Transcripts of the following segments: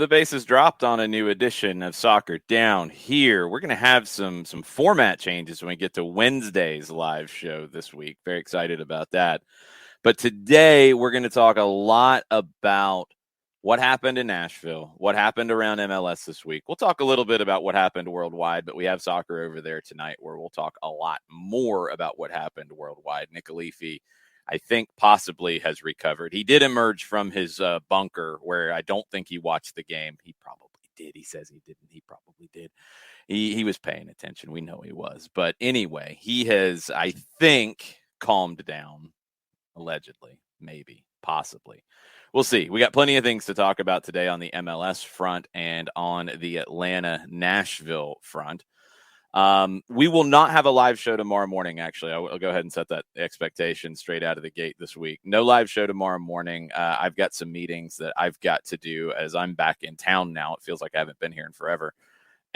the bases dropped on a new edition of Soccer Down here. We're going to have some format changes when we get to Wednesday's live show this week. Very excited about that. But today we're going to talk a lot about what happened in Nashville, what happened around MLS this week. We'll talk a little bit about what happened worldwide, but we have soccer over there tonight where we'll talk a lot more about what happened worldwide. Nick Alifi, I think, possibly has recovered. He did emerge from his bunker where I don't think he watched the game. He probably did. He says he didn't. He probably did. He was paying attention. We know he was. But anyway, he has, I think, calmed down, allegedly, maybe, possibly. We'll see. We got plenty of things to talk about today on the MLS front and on the Atlanta-Nashville front. We will not have a live show tomorrow morning, actually. I'll go ahead and set that expectation straight out of the gate this week. No live show tomorrow morning. I've got some meetings that I've got to do as I'm back in town now. It feels like I haven't been here in forever.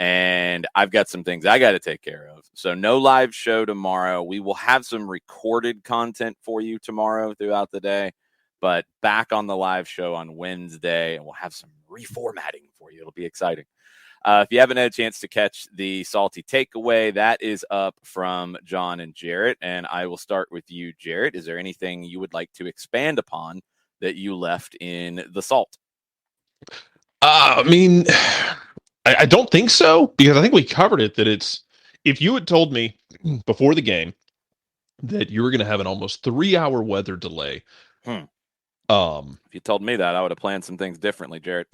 And I've got some things I got to take care of. So no live show tomorrow. We will have some recorded content for you tomorrow throughout the day, but back on the live show on Wednesday, and we'll have some reformatting for you. It'll be exciting. If you haven't had a chance to catch the salty takeaway, that is up from John and Jarrett. And I will start with you, Jarrett. Is there anything you would like to expand upon that you left in the salt? I don't think so, because I think we covered it, that if you had told me before the game that you were going to have an almost 3-hour weather delay. If you told me that, I would have planned some things differently, Jarrett.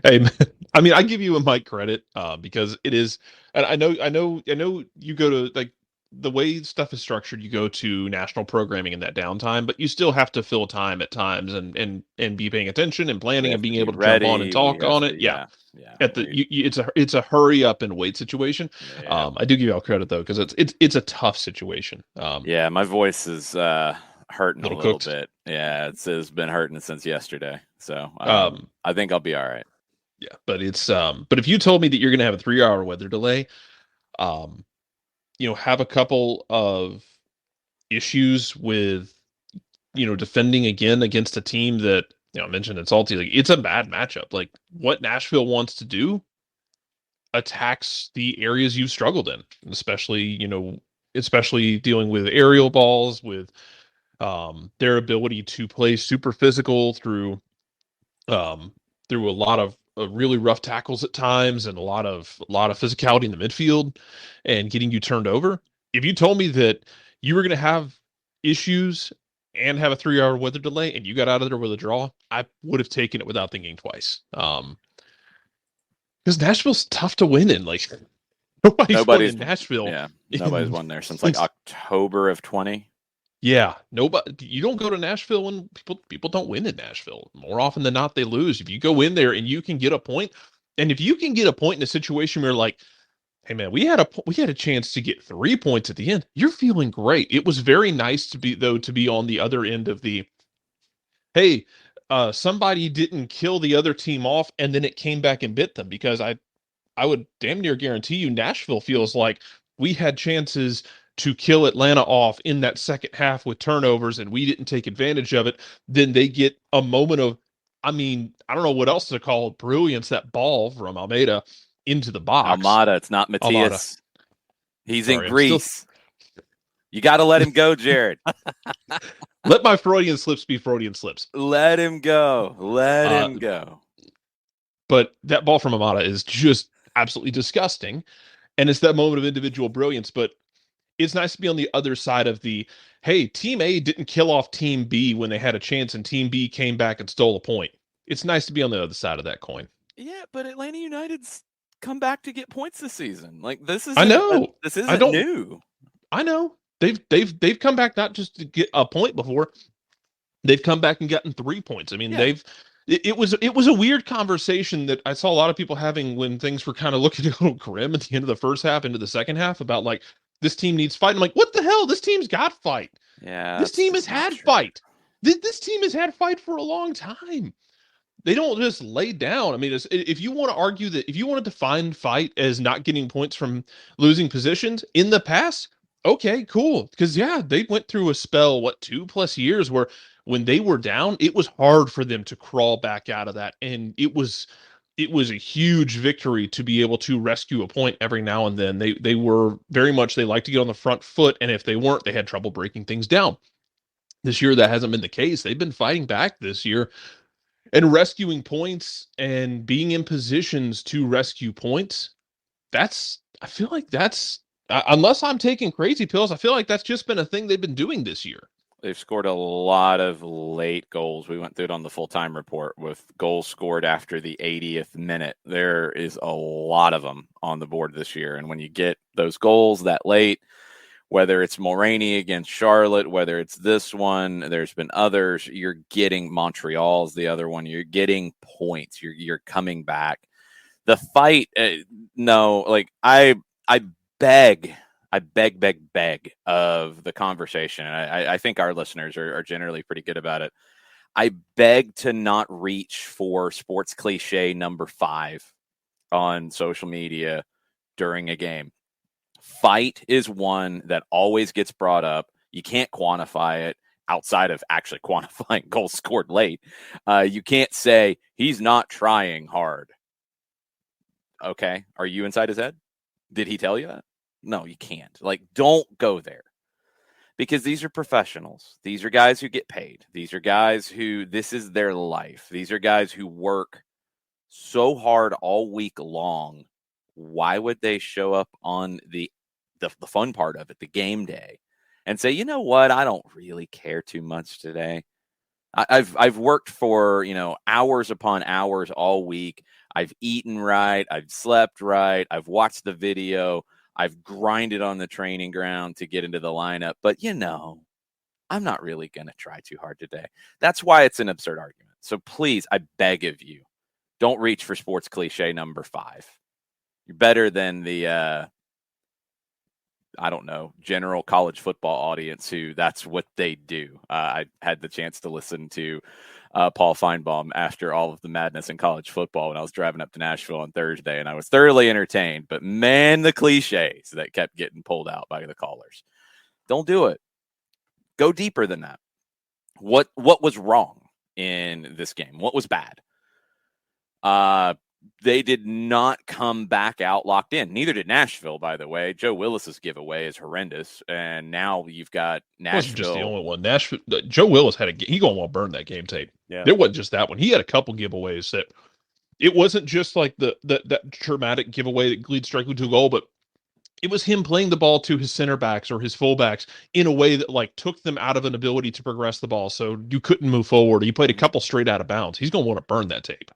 Hey, I mean, I give you my credit because it is, and I know you go to, like, the way stuff is structured, you go to national programming in that downtime, but you still have to fill time at times and be paying attention and planning and being able to jump on and talk on it. Yeah. It's a hurry up and wait situation. Yeah. I do give you all credit though, because it's a tough situation. My voice is hurting a little cooked. bit. Yeah, it's been hurting since yesterday. So I think I'll be all right. Yeah, but but if you told me that you're going to have a 3-hour weather delay, have a couple of issues with, defending again against a team that, I mentioned it's salty. Like, it's a bad matchup. Like, what Nashville wants to do attacks the areas you've struggled in, especially dealing with aerial balls, with their ability to play super physical through a lot of really rough tackles at times and a lot of physicality in the midfield and getting you turned over. If you told me that you were going to have issues and have a 3-hour weather delay and you got out of there with a draw, I would have taken it without thinking twice. Because Nashville's tough to win in. Like, nobody's won in Nashville. Yeah, nobody's won there since like October of 20. Yeah, nobody. You don't go to Nashville and people don't win in Nashville. More often than not, they lose. If you go in there and you can get a point, and if you can get a point in a situation where, like, hey man, we had a chance to get 3 points at the end, you're feeling great. It was very nice to be on the other end of the, hey, somebody didn't kill the other team off and then it came back and bit them, because I would damn near guarantee you Nashville feels like we had chances to kill Atlanta off in that second half with turnovers and we didn't take advantage of it. Then they get a moment of, I don't know what else to call it, brilliance, that ball from Almeida into the box. Almada, it's not Matias. He's in Greece. You got to let him go, Jared. Let my Freudian slips be Freudian slips. Let him go. Let him go. But that ball from Almada is just absolutely disgusting. And it's that moment of individual brilliance, but it's nice to be on the other side of the, hey, Team A didn't kill off Team B when they had a chance and Team B came back and stole a point. It's nice to be on the other side of that coin. Yeah, but Atlanta United's come back to get points this season. Like, this is this isn't new. I know. They've come back not just to get a point before. They've come back and gotten 3 points. I mean, it was a weird conversation that I saw a lot of people having when things were kind of looking a little grim at the end of the first half into the second half about, like, this team needs fight. I'm like, what the hell? This team's got fight. Yeah. This team has had fight. This team has had fight for a long time. They don't just lay down. I mean, if you want to argue that, if you want to define fight as not getting points from losing positions in the past, okay, cool. Because, yeah, they went through a spell, 2+ years where when they were down, it was hard for them to crawl back out of that. And it was a huge victory to be able to rescue a point every now and then. They were very much, they like to get on the front foot, and if they weren't, they had trouble breaking things down. This year that hasn't been the case. They've been fighting back this year and rescuing points and being in positions to rescue points. I feel like that's unless I'm taking crazy pills, I feel like that's just been a thing they've been doing this year. They've scored a lot of late goals. We went through it on the full-time report with goals scored after the 80th minute. There is a lot of them on the board this year. And when you get those goals that late, whether it's Mulroney against Charlotte, whether it's this one, there's been others, you're getting Montreal's the other one. You're getting points. You're coming back. The fight, no, like I beg of the conversation. And I think our listeners are generally pretty good about it. I beg to not reach for sports cliche number 5 on social media during a game. Fight is one that always gets brought up. You can't quantify it outside of actually quantifying goals scored late. You can't say he's not trying hard. Okay. Are you inside his head? Did he tell you that? No, you can't. Like, don't go there, because these are professionals. These are guys who get paid. These are guys who this is their life. These are guys who work so hard all week long. Why would they show up on the fun part of it, the game day, and say, you know what, I don't really care too much today. I've worked for, hours upon hours all week. I've eaten right. I've slept right. I've watched the video. I've grinded on the training ground to get into the lineup. But, I'm not really going to try too hard today. That's why it's an absurd argument. So please, I beg of you, don't reach for sports cliche number 5. You're better than the, general college football audience who that's what they do. I had the chance to listen to Paul Feinbaum after all of the madness in college football when I was driving up to Nashville on Thursday, and I was thoroughly entertained. But man, the cliches that kept getting pulled out by the callers. Don't do it. Go deeper than that. What was wrong in this game? What was bad? They did not come back out locked in. Neither did Nashville, by the way. Joe Willis's giveaway is horrendous, and now you've got Nashville. It wasn't just the only one. Nashville. Joe Willis he gonna want to burn that game tape. Yeah, it wasn't just that one. He had a couple giveaways that it wasn't just like that dramatic giveaway that leads directly to a goal, but it was him playing the ball to his center backs or his fullbacks in a way that like took them out of an ability to progress the ball, so you couldn't move forward. He played a couple straight out of bounds. He's gonna want to burn that tape.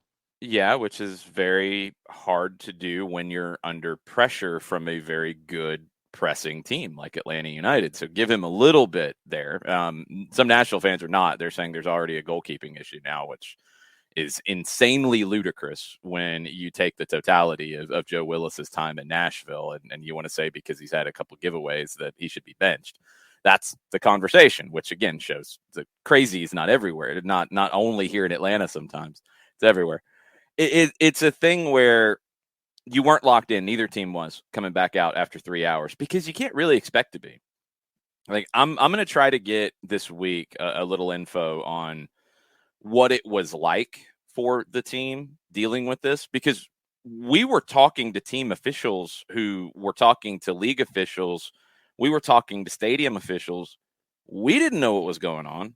Yeah, which is very hard to do when you're under pressure from a very good pressing team like Atlanta United. So give him a little bit there. Some Nashville fans are not. They're saying there's already a goalkeeping issue now, which is insanely ludicrous when you take the totality of Joe Willis's time in Nashville, and you want to say because he's had a couple giveaways that he should be benched. That's the conversation, which again shows the crazy is not everywhere. Not only here in Atlanta sometimes. It's everywhere. It's a thing where you weren't locked in. Neither team was coming back out after 3 hours because you can't really expect to be. Like I'm going to try to get this week a little info on what it was like for the team dealing with this, because we were talking to team officials who were talking to league officials. We were talking to stadium officials. We didn't know what was going on.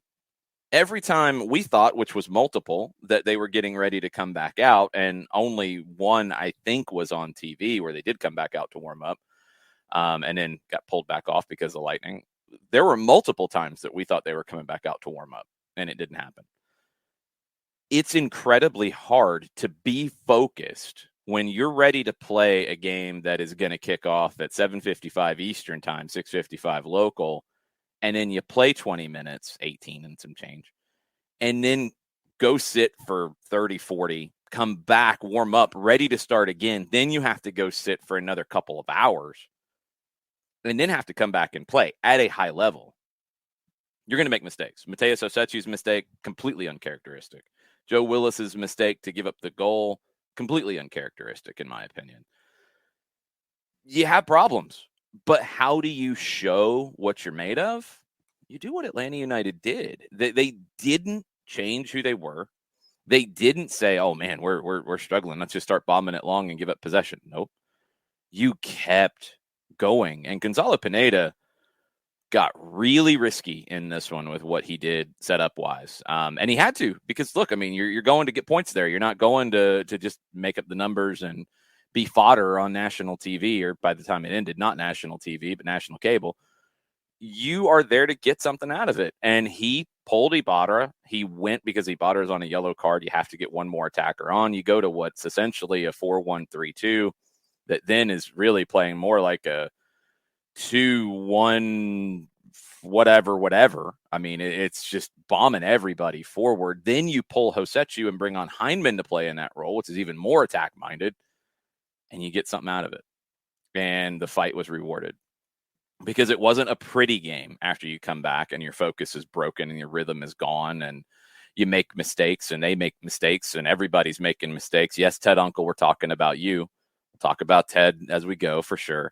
Every time we thought, which was multiple, that they were getting ready to come back out, and only one, I think, was on TV where they did come back out to warm up and then got pulled back off because of lightning. There were multiple times that we thought they were coming back out to warm up, and it didn't happen. It's incredibly hard to be focused when you're ready to play a game that is going to kick off at 7:55 Eastern time, 6:55 local, and then you play 20 minutes, 18 and some change, and then go sit for 30, 40, come back, warm up, ready to start again. Then you have to go sit for another couple of hours and then have to come back and play at a high level. You're going to make mistakes. Mateus Osetsu's mistake, completely uncharacteristic. Joe Willis's mistake to give up the goal, completely uncharacteristic, in my opinion. You have problems. But how do you show what you're made of? You do what Atlanta United did. They didn't change who they were. They didn't say, "Oh man, we're struggling. Let's just start bombing it long and give up possession." Nope. You kept going, and Gonzalo Pineda got really risky in this one with what he did setup wise, and he had to, because look, I mean, you're going to get points there. You're not going to just make up the numbers and be fodder on national TV, or by the time it ended, not national TV but national cable. You are there to get something out of it. And he pulled Ibarra. He went because Ibarra is on a yellow card. You have to get one more attacker on. You go to what's essentially a 4-1-3-2 that then is really playing more like a 2-1 whatever. I mean, it's just bombing everybody forward. Then you pull Hosechu and bring on Hindman to play in that role, which is even more attack minded, and you get something out of it. And the fight was rewarded, because it wasn't a pretty game after you come back and your focus is broken and your rhythm is gone and you make mistakes and they make mistakes and everybody's making mistakes. Yes, Ted Uncle, we're talking about you. We'll talk about Ted as we go for sure.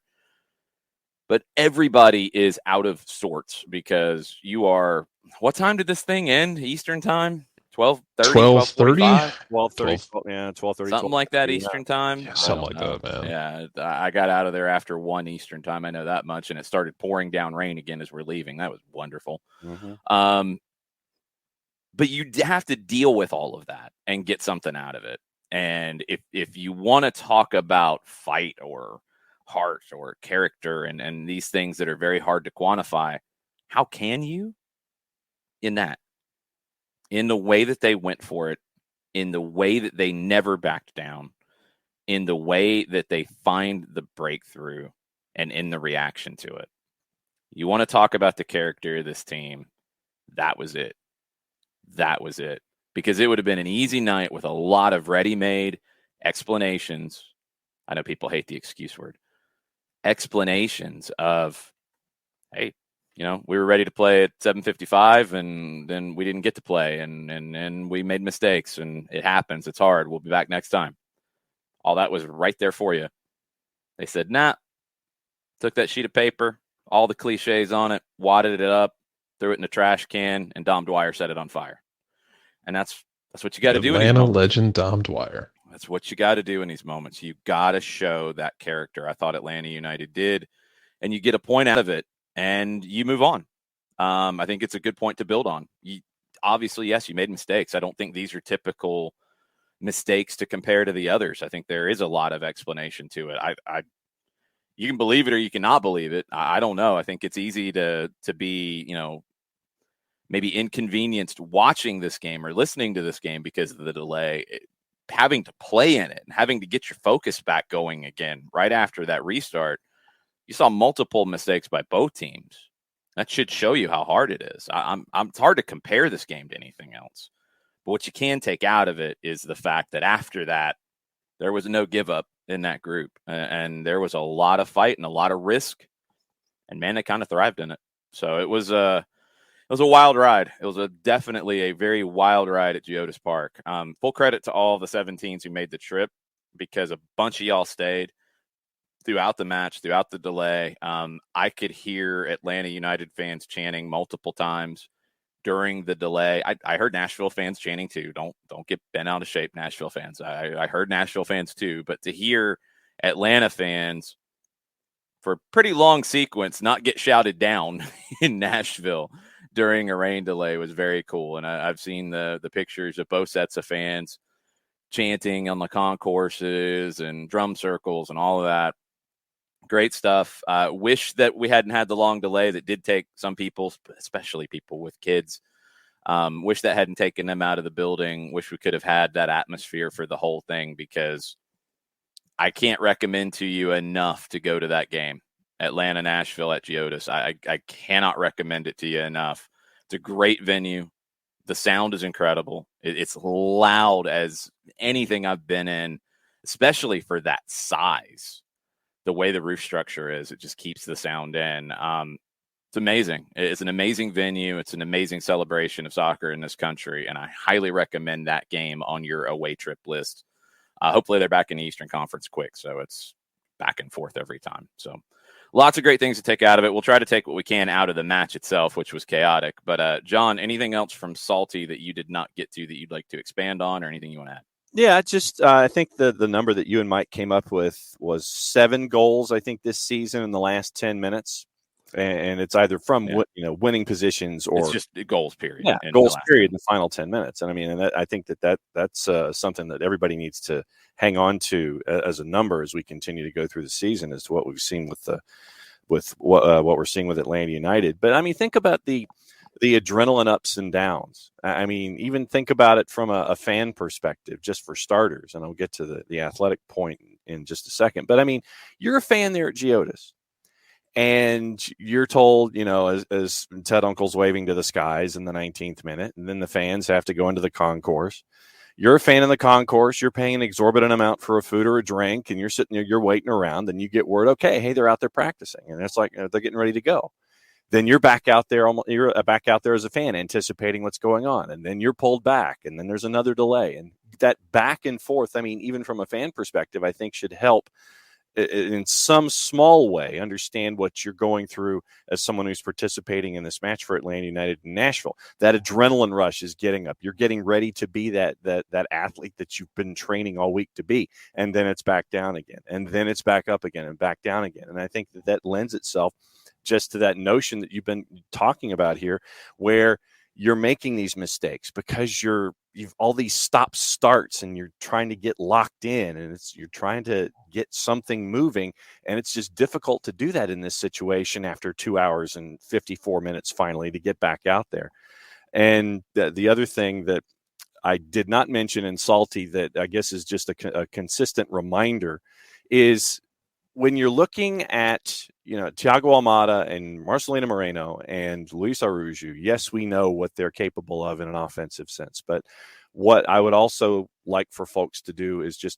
But everybody is out of sorts because you are, what time did this thing end? Eastern time? 12:30, 12:30, 12:30, something like that Eastern time. Yeah, something like that, man. Yeah, I got out of there after 1 Eastern time. I know that much, and it started pouring down rain again as we're leaving. That was wonderful. Mm-hmm. But you have to deal with all of that and get something out of it. And if you want to talk about fight or heart or character and these things that are very hard to quantify, how can you in that? In the way that they went for it, in the way that they never backed down, in the way that they find the breakthrough, and in the reaction to it. You want to talk about the character of this team? That was it. That was it. Because it would have been an easy night with a lot of ready-made explanations. I know people hate the excuse word. Explanations of, hey, we were ready to play at 7:55 and then we didn't get to play and we made mistakes and it happens. It's hard. We'll be back next time. All that was right there for you. They said, nah, took that sheet of paper, all the cliches on it, wadded it up, threw it in the trash can, and Dom Dwyer set it on fire. And that's what you got to do in these Atlanta moments. legend Dom Dwyer. That's what you got to do in these moments. You got to show that character. I thought Atlanta United did, and you get a point out of it. And you move on. I think it's a good point to build on. Obviously, yes, you made mistakes. I don't think these are typical mistakes to compare to the others. I think there is a lot of explanation to it. You can believe it or you cannot believe it. I don't know. I think it's easy to be, maybe inconvenienced watching this game or listening to this game because of the delay, having to play in it and having to get your focus back going again right after that restart. You saw multiple mistakes by both teams. That should show you how hard it is. It's hard to compare this game to anything else. But what you can take out of it is the fact that after that, there was no give up in that group. And there was a lot of fight and a lot of risk. And man, they kind of thrived in it. So it was a wild ride. It was definitely a very wild ride at Geodis Park. Full credit to all the 17s who made the trip, because a bunch of y'all stayed throughout the match, throughout the delay. I could hear Atlanta United fans chanting multiple times during the delay. I heard Nashville fans chanting too. Don't get bent out of shape, Nashville fans. I heard Nashville fans too. But to hear Atlanta fans for a pretty long sequence not get shouted down in Nashville during a rain delay was very cool. And I've seen the pictures of both sets of fans chanting on the concourses and drum circles and all of that. Great stuff. Wish that we hadn't had the long delay that did take some people, especially people with kids. Wish that hadn't taken them out of the building. Wish we could have had that atmosphere for the whole thing, because I can't recommend to you enough to go to that game. Atlanta, Nashville at Geodis. I cannot recommend it to you enough. It's a great venue. The sound is incredible. It's loud as anything I've been in, especially for that size. The way the roof structure is, it just keeps the sound in. It's amazing. It's an amazing venue. It's an amazing celebration of soccer in this country, and I highly recommend that game on your away trip list. Hopefully they're back in the Eastern Conference quick, so it's back and forth every time. So lots of great things to take out of it. We'll try to take what we can out of the match itself, which was chaotic. But John, anything else from Salty that you did not get to that you'd like to expand on, or anything you want to add? Yeah, just I think the number that you and Mike came up with was 7 goals, I think, this season in the last 10 minutes. And it's either from winning positions or it's just goals period. Yeah, goals period in the final 10 minutes. And I mean, I think that's something that everybody needs to hang on to as a number as we continue to go through the season, as to what we've seen with what we're seeing with Atlanta United. But I mean, think about the adrenaline ups and downs. I mean, even think about it from a fan perspective, just for starters. And I'll get to the athletic point in just a second. But I mean, you're a fan there at Geodis. And you're told, as Ted Uncle's waving to the skies in the 19th minute, and then the fans have to go into the concourse. You're a fan in the concourse. You're paying an exorbitant amount for a food or a drink, and you're sitting there, you're waiting around, and you get word, okay, hey, they're out there practicing, and it's like they're getting ready to go. Then you're back out there. You're back out there as a fan, anticipating what's going on, and then you're pulled back, and then there's another delay, and that back and forth. I mean, even from a fan perspective, I think should help in some small way understand what you're going through as someone who's participating in this match for Atlanta United in Nashville. That adrenaline rush is getting up. You're getting ready to be that athlete that you've been training all week to be, and then it's back down again, and then it's back up again and back down again. And I think that lends itself just to that notion that you've been talking about here, where you're making these mistakes because you've all these stop starts and you're trying to get locked in, and you're trying to get something moving, and it's just difficult to do that in this situation after 2 hours and 54 minutes finally to get back out there. And the other thing that I did not mention in Salty that I guess is just a consistent reminder is when you're looking at, Thiago Almada and Marcelino Moreno and Luis Araujo, yes, we know what they're capable of in an offensive sense. But what I would also like for folks to do is just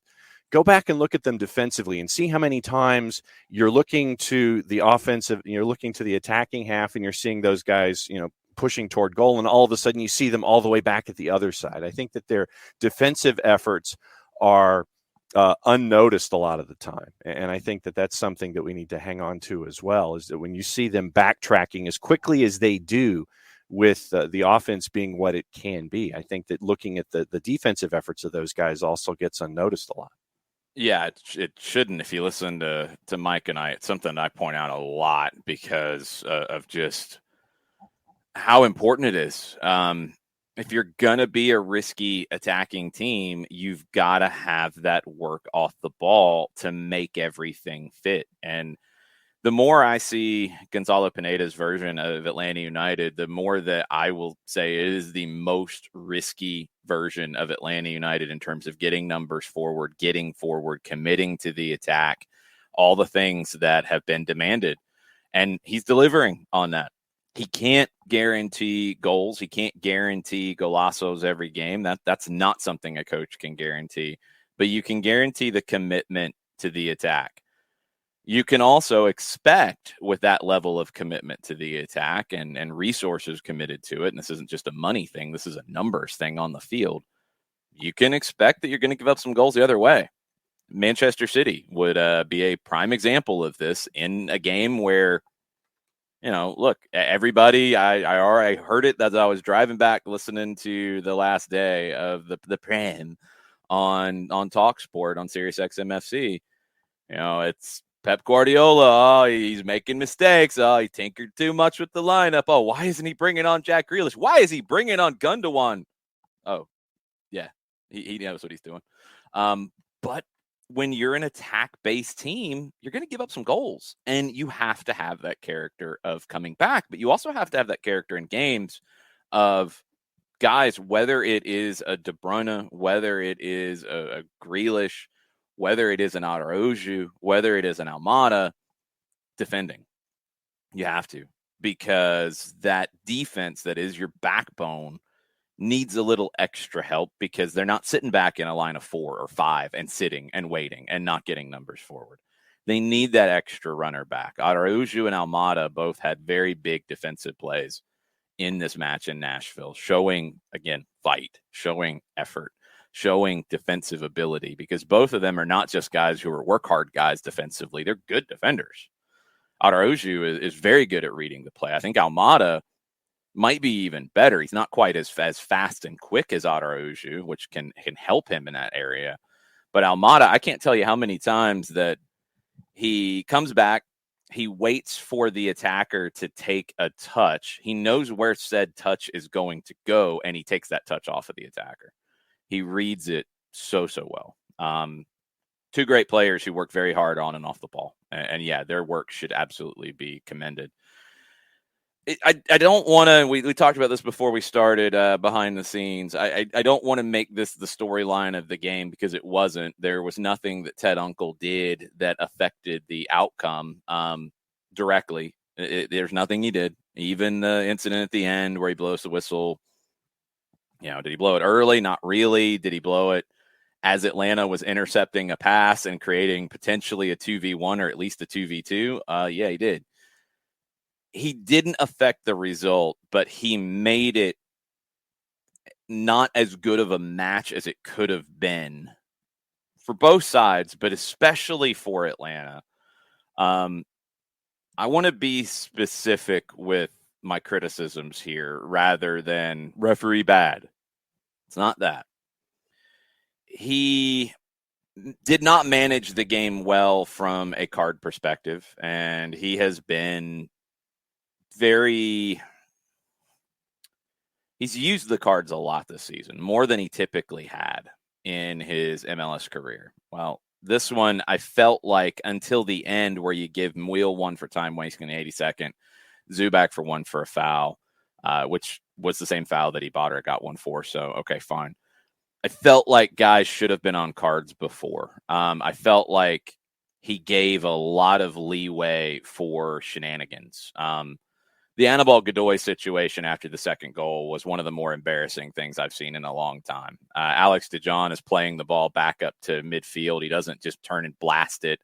go back and look at them defensively and see how many times you're looking to the offensive, you're looking to the attacking half, and you're seeing those guys, pushing toward goal, and all of a sudden you see them all the way back at the other side. I think that their defensive efforts are unnoticed a lot of the time. And I think that that's something that we need to hang on to as well, is that when you see them backtracking as quickly as they do with the offense being what it can be, I think that looking at the defensive efforts of those guys also gets unnoticed a lot. Yeah, it shouldn't. If you listen to Mike and I, it's something I point out a lot because of just how important it is. If you're going to be a risky attacking team, you've got to have that work off the ball to make everything fit. And the more I see Gonzalo Pineda's version of Atlanta United, the more that I will say it is the most risky version of Atlanta United in terms of getting numbers forward, getting forward, committing to the attack, all the things that have been demanded. And he's delivering on that. He can't guarantee goals. He can't guarantee golazos every game. That's not something a coach can guarantee. But you can guarantee the commitment to the attack. You can also expect, with that level of commitment to the attack and resources committed to it, and this isn't just a money thing, this is a numbers thing on the field, you can expect that you're going to give up some goals the other way. Manchester City would be a prime example of this in a game where, look, everybody, I already heard it as I was driving back listening to the last day of the Prem on TalkSport on Sirius XM FC. It's Pep Guardiola. Oh, he's making mistakes. Oh, he tinkered too much with the lineup. Oh, why isn't he bringing on Jack Grealish? Why is he bringing on Gundogan? Oh, yeah, he knows what he's doing. But when you're an attack-based team, you're going to give up some goals, and you have to have that character of coming back, but you also have to have that character in games of guys, whether it is a De Bruyne, whether it is a Grealish, whether it is an Araujo, whether it is an Almada, defending. You have to, because that defense that is your backbone needs a little extra help, because they're not sitting back in a line of 4 or 5 and sitting and waiting and not getting numbers forward. They need that extra runner back. Araujo and Almada both had very big defensive plays in this match in Nashville, showing, again, fight, showing effort, showing defensive ability, because both of them are not just guys who are work hard guys defensively. They're good defenders. Araujo is very good at reading the play. I think Almada might be even better. He's not quite as fast and quick as Araujo, which can help him in that area. But Almada, I can't tell you how many times that he comes back, he waits for the attacker to take a touch. He knows where said touch is going to go, and he takes that touch off of the attacker. He reads it so well. Two great players who work very hard on and off the ball. And yeah, their work should absolutely be commended. I don't want to, we talked about this before we started behind the scenes. I don't want to make this the storyline of the game, because it wasn't. There was nothing that Ted Uncle did that affected the outcome directly. There's nothing he did. Even the incident at the end where he blows the whistle, did he blow it early? Not really. Did he blow it as Atlanta was intercepting a pass and creating potentially a 2v1 or at least a 2v2? Yeah, he did. He didn't affect the result, but he made it not as good of a match as it could have been for both sides, but especially for Atlanta. I want to be specific with my criticisms here rather than referee bad. It's not that. He did not manage the game well from a card perspective, and he has been he's used the cards a lot this season, more than he typically had in his MLS career. Well, this one, I felt like until the end, where you give Muil one for time wasting in the 82nd, Zubac for one for a foul, which was the same foul that Ibarra got one for. So, okay, fine. I felt like guys should have been on cards before. I felt like he gave a lot of leeway for shenanigans. The Anibal Godoy situation after the second goal was one of the more embarrassing things I've seen in a long time. Alex DeJohn is playing the ball back up to midfield. He doesn't just turn and blast it.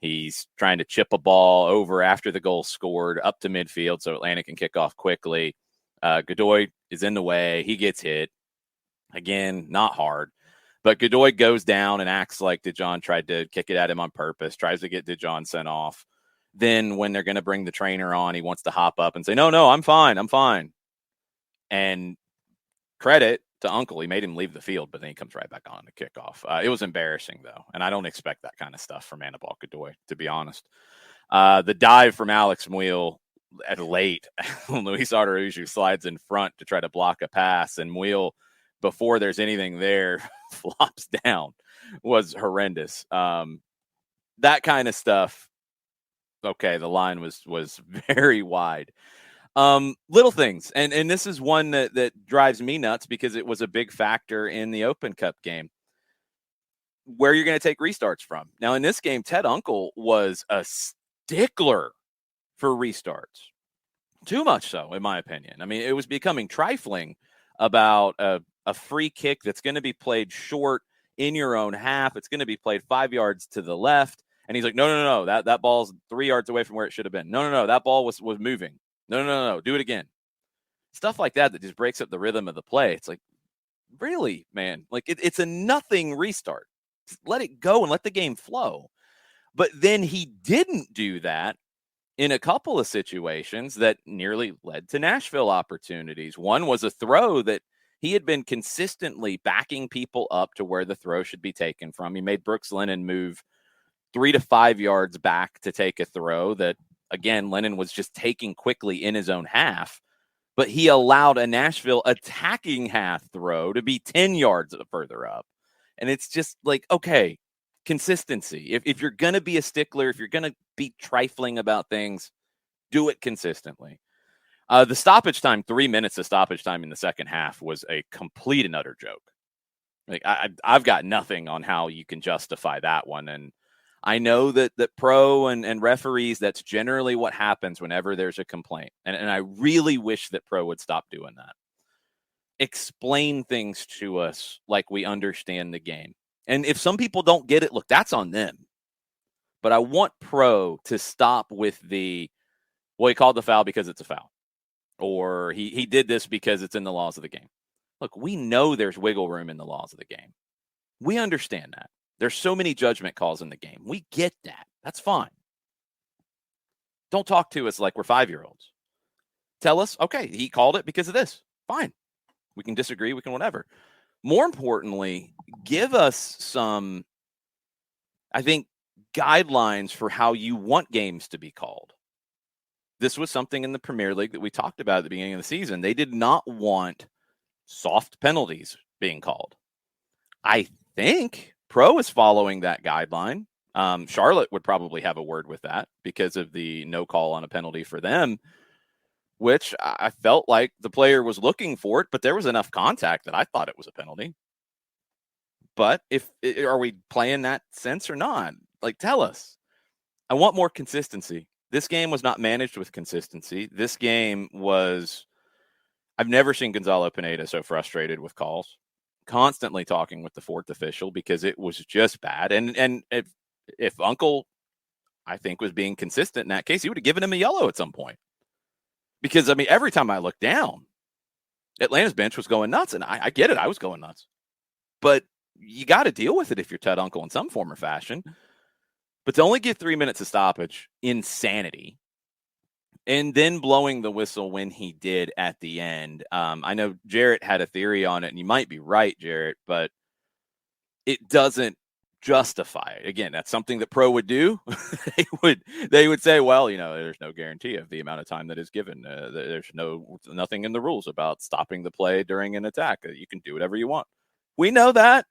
He's trying to chip a ball over after the goal scored up to midfield so Atlanta can kick off quickly. Godoy is in the way. He gets hit. Again, not hard. But Godoy goes down and acts like DeJohn tried to kick it at him on purpose, tries to get DeJohn sent off. Then when they're going to bring the trainer on, he wants to hop up and say, no, I'm fine. And credit to Uncle, he made him leave the field, but then he comes right back on to kick off. It was embarrassing, though, and I don't expect that kind of stuff from Anibal Godoy, to be honest. The dive from Alex Muil at late, Luis Araujo slides in front to try to block a pass, and Muil, before there's anything there, flops down, was horrendous. That kind of stuff. Okay, the line was very wide. Little things, and this is one that drives me nuts because it was a big factor in the Open Cup game. Where you're going to take restarts from. Now, in this game, Ted Uncle was a stickler for restarts. Too much so, in my opinion. I mean, it was becoming trifling about a free kick that's going to be played short in your own half. It's going to be played 5 yards to the left. And he's like, no, that ball's 3 yards away from where it should have been. No, that ball was moving. No, do it again. Stuff like that just breaks up the rhythm of the play. It's like, really, man? Like, it's a nothing restart. Just let it go and let the game flow. But then he didn't do that in a couple of situations that nearly led to Nashville opportunities. One was a throw that he had been consistently backing people up to where the throw should be taken from. He made Brooks Lennon move 3 to 5 yards back to take a throw that, again, Lennon was just taking quickly in his own half, but he allowed a Nashville attacking half throw to be 10 yards further up. And it's just like, okay, consistency. If you're going to be a stickler, if you're going to be trifling about things, do it consistently. The stoppage time, 3 minutes of stoppage time in the second half, was a complete and utter joke. Like, I've got nothing on how you can justify that one. And I know that pro and referees, that's generally what happens whenever there's a complaint. And I really wish that pro would stop doing that. Explain things to us like we understand the game. And if some people don't get it, look, that's on them. But I want pro to stop with he called the foul because it's a foul. Or he did this because it's in the laws of the game. Look, we know there's wiggle room in the laws of the game. We understand that. There's so many judgment calls in the game. We get that. That's fine. Don't talk to us like we're 5-year-olds. Tell us, okay, he called it because of this. Fine. We can disagree. We can whatever. More importantly, give us some, I think, guidelines for how you want games to be called. This was something in the Premier League that we talked about at the beginning of the season. They did not want soft penalties being called. I think Pro is following that guideline. Charlotte would probably have a word with that because of the no call on a penalty for them, which I felt like the player was looking for it, but there was enough contact that I thought it was a penalty. But are we playing that sense or not? Like, tell us. I want more consistency. This game was not managed with consistency. This game was, I've never seen Gonzalo Pineda so frustrated with calls, constantly talking with the fourth official because it was just bad. And if Uncle, I think, was being consistent in that case, he would have given him a yellow at some point. Because, I mean, every time I looked down, Atlanta's bench was going nuts. And I get it. I was going nuts. But you got to deal with it if you're Ted Uncle in some form or fashion. But to only give 3 minutes of stoppage, insanity. And then blowing the whistle when he did at the end. I know Jarrett had a theory on it, and you might be right, Jarrett, but it doesn't justify it. Again, that's something that Pro would do. they would say, well, there's no guarantee of the amount of time that is given. There's nothing in the rules about stopping the play during an attack. You can do whatever you want. We know that,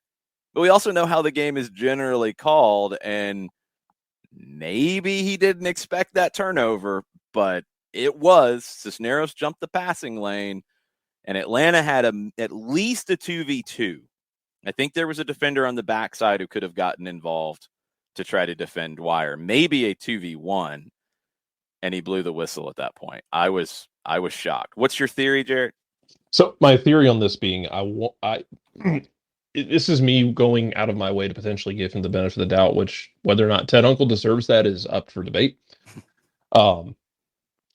but we also know how the game is generally called, and maybe he didn't expect that turnover, but it was. Cisneros jumped the passing lane, and Atlanta had at least a 2v2. I think there was a defender on the backside who could have gotten involved to try to defend Dwyer, maybe a 2v1, and he blew the whistle at that point. I was shocked. What's your theory, Jarrett? So my theory on this being, this is me going out of my way to potentially give him the benefit of the doubt, which whether or not Ted Uncle deserves that is up for debate.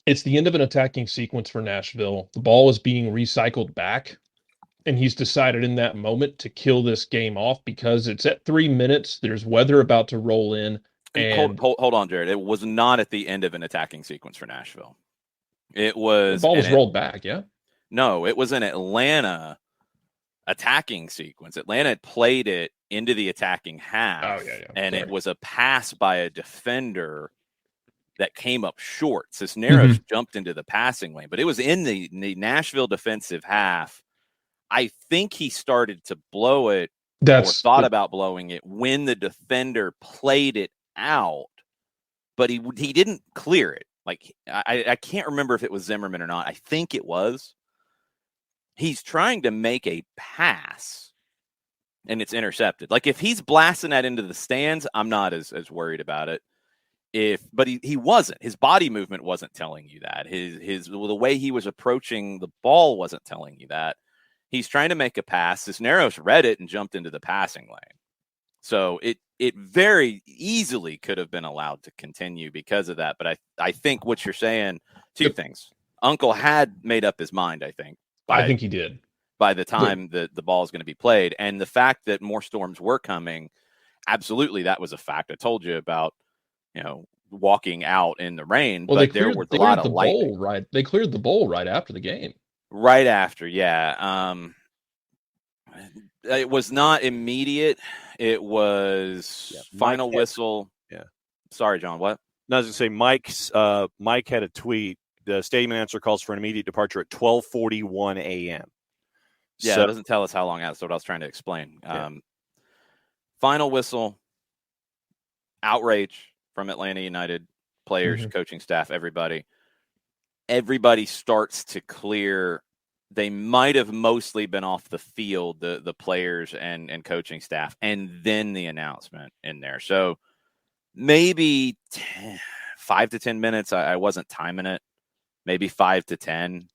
It's the end of an attacking sequence for Nashville. The ball is being recycled back, and he's decided in that moment to kill this game off because it's at 3 minutes. There's weather about to roll in. And hold on, Jared. It was not at the end of an attacking sequence for Nashville. It was the ball was rolled back, yeah? No, it was an Atlanta attacking sequence. Atlanta had played it into the attacking half, and it was a pass by a defender that came up short. Cisneros jumped into the passing lane, but it was in the Nashville defensive half. I think he started to blow it or thought about blowing it when the defender played it out, but he didn't clear it. Like, I can't remember if it was Zimmerman or not. I think it was. He's trying to make a pass, and it's intercepted. Like, if he's blasting that into the stands, I'm not as worried about it. But he wasn't. His body movement wasn't telling you that. The way he was approaching the ball wasn't telling you that. He's trying to make a pass. Cisneros read it and jumped into the passing lane. So it very easily could have been allowed to continue because of that. But I think what you're saying, two things. Uncle had made up his mind, I think. I think he did. By the time the ball is going to be played. And the fact that more storms were coming, absolutely, that was a fact. I told you about, walking out in the rain. Well, but there was a lot of lightning. Right. They cleared the bowl right after the game. Right after, yeah. It was not immediate. It was final whistle. Yeah. Sorry, John. What? No, I was going to say Mike had a tweet. The stadium announcer calls for an immediate departure at 12:41 a.m. Yeah, so, it doesn't tell us how long. That's what I was trying to explain. Yeah. Final whistle. Outrage from Atlanta United players, coaching staff, everybody. Everybody starts to clear. They might have mostly been off the field, the players and coaching staff, and then the announcement in there. So maybe 5 to 10 minutes. I wasn't timing it. Maybe 5 to 10.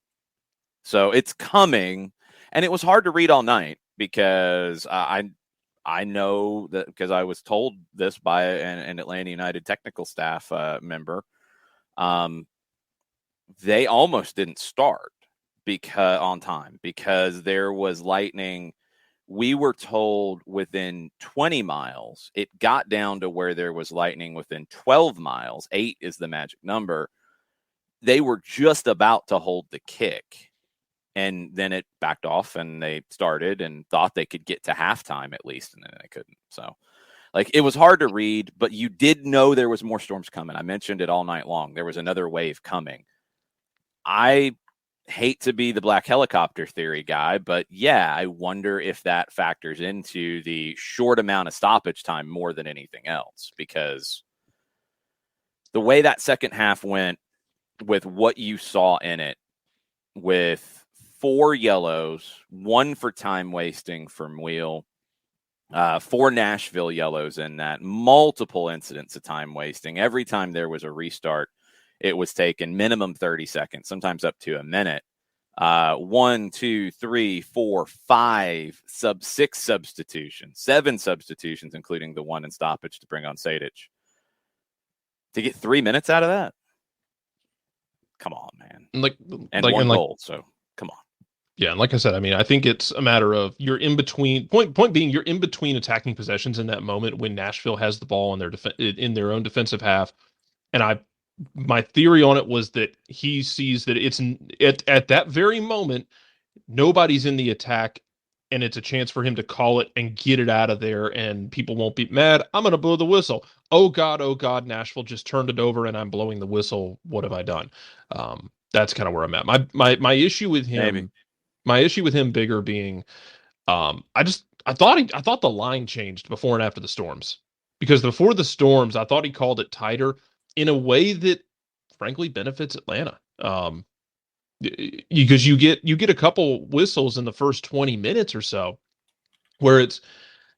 So it's coming, and it was hard to read all night because I know that because I was told this by an Atlanta United technical staff member. They almost didn't start on time because there was lightning We were told within 20 miles. It got down to where there was lightning within 12 miles. 8 is the magic number. They were just about to hold the kick. And then it backed off and they started and thought they could get to halftime at least. And then they couldn't. So, like, it was hard to read, but you did know there was more storms coming. I mentioned it all night long. There was another wave coming. I hate to be the black helicopter theory guy, but yeah, I wonder if that factors into the short amount of stoppage time more than anything else, because the way that second half went with what you saw in it, with 4 yellows, 1 for time wasting from Wheel, 4 Nashville yellows in that, multiple incidents of time wasting. Every time there was a restart, it was taken minimum 30 seconds, sometimes up to a minute. 1, 2, 3, 4, 5, 6 substitutions, 7 substitutions, including the 1 in stoppage to bring on SDH. To get 3 minutes out of that? Come on, man. And 1 goal, so come on. Yeah, and like I said, I mean, I think it's a matter of you're in between. Point being, you're in between attacking possessions in that moment when Nashville has the ball in their own defensive half, and my theory on it was that he sees that it's at that very moment nobody's in the attack, and it's a chance for him to call it and get it out of there, and people won't be mad. I'm going to blow the whistle. Oh God, Nashville just turned it over, and I'm blowing the whistle. What have I done? That's kind of where I'm at. My issue with him. Maybe. My issue with him bigger being, I thought the line changed before and after the storms, because before the storms, I thought he called it tighter in a way that frankly benefits Atlanta. Because you get a couple whistles in the first 20 minutes or so where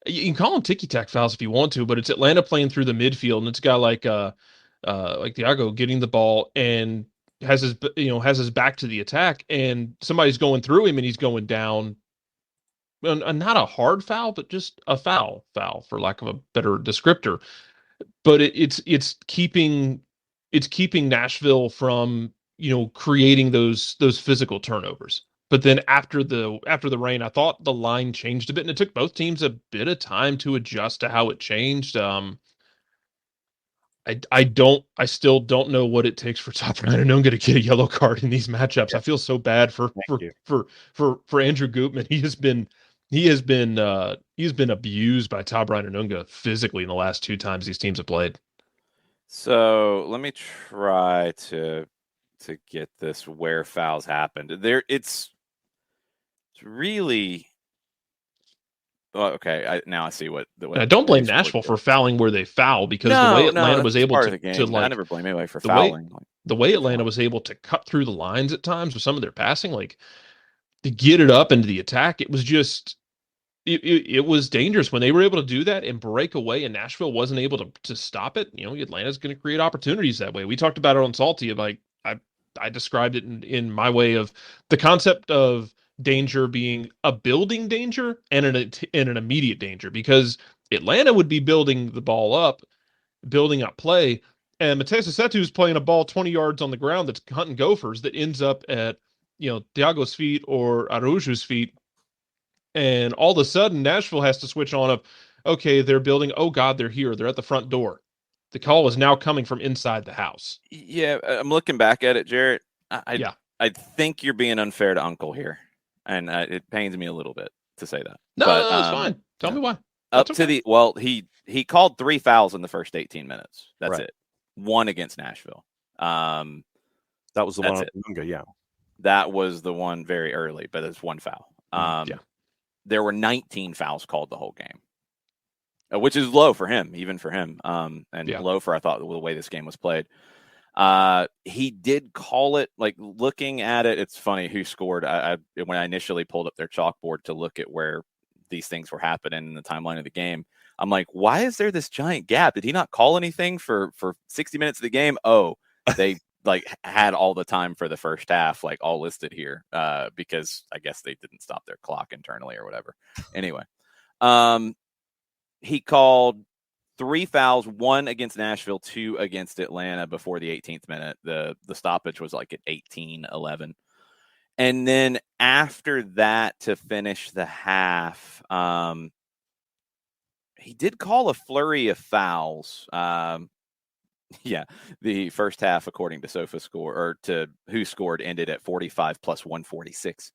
you can call them ticky-tack fouls if you want to, but it's Atlanta playing through the midfield, and it's a guy like Thiago getting the ball and has his back to the attack, and somebody's going through him and he's going down. Not a hard foul, but just a foul for lack of a better descriptor. But it's keeping Nashville from creating those physical turnovers. But then after the rain, I thought the line changed a bit, and it took both teams a bit of time to adjust to how it changed. I still don't know what it takes for Top Rananunga to get a yellow card in these matchups. I feel so bad for Andrew Gutman. He has been abused by Top Rananunga physically in the last 2 times these teams have played. So let me try to get this where fouls happened. It's really. Well, okay, now I see what. I don't blame Nashville for fouling where they foul, because the way Atlanta was able to I never blame anybody for fouling. The way Atlanta was able to cut through the lines at times with some of their passing, like to get it up into the attack, it was just it was dangerous when they were able to do that and break away, and Nashville wasn't able to stop it. Atlanta's going to create opportunities that way. We talked about it on Salty. Like I described it in my way of the concept of danger being a building danger and an immediate danger, because Atlanta would be building the ball up, building up play, and Matesa Setu is playing a ball 20 yards on the ground that's hunting gophers that ends up at Thiago's feet or Araujo's feet, and all of a sudden Nashville has to switch on okay, they're building, oh God, they're here, they're at the front door. The call is now coming from inside the house. Yeah, I'm looking back at it, Jarrett. I think you're being unfair to Uncle here. And it pains me a little bit to say that. No, it's fine. Tell me why. He called 3 fouls in the first 18 minutes. That's it. 1 against Nashville. That was the one. Yeah, that was the one very early, but it's 1 foul. There were 19 fouls called the whole game, which is low for him, even for him, low for I thought the way this game was played. He did call it, like, looking at it, it's funny who scored. When I initially pulled up their chalkboard to look at where these things were happening in the timeline of the game, I'm like, why is there this giant gap? Did he not call anything for 60 minutes of the game? Oh, they had all the time for the first half, like all listed here, because I guess they didn't stop their clock internally or whatever. Anyway, he called 3 fouls, 1 against Nashville, 2 against Atlanta before the 18th minute. The stoppage was like at 18-11. And then after that, to finish the half, he did call a flurry of fouls. Yeah, the first half, according to SofaScore, or to Who Scored, ended at 45 plus 146.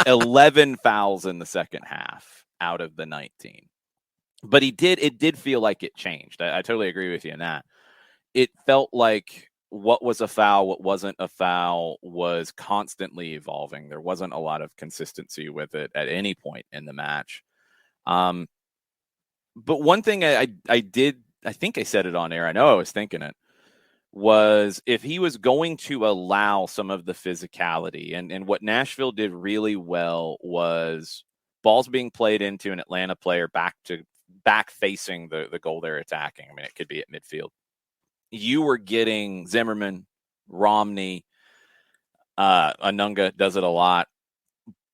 11 fouls in the second half out of the 19. But it did feel like it changed. I totally agree with you in that. It felt like what was a foul, what wasn't a foul was constantly evolving. There wasn't a lot of consistency with it at any point in the match. But one thing I think I said it on air, I know I was thinking it, was if he was going to allow some of the physicality, and what Nashville did really well was balls being played into an Atlanta player back facing the goal they're attacking. I mean, it could be at midfield. You were getting Zimmerman, Romney, Anunga does it a lot,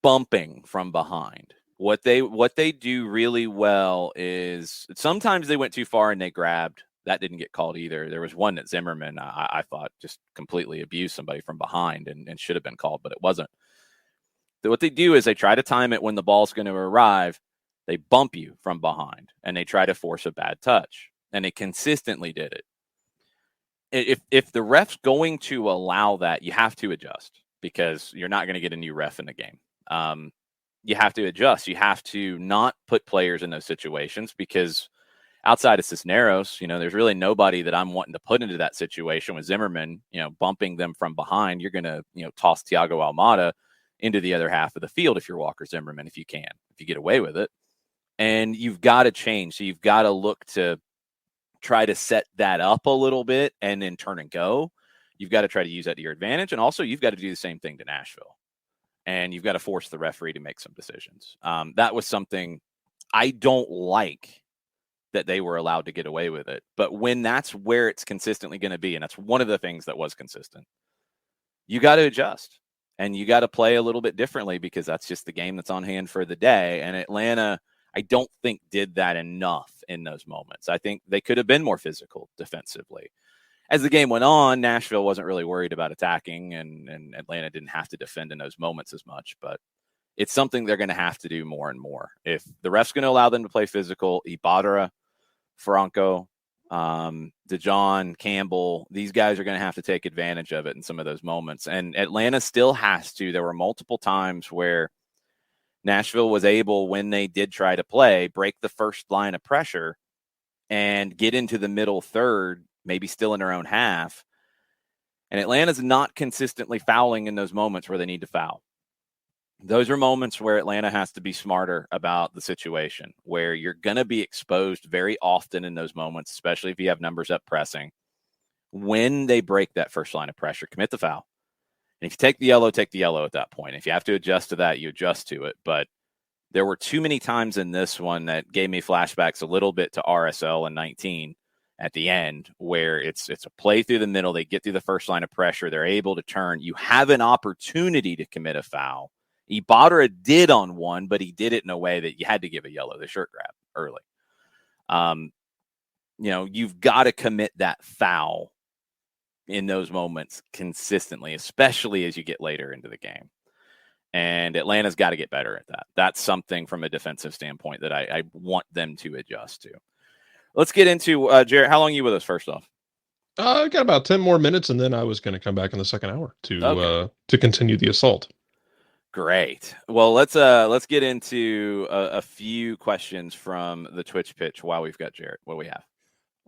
bumping from behind. What they do really well is sometimes they went too far and they grabbed. That didn't get called either. There was one that Zimmerman, I thought, just completely abused somebody from behind and should have been called, but it wasn't. What they do is they try to time it when the ball's going to arrive. They bump you from behind and they try to force a bad touch. And they consistently did it. If the ref's going to allow that, you have to adjust because you're not going to get a new ref in the game. You have to adjust. You have to not put players in those situations because outside of Cisneros, there's really nobody that I'm wanting to put into that situation with Zimmerman, bumping them from behind. You're going to, toss Thiago Almada into the other half of the field if you're Walker Zimmerman, if you get away with it. And you've got to change. So you've got to look to try to set that up a little bit and then turn and go. You've got to try to use that to your advantage. And also you've got to do the same thing to Nashville. And you've got to force the referee to make some decisions. That was something I don't like that they were allowed to get away with it. But when that's where it's consistently going to be, and that's one of the things that was consistent, you got to adjust. And you got to play a little bit differently because that's just the game that's on hand for the day. And Atlanta, I don't think did that enough in those moments. I think they could have been more physical defensively. As the game went on, Nashville wasn't really worried about attacking, and Atlanta didn't have to defend in those moments as much. But it's something they're going to have to do more and more. If the ref's going to allow them to play physical, Ibarra, Franco, DeJohn, Campbell, these guys are going to have to take advantage of it in some of those moments. And Atlanta still has to. There were multiple times where Nashville was able, when they did try to play, break the first line of pressure and get into the middle third, maybe still in their own half. And Atlanta's not consistently fouling in those moments where they need to foul. Those are moments where Atlanta has to be smarter about the situation, where you're going to be exposed very often in those moments, especially if you have numbers up pressing. When they break that first line of pressure, commit the foul. And if you take the yellow at that point. If you have to adjust to that, you adjust to it. But there were too many times in this one that gave me flashbacks a little bit to RSL in 19 at the end, where it's a play through the middle. They get through the first line of pressure. They're able to turn. You have an opportunity to commit a foul. Ibarra did on one, but he did it in a way that you had to give a yellow, the shirt grab early. You've got to commit that foul in those moments consistently, especially as you get later into the game. And Atlanta's got to get better at that. That's something from a defensive standpoint that I want them to adjust to. Let's get into, Jarrett, how long are you with us first off? I got about 10 more minutes, and then I was going to come back in the second hour to continue the assault. Great. Well, let's get into a few questions from the Twitch pitch while we've got Jarrett. What do we have?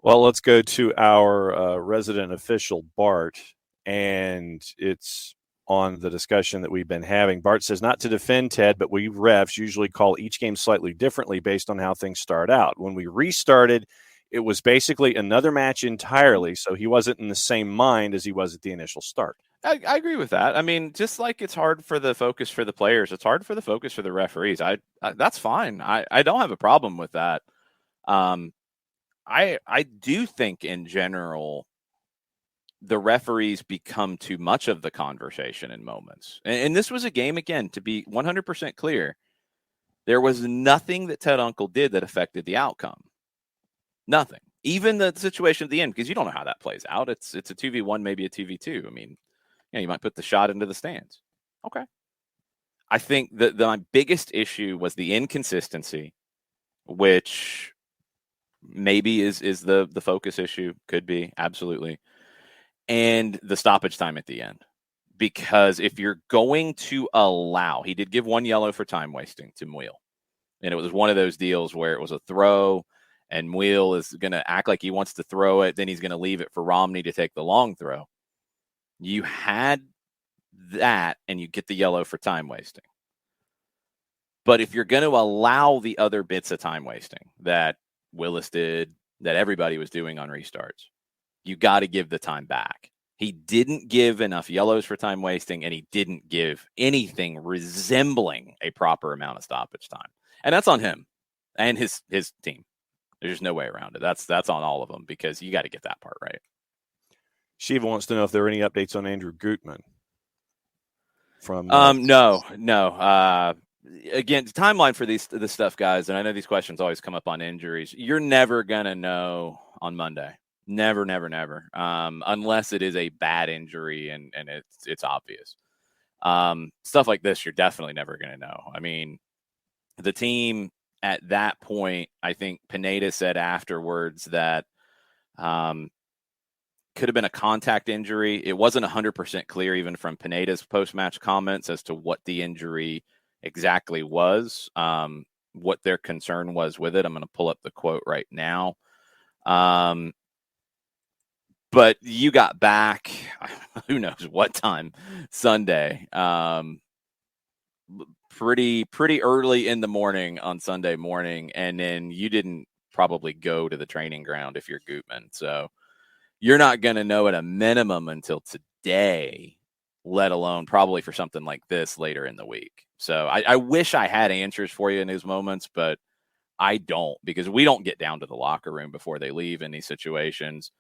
Well, let's go to our resident official, Bart, and it's on the discussion that we've been having. Bart says, not to defend Ted, but we refs usually call each game slightly differently based on how things start out. When we restarted, it was basically another match entirely, so he wasn't in the same mind as he was at the initial start. I agree with that. I mean, just like it's hard for the focus for the players, it's hard for the focus for the referees. That's fine. I don't have a problem with that. I do think in general, the referees become too much of the conversation in moments. And this was a game, again, to be 100% clear, there was nothing that Ted Uncle did that affected the outcome. Nothing. Even the situation at the end, because you don't know how that plays out. It's a 2v1, maybe a 2v2. I mean, you might put the shot into the stands. Okay. I think that my biggest issue was the inconsistency, which maybe is the focus issue. Could be, absolutely. And the stoppage time at the end. Because if you're going to allow, he did give one yellow for time wasting to Muil. And it was one of those deals where it was a throw, and Muil is going to act like he wants to throw it. Then he's going to leave it for Romney to take the long throw. You had that, and you get the yellow for time wasting. But if you're going to allow the other bits of time wasting that Willis did, that everybody was doing on restarts, you got to give the time back. He didn't give enough yellows for time wasting, and he didn't give anything resembling a proper amount of stoppage time. And that's on him and his team. There's no way around it. That's on all of them, because you got to get that part right. Shiva wants to know if there are any updates on Andrew Gutman. From no. Again, the timeline for this stuff, guys, and I know these questions always come up on injuries. You're never gonna know on Monday. Never. Unless it is a bad injury and it's obvious. Stuff like this, you're definitely never gonna know. I mean, the team at that point, I think Pineda said afterwards that could have been a contact injury. It wasn't 100% clear even from Pineda's post-match comments as to what the injury exactly was, what their concern was with it. I'm going to pull up the quote right now. But you got back, who knows what time, Sunday, pretty early in the morning on Sunday morning, and then you didn't probably go to the training ground if you're Gutman. So you're not going to know at a minimum until today, let alone probably for something like this later in the week. So I wish I had answers for you in these moments, but I don't, because we don't get down to the locker room before they leave in these situations.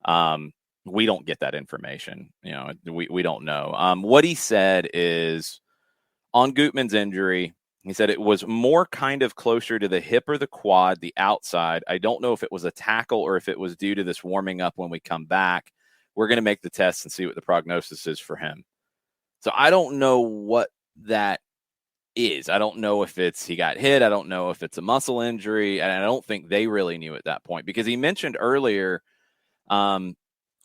We don't get that information. We don't know. What he said is on Gutman's injury, he said it was more kind of closer to the hip or the quad, the outside. I don't know if it was a tackle or if it was due to this warming up when we come back. We're going to make the test and see what the prognosis is for him. So I don't know what that is. I don't know if it's he got hit. I don't know if it's a muscle injury. And I don't think they really knew at that point, because he mentioned earlier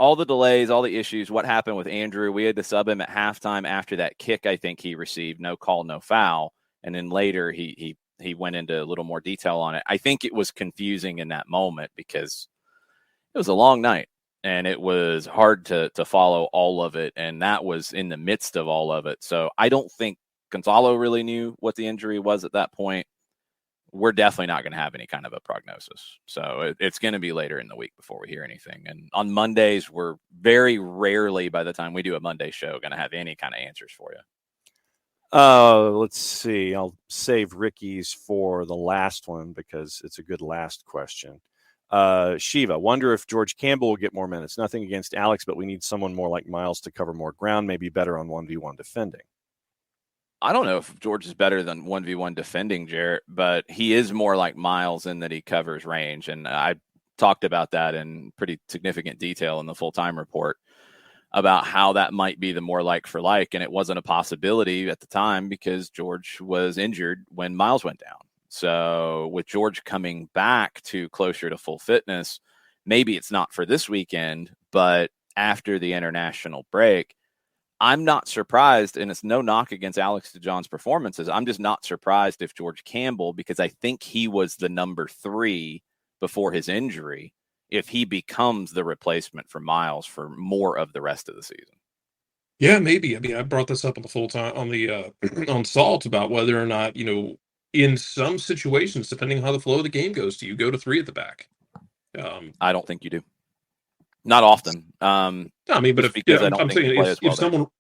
all the delays, all the issues, what happened with Andrew. We had to sub him at halftime after that kick I think he received, no call, no foul. And then later he went into a little more detail on it. I think it was confusing in that moment because it was a long night and it was hard to follow all of it. And that was in the midst of all of it. So I don't think Gonzalo really knew what the injury was at that point. We're definitely not going to have any kind of a prognosis. So it's going to be later in the week before we hear anything. And on Mondays, we're very rarely, by the time we do a Monday show, going to have any kind of answers for you. Let's see. I'll save Ricky's for the last one because it's a good last question. Shiva, wonder if George Campbell will get more minutes. Nothing against Alex, but we need someone more like Miles to cover more ground, maybe better on 1v1 defending. I don't know if George is better than 1v1 defending, Jarrett, but he is more like Miles in that he covers range. And I talked about that in pretty significant detail in the full-time report about how that might be the more like for like. And it wasn't a possibility at the time because George was injured when Miles went down. So with George coming back to closer to full fitness, maybe it's not for this weekend, but after the international break, I'm not surprised, and it's no knock against Alex DeJohn's performances. I'm just not surprised if George Campbell, because I think he was the number 3 before his injury, if he becomes the replacement for Miles for more of the rest of the season. Yeah, maybe. I mean, I brought this up on the full time on the on Salt about whether or not, in some situations, depending on how the flow of the game goes, do you go to 3 at the back? I don't think you do. Not often. I mean, but I'm saying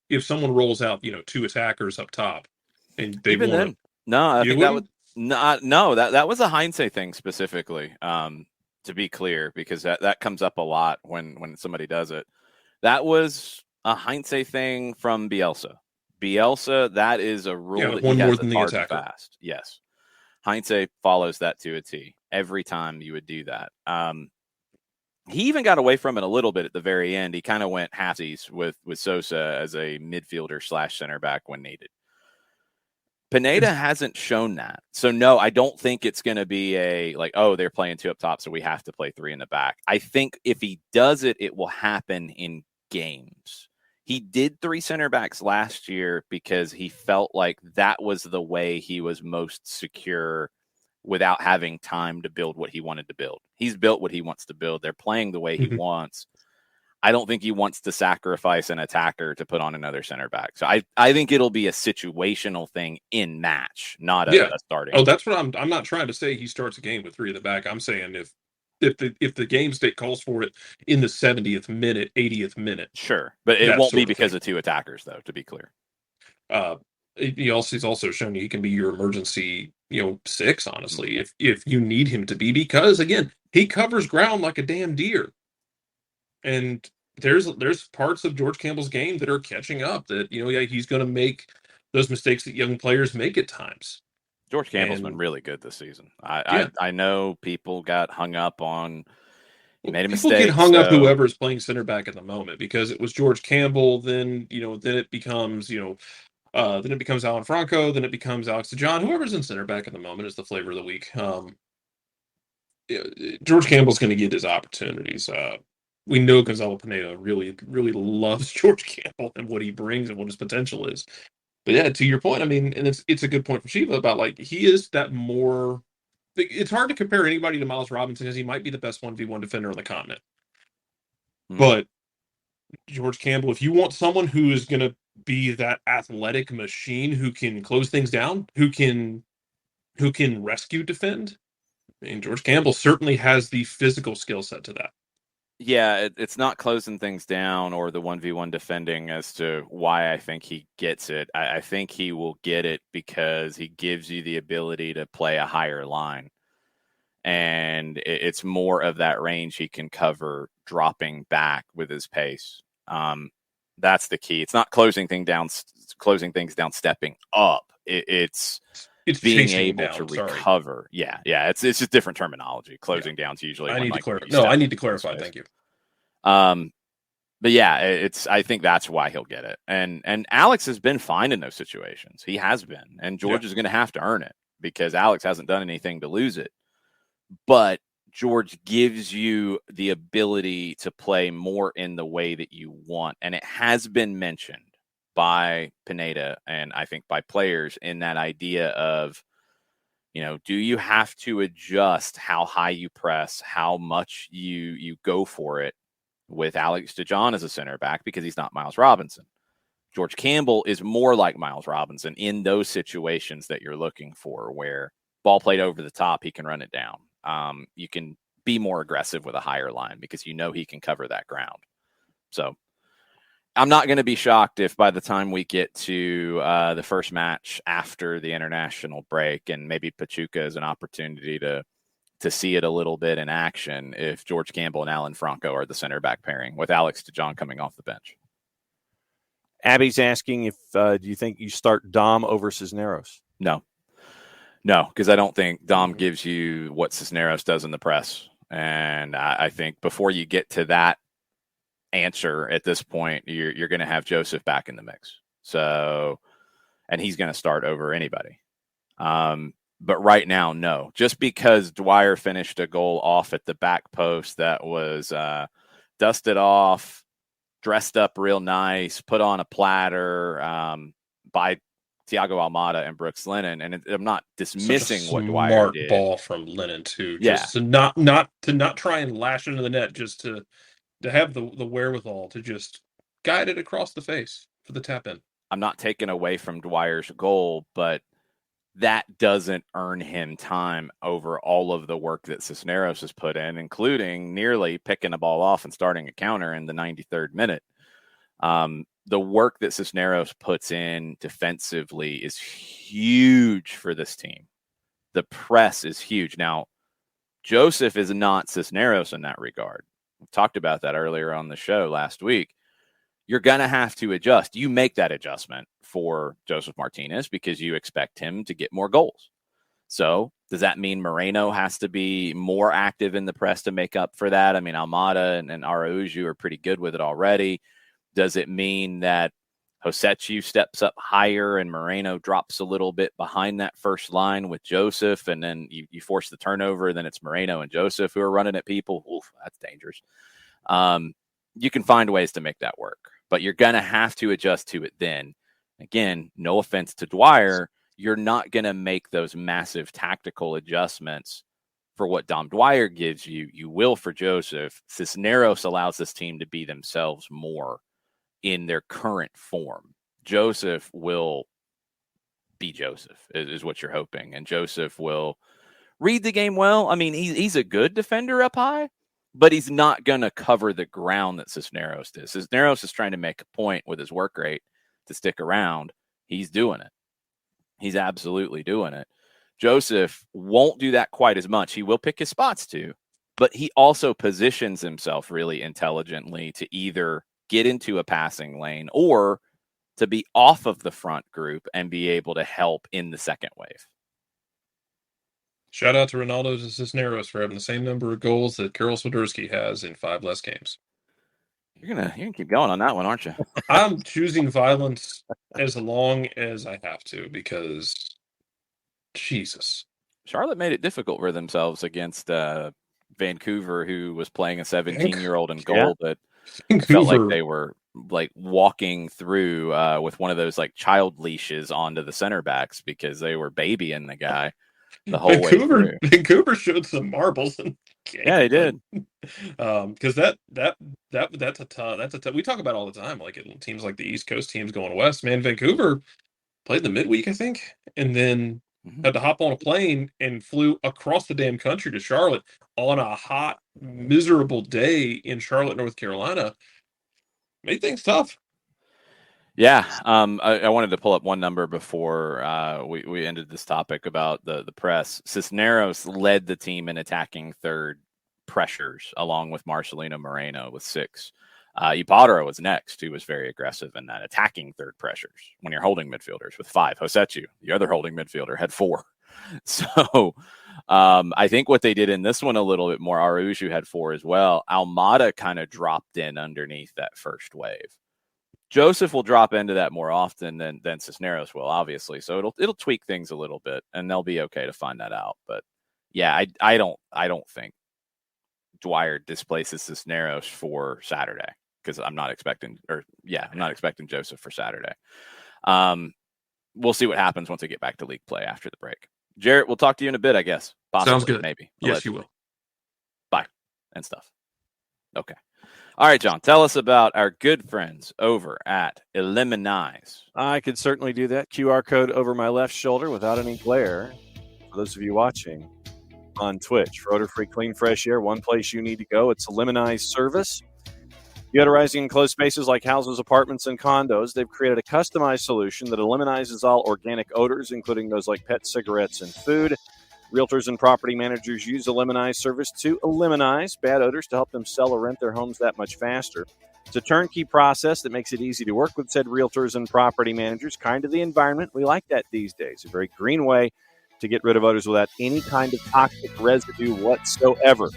if someone rolls out, 2 attackers up top, and they even then, no, I think that was that was a hindsight thing specifically. To be clear, because that comes up a lot when somebody does it. That was a hindsight thing from Bielsa. Bielsa, that is a rule that one he has more than the attacker. Fast. Yes, hindsight follows that to a T. Every time you would do that. He even got away from it a little bit at the very end. He kind of went halfsies with Sosa as a midfielder / center back when needed. Pineda hasn't shown that. So, no, I don't think it's going to be they're playing 2 up top, so we have to play 3 in the back. I think if he does it, it will happen in games. He did 3 center backs last year because he felt like that was the way he was most secure without having time to build what he wanted to build. He's built what he wants to build. They're playing the way he wants. I don't think he wants to sacrifice an attacker to put on another center back. So I think it'll be a situational thing in match, not a starting. Oh, that's what I'm not trying to say he starts a game with 3 in the back. I'm saying if the game state calls for it in the 70th minute, 80th minute. Sure. But it won't be because of 2 attackers, though, to be clear. He's also shown he can be your emergency, 6, honestly, if you need him to be, because again, he covers ground like a damn deer. And there's parts of George Campbell's game that are catching up that, he's going to make those mistakes that young players make at times. George Campbell's been really good this season. I know people got hung up on made a mistake. People get hung up whoever's playing center back at the moment because it was George Campbell. Then it becomes Alan Franco. Then it becomes Alex DeJohn. Whoever's in center back at the moment is the flavor of the week. George Campbell's going to get his opportunities. We know Gonzalo Pineda really, really loves George Campbell and what he brings and what his potential is. But yeah, to your point, I mean, and it's a good point for Shiva about he is that more. It's hard to compare anybody to Miles Robinson because he might be the best 1v1 defender on the continent. But George Campbell, if you want someone who is going to be that athletic machine who can close things down, who can rescue defend, I mean, George Campbell certainly has the physical skill set to that. Yeah, it's not closing things down or the 1v1 defending as to why I think he gets it. I think he will get it because he gives you the ability to play a higher line. And it's more of that range he can cover dropping back with his pace. That's the key. It's not closing things down, stepping up. It's being able to recover. Sorry. Yeah. It's just different terminology. Closing down's usually. I need to clarify. No, I need to clarify. Thank you. But yeah, I think that's why he'll get it. And Alex has been fine in those situations. He has been, and George is going to have to earn it because Alex hasn't done anything to lose it. But George gives you the ability to play more in the way that you want, and it has been mentioned by Pineda and I think by players in that idea of, do you have to adjust how high you press, how much you go for it with Alex DeJohn as a center back because he's not Miles Robinson. George Campbell is more like Miles Robinson in those situations that you're looking for where ball played over the top, he can run it down. You can be more aggressive with a higher line because he can cover that ground. So I'm not going to be shocked if by the time we get to the first match after the international break and maybe Pachuca is an opportunity to see it a little bit in action, if George Campbell and Alan Franco are the center back pairing with Alex DeJohn coming off the bench. Abby's asking if do you think you start Dom over Cisneros? No, because I don't think Dom gives you what Cisneros does in the press. And I think before you get to that answer at this point, you're going to have Joseph back in the mix. So, and he's going to start over anybody. But right now, no. Just because Dwyer finished a goal off at the back post that was dusted off, dressed up real nice, put on a platter by Thiago Almada and Brooks Lennon, and I'm not dismissing what Dwyer did. Smart ball from Lennon too, just to not try and lash into the net, just to have the wherewithal to just guide it across the face for the tap in. I'm not taking away from Dwyer's goal, but that doesn't earn him time over all of the work that Cisneros has put in, including nearly picking a ball off and starting a counter in the 93rd minute. The work that Cisneros puts in defensively is huge for this team. The press is huge. Now, Joseph is not Cisneros in that regard. We talked about that earlier on the show last week. You're going to have to adjust. You make that adjustment for Joseph Martinez because you expect him to get more goals. So Does that mean Moreno has to be more active in the press to make up for that? I mean, Almada and Araujo are pretty good with it already. Does it mean that Hosechu steps up higher and Moreno drops a little bit behind that first line with Joseph, and then you force the turnover, and then it's Moreno and Joseph who are running at people? Oof, that's dangerous. You can find ways to make that work, but you're going to have to adjust to it then. Again, no offense to Dwyer, you're not going to make those massive tactical adjustments for what Dom Dwyer gives you. You will for Joseph. Cisneros allows this team to be themselves more in their current form. Joseph will be Joseph, is what you're hoping. And Joseph will read the game well. I mean, he's a good defender up high, but he's not going to cover the ground that Cisneros does. Cisneros is trying to make a point with his work rate to stick around. He's doing it. He's absolutely doing it. Joseph won't do that quite as much. He will pick his spots too, but he also positions himself really intelligently to either get into a passing lane or to be off of the front group and be able to help in the second wave. Shout out to Ronaldo Cisneros for having the same number of goals that Karol Swiderski has in 5 less games. You're gonna keep going on that one, aren't you? I'm choosing violence as long as I have to because Jesus. Charlotte made it difficult for themselves against Vancouver, who was playing a 17-year-old in goal that felt like they were like walking through with one of those like child leashes onto the center backs because they were babying the guy the whole way through. Vancouver showed some marbles in the game. Yeah, they did. Because that's a ton. We talk about it all the time, like teams like the East Coast teams going west. Man, Vancouver played the midweek, I think, and then had to hop on a plane and flew across the damn country to Charlotte on a hot, miserable day in Charlotte, North Carolina. Made things tough. Yeah, I wanted to pull up one number before we ended this topic about the press. Cisneros led the team in attacking third pressures, along with Marcelino Moreno with 6. Ibarra was next, who was very aggressive in that attacking third pressures when you're holding midfielders with 5. Hosechu, the other holding midfielder, had 4. So I think what they did in this one a little bit more, Araujo had 4 as well. Almada kind of dropped in underneath that first wave. Joseph will drop into that more often than Cisneros will, obviously. So it'll tweak things a little bit, and they'll be okay to find that out. But yeah, I don't think Dwyer displaces Cisneros for Saturday because I'm not expecting Joseph for Saturday. We'll see what happens once we get back to league play after the break. Jarrett, we'll talk to you in a bit, I guess. Possibly, sounds good. Maybe. Yes, you will. Bye and stuff. Okay. All right, John, tell us about our good friends over at Eliminize. I could certainly do that. QR code over my left shoulder without any glare. For those of you watching on Twitch, for odor-free, clean, fresh air, one place you need to go. It's Eliminize service. Deodorizing enclosed spaces like houses, apartments, and condos, they've created a customized solution that eliminizes all organic odors, including those like pet cigarettes and food. Realtors and property managers use Eliminize service to eliminate bad odors to help them sell or rent their homes that much faster. It's a turnkey process that makes it easy to work with said realtors and property managers. Kind of the environment. We like that these days. A very green way to get rid of odors without any kind of toxic residue whatsoever.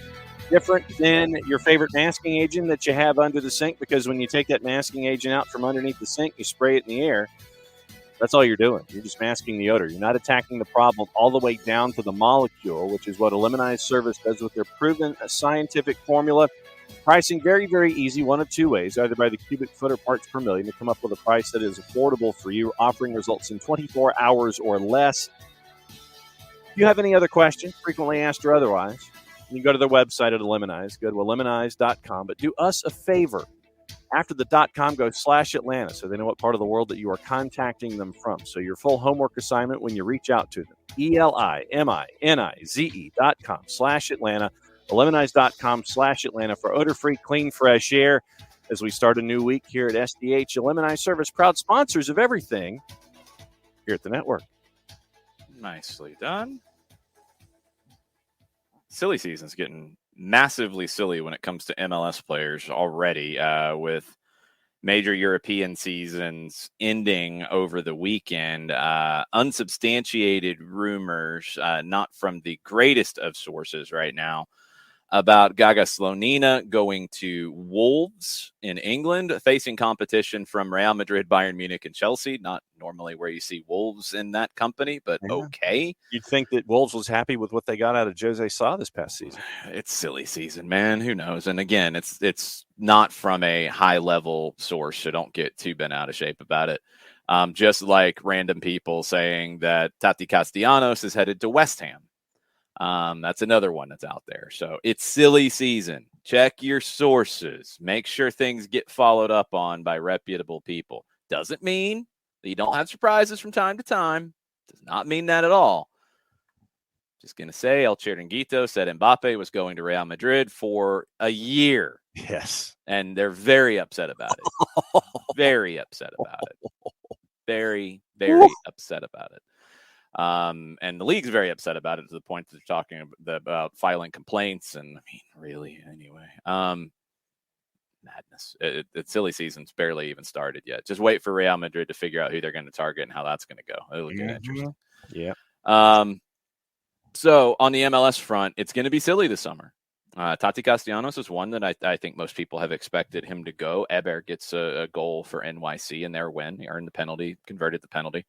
Different than your favorite masking agent that you have under the sink, because when you take that masking agent out from underneath the sink, you spray it in the air. That's all you're doing. You're just masking the odor. You're not attacking the problem all the way down to the molecule, which is what Eliminize service does with their proven scientific formula. Pricing very, very easy, one of 2 ways, either by the cubic foot or parts per million, to come up with a price that is affordable for you, offering results in 24 hours or less. If you have any other questions, frequently asked or otherwise, you can go to their website at Eliminize. Go to eliminize.com. But do us a favor. After the .com, go /Atlanta so they know what part of the world that you are contacting them from. So your full homework assignment when you reach out to them, ELIMINIZE.com /Atlanta, eliminize.com /Atlanta for odor-free, clean, fresh air. As we start a new week here at SDH, Eliminize Service, proud sponsors of everything here at the network. Nicely done. Silly season's getting massively silly when it comes to MLS players already, with major European seasons ending over the weekend. Unsubstantiated rumors, not from the greatest of sources right now, about Gaga Slonina going to Wolves in England, facing competition from Real Madrid, Bayern Munich, and Chelsea. Not normally where you see Wolves in that company, but okay. You'd think that Wolves was happy with what they got out of Jose Sa this past season. It's silly season, man. Who knows? And again, it's not from a high level source, so don't get too bent out of shape about it. Just like random people saying that Tati Castellanos is headed to West Ham. That's another one that's out there. So it's silly season. Check your sources. Make sure things get followed up on by reputable people. Doesn't mean that you don't have surprises from time to time. Does not mean that at all. Just going to say El Chiringuito said Mbappe was going to Real Madrid for a year. Yes. And they're very upset about it. Very upset about it. Very, very upset about it. And the league's very upset about it to the point that they're talking about filing complaints. And I mean, really, anyway, madness. It's silly season's barely even started yet. Just wait for Real Madrid to figure out who they're going to target and how that's going to go. It'll get interesting. Yeah. So on the MLS front, it's going to be silly this summer. Tati Castellanos is one that I think most people have expected him to go. Eber gets a goal for NYC in their win. He earned the penalty, converted the penalty.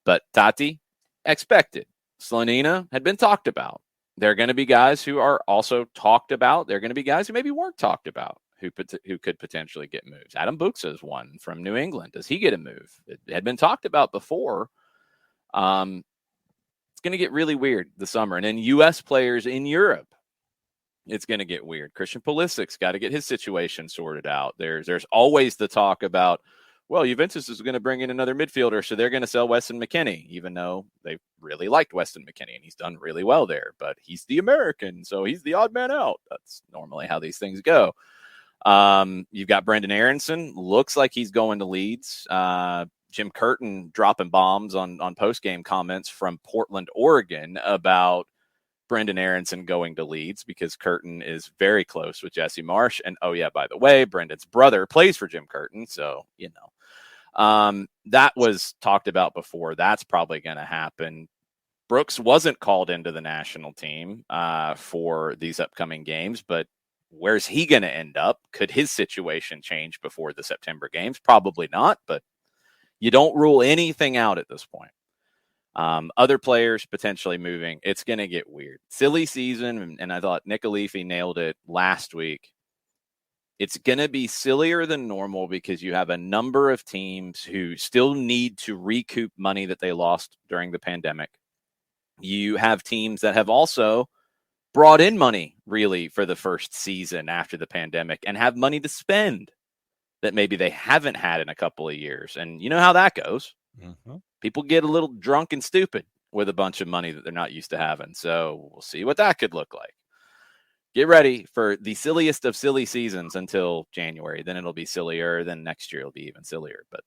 But Tati, expected. Slonina had been talked about. There are going to be guys who are also talked about. There are going to be guys who maybe weren't talked about who could potentially get moves. Adam Buxa is one from New England. Does he get a move? It had been talked about before. It's going to get really weird this summer. And then U.S. players in Europe, it's going to get weird. Christian Pulisic's got to get his situation sorted out. There's always the talk about, well, Juventus is going to bring in another midfielder, so they're going to sell Weston McKennie, even though they really liked Weston McKennie, and he's done really well there. But he's the American, so he's the odd man out. That's normally how these things go. You've got Brendan Aronson. Looks like he's going to Leeds. Jim Curtin dropping bombs on post-game comments from Portland, Oregon about Brendan Aronson going to Leeds because Curtin is very close with Jesse Marsh. And, oh, yeah, by the way, Brendan's brother plays for Jim Curtin. So, you know, that was talked about before. That's probably going to happen. Brooks wasn't called into the national team for these upcoming games, but where's he going to end up? Could his situation change before the September games? Probably not, but you don't rule anything out at this point. Other players potentially moving. It's going to get weird. Silly season, and I thought Nick Alifi nailed it last week. It's going to be sillier than normal because you have a number of teams who still need to recoup money that they lost during the pandemic. You have teams that have also brought in money, really, for the first season after the pandemic and have money to spend that maybe they haven't had in a couple of years. And you know how that goes. Mm-hmm. People get a little drunk and stupid with a bunch of money that they're not used to having. So we'll see what that could look like. Get ready for the silliest of silly seasons until January. Then it'll be sillier. Then next year it'll be even sillier. But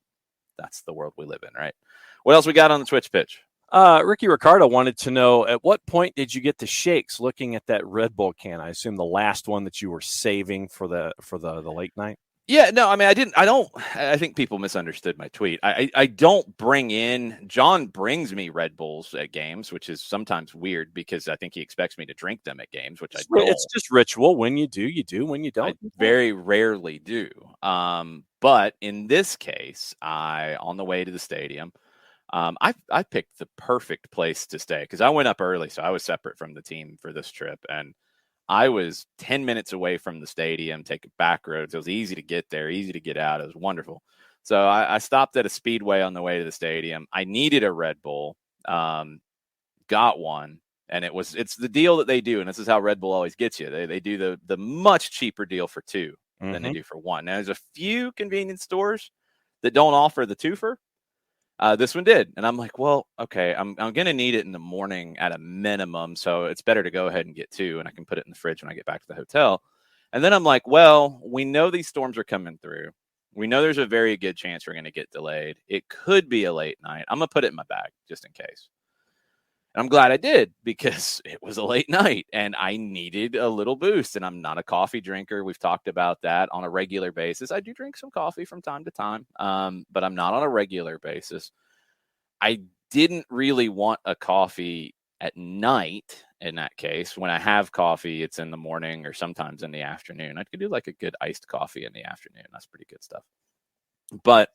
that's the world we live in, right? What else we got on the Twitch pitch? Ricky Ricardo wanted to know, at what point did you get the shakes looking at that Red Bull can? I assume the last one that you were saving for the late night. Yeah, no, I mean, I think people misunderstood my tweet. I don't bring in, John brings me Red Bulls at games, which is sometimes weird because I think he expects me to drink them at games, which I don't. It's just ritual. When you do, you do. When you don't, I very rarely do. But in this case, on the way to the stadium, I picked the perfect place to stay because I went up early, so I was separate from the team for this trip, and I was 10 minutes away from the stadium, taking back roads. It was easy to get there, easy to get out. It was wonderful. So I stopped at a Speedway on the way to the stadium. I needed a Red Bull, got one, and it's the deal that they do, and this is how Red Bull always gets you. They do the much cheaper deal for two than they do for one. Now, there's a few convenience stores that don't offer the twofer. This one did. And I'm like, well, okay, I'm going to need it in the morning at a minimum. So it's better to go ahead and get two and I can put it in the fridge when I get back to the hotel. And then I'm like, well, we know these storms are coming through. We know there's a very good chance we're going to get delayed. It could be a late night. I'm going to put it in my bag just in case. And I'm glad I did because it was a late night and I needed a little boost. And I'm not a coffee drinker. We've talked about that on a regular basis. I do drink some coffee from time to time, but I'm not on a regular basis. I didn't really want a coffee at night in that case. When I have coffee, it's in the morning or sometimes in the afternoon. I could do like a good iced coffee in the afternoon. That's pretty good stuff. But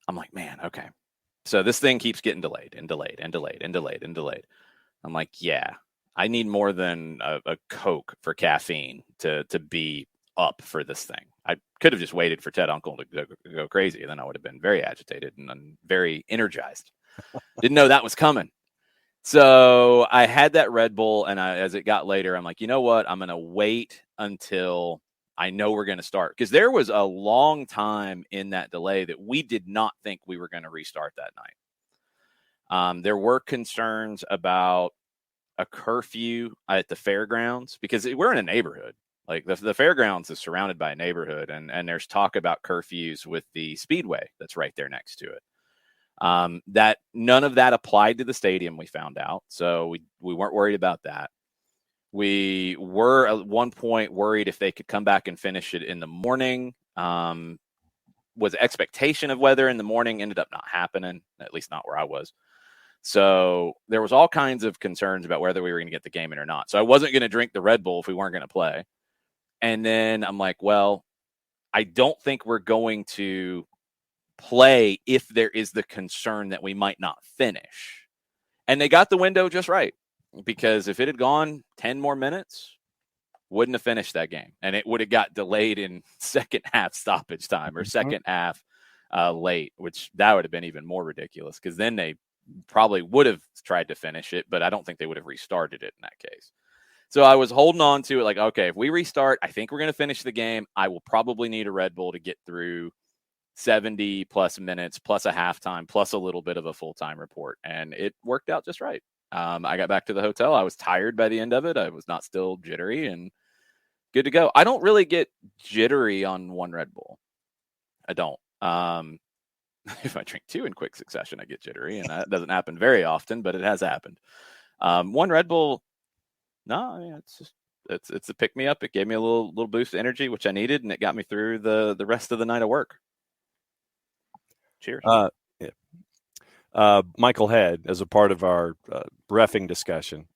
I'm like, man, okay. So this thing keeps getting delayed and delayed and delayed and delayed and delayed. I'm like, yeah, I need more than a Coke for caffeine to be up for this thing. I could have just waited for Ted Uncle to go crazy. And then I would have been very agitated and very energized. Didn't know that was coming. So I had that Red Bull, and as it got later, I'm like, you know what? I'm going to wait until I know we're going to start. Because there was a long time in that delay that we did not think we were going to restart that night. There were concerns about a curfew at the fairgrounds because we're in a neighborhood. Like the fairgrounds is surrounded by a neighborhood, and there's talk about curfews with the speedway that's right there next to it. That none of that applied to the stadium, we found out. So we weren't worried about that. We were at one point worried if they could come back and finish it in the morning. Was expectation of weather in the morning, ended up not happening, at least not where I was. So there was all kinds of concerns about whether we were going to get the game in or not. So I wasn't going to drink the Red Bull if we weren't going to play. And then I'm like, well, I don't think we're going to play if there is the concern that we might not finish. And they got the window just right, because if it had gone 10 more minutes, wouldn't have finished that game. And it would have got delayed in second half stoppage time or second half late, which that would have been even more ridiculous, because then they probably would have tried to finish it, but I don't think they would have restarted it in that case. So I was holding on to it like, okay, if we restart, I think we're going to finish the game. I will probably need a Red Bull to get through 70 plus minutes, plus a halftime, plus a little bit of a full-time report. And it worked out just right. I got back to the hotel. I was tired by the end of it. I was not still jittery and good to go. I don't really get jittery on one Red Bull. I don't. If I drink two in quick succession, I get jittery, and that doesn't happen very often, but it has happened. One Red Bull, no, I mean, it's a pick me up. It gave me a little boost of energy, which I needed, and it got me through the rest of the night of work. Cheers. Michael Head, as a part of our reffing discussion,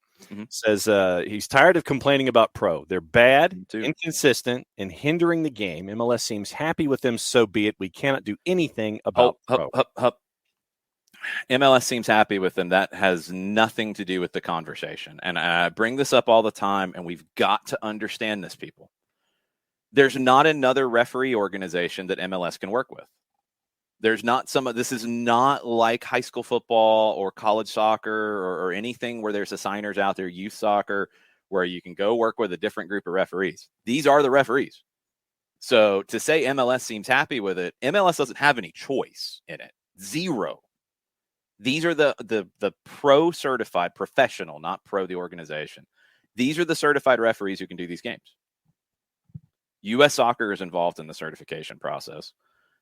says he's tired of complaining about Pro. They're bad, inconsistent, and hindering the game. MLS seems happy with them, so be it. We cannot do anything about Pro. MLS seems happy with them. That has nothing to do with the conversation. And I bring this up all the time, and we've got to understand this, people. There's not another referee organization that MLS can work with. There's not this is not like high school football or college soccer or anything where there's assigners out there, youth soccer, where you can go work with a different group of referees. These are the referees. So to say MLS seems happy with it, MLS doesn't have any choice in it. Zero. These are the pro certified professional, not pro the organization. These are the certified referees who can do these games. U.S. Soccer is involved in the certification process.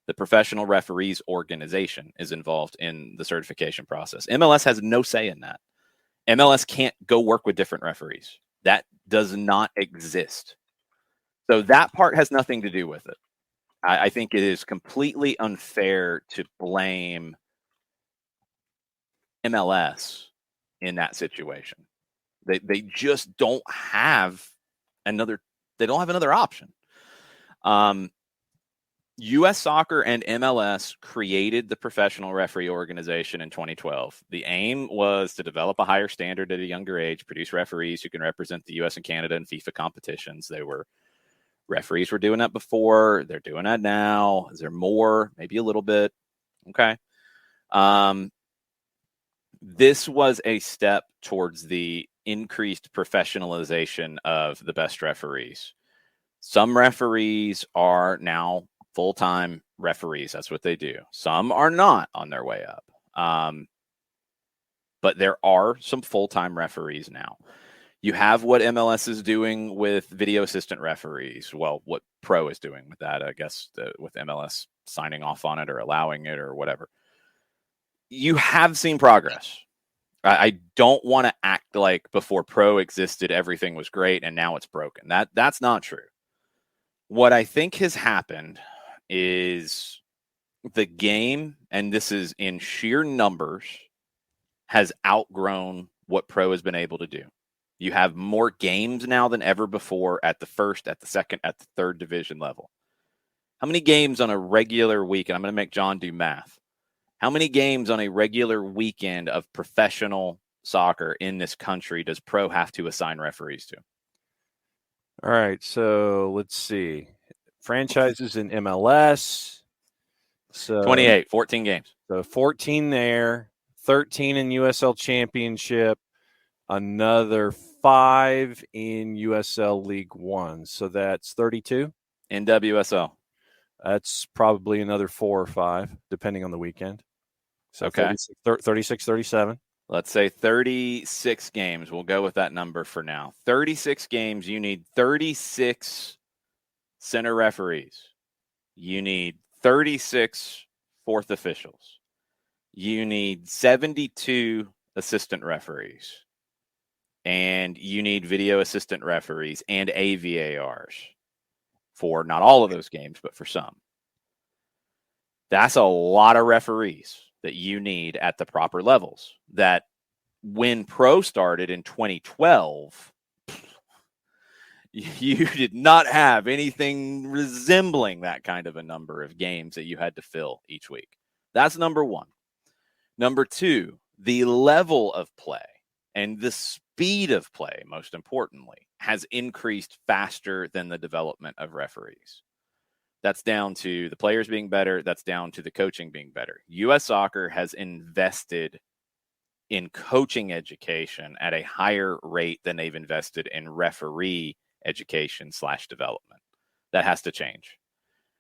The professional referees organization is involved in the certification process. MLS has no say in that. MLS can't go work with different referees. That does not exist. So that part has nothing to do with it. I think it is completely unfair to blame MLS in that situation. They just don't have another option. U.S. Soccer and MLS created the professional referee organization in 2012. The aim was to develop a higher standard at a younger age, produce referees who can represent the U.S. and Canada in FIFA competitions. Referees were doing that before. They're doing that now. Is there more? Maybe a little bit. Okay. This was a step towards the increased professionalization of the best referees. Some referees are now full-time referees. That's what they do. Some are not on their way up. But there are some full-time referees now. You have what MLS is doing with video assistant referees. Well, what Pro is doing with that, I guess, with MLS signing off on it or allowing it or whatever. You have seen progress. I don't want to act like before pro existed, everything was great and now it's broken. That's not true. What I think has happened is the game, and this is in sheer numbers, has outgrown what pro has been able to do. You have more games now than ever before at the first, at the second, at the third division level. How many games on a regular week? And I'm going to make John do math. How many games on a regular weekend of professional soccer in this country does pro have to assign referees to? All right, so let's see. Franchises in MLS. So 28, 14 games. So 14 there, 13 in USL Championship, another 5 in USL League One. So that's 32. In WSL. That's probably another 4 or 5, depending on the weekend. So okay. 36, 37. Let's say 36 games. We'll go with that number for now. 36 games, you need 36 center referees. You need 36 fourth officials. You need 72 assistant referees. And you need video assistant referees and AVARs for not all of those games, but for some. That's a lot of referees that you need at the proper levels. That when pro started in 2012, you did not have anything resembling that kind of a number of games that you had to fill each week. That's number one. Number two, the level of play and the speed of play, most importantly, has increased faster than the development of referees. That's down to the players being better. That's down to the coaching being better. U.S. Soccer has invested in coaching education at a higher rate than they've invested in referee education / development. That has to change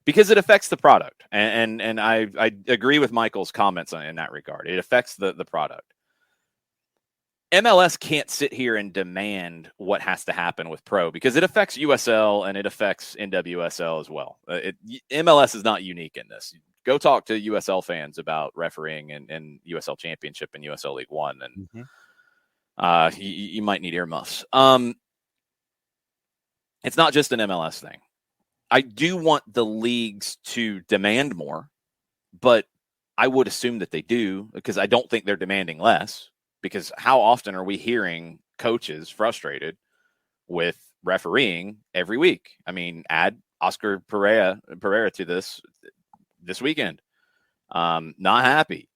because it affects the product. And I agree with Michael's comments in that regard. It affects the product. MLS can't sit here and demand what has to happen with pro because it affects USL and it affects NWSL as well. MLS is not unique in this. Go talk to USL fans about refereeing and USL Championship and USL League One, and you might need earmuffs. It's not just an MLS thing. I do want the leagues to demand more, but I would assume that they do because I don't think they're demanding less. Because how often are we hearing coaches frustrated with refereeing every week? I mean, add Oscar Pereira to this weekend. Not happy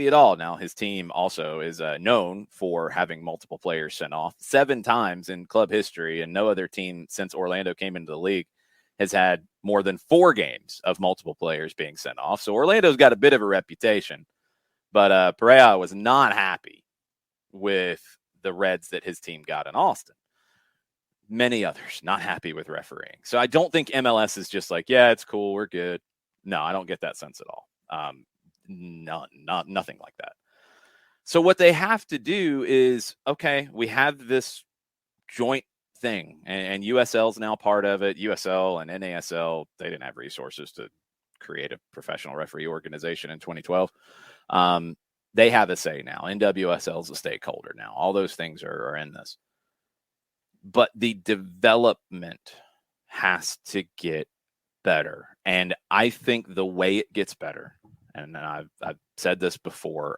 at all. Now, his team also is known for having multiple players sent off 7 times in club history, and no other team since Orlando came into the league has had more than 4 games of multiple players being sent off. So Orlando's got a bit of a reputation, but Pereira was not happy with the Reds that his team got in Austin. Many others not happy with refereeing. So I don't think MLS is just like, yeah, it's cool, we're good. No, I don't get that sense at all. Nothing like that. So what they have to do is, okay, we have this joint thing, and USL is now part of it. USL and NASL, they didn't have resources to create a professional referee organization in 2012. They have a say now. NWSL is a stakeholder now. All those things are in this. But the development has to get better. And I think the way it gets better, and I've said this before,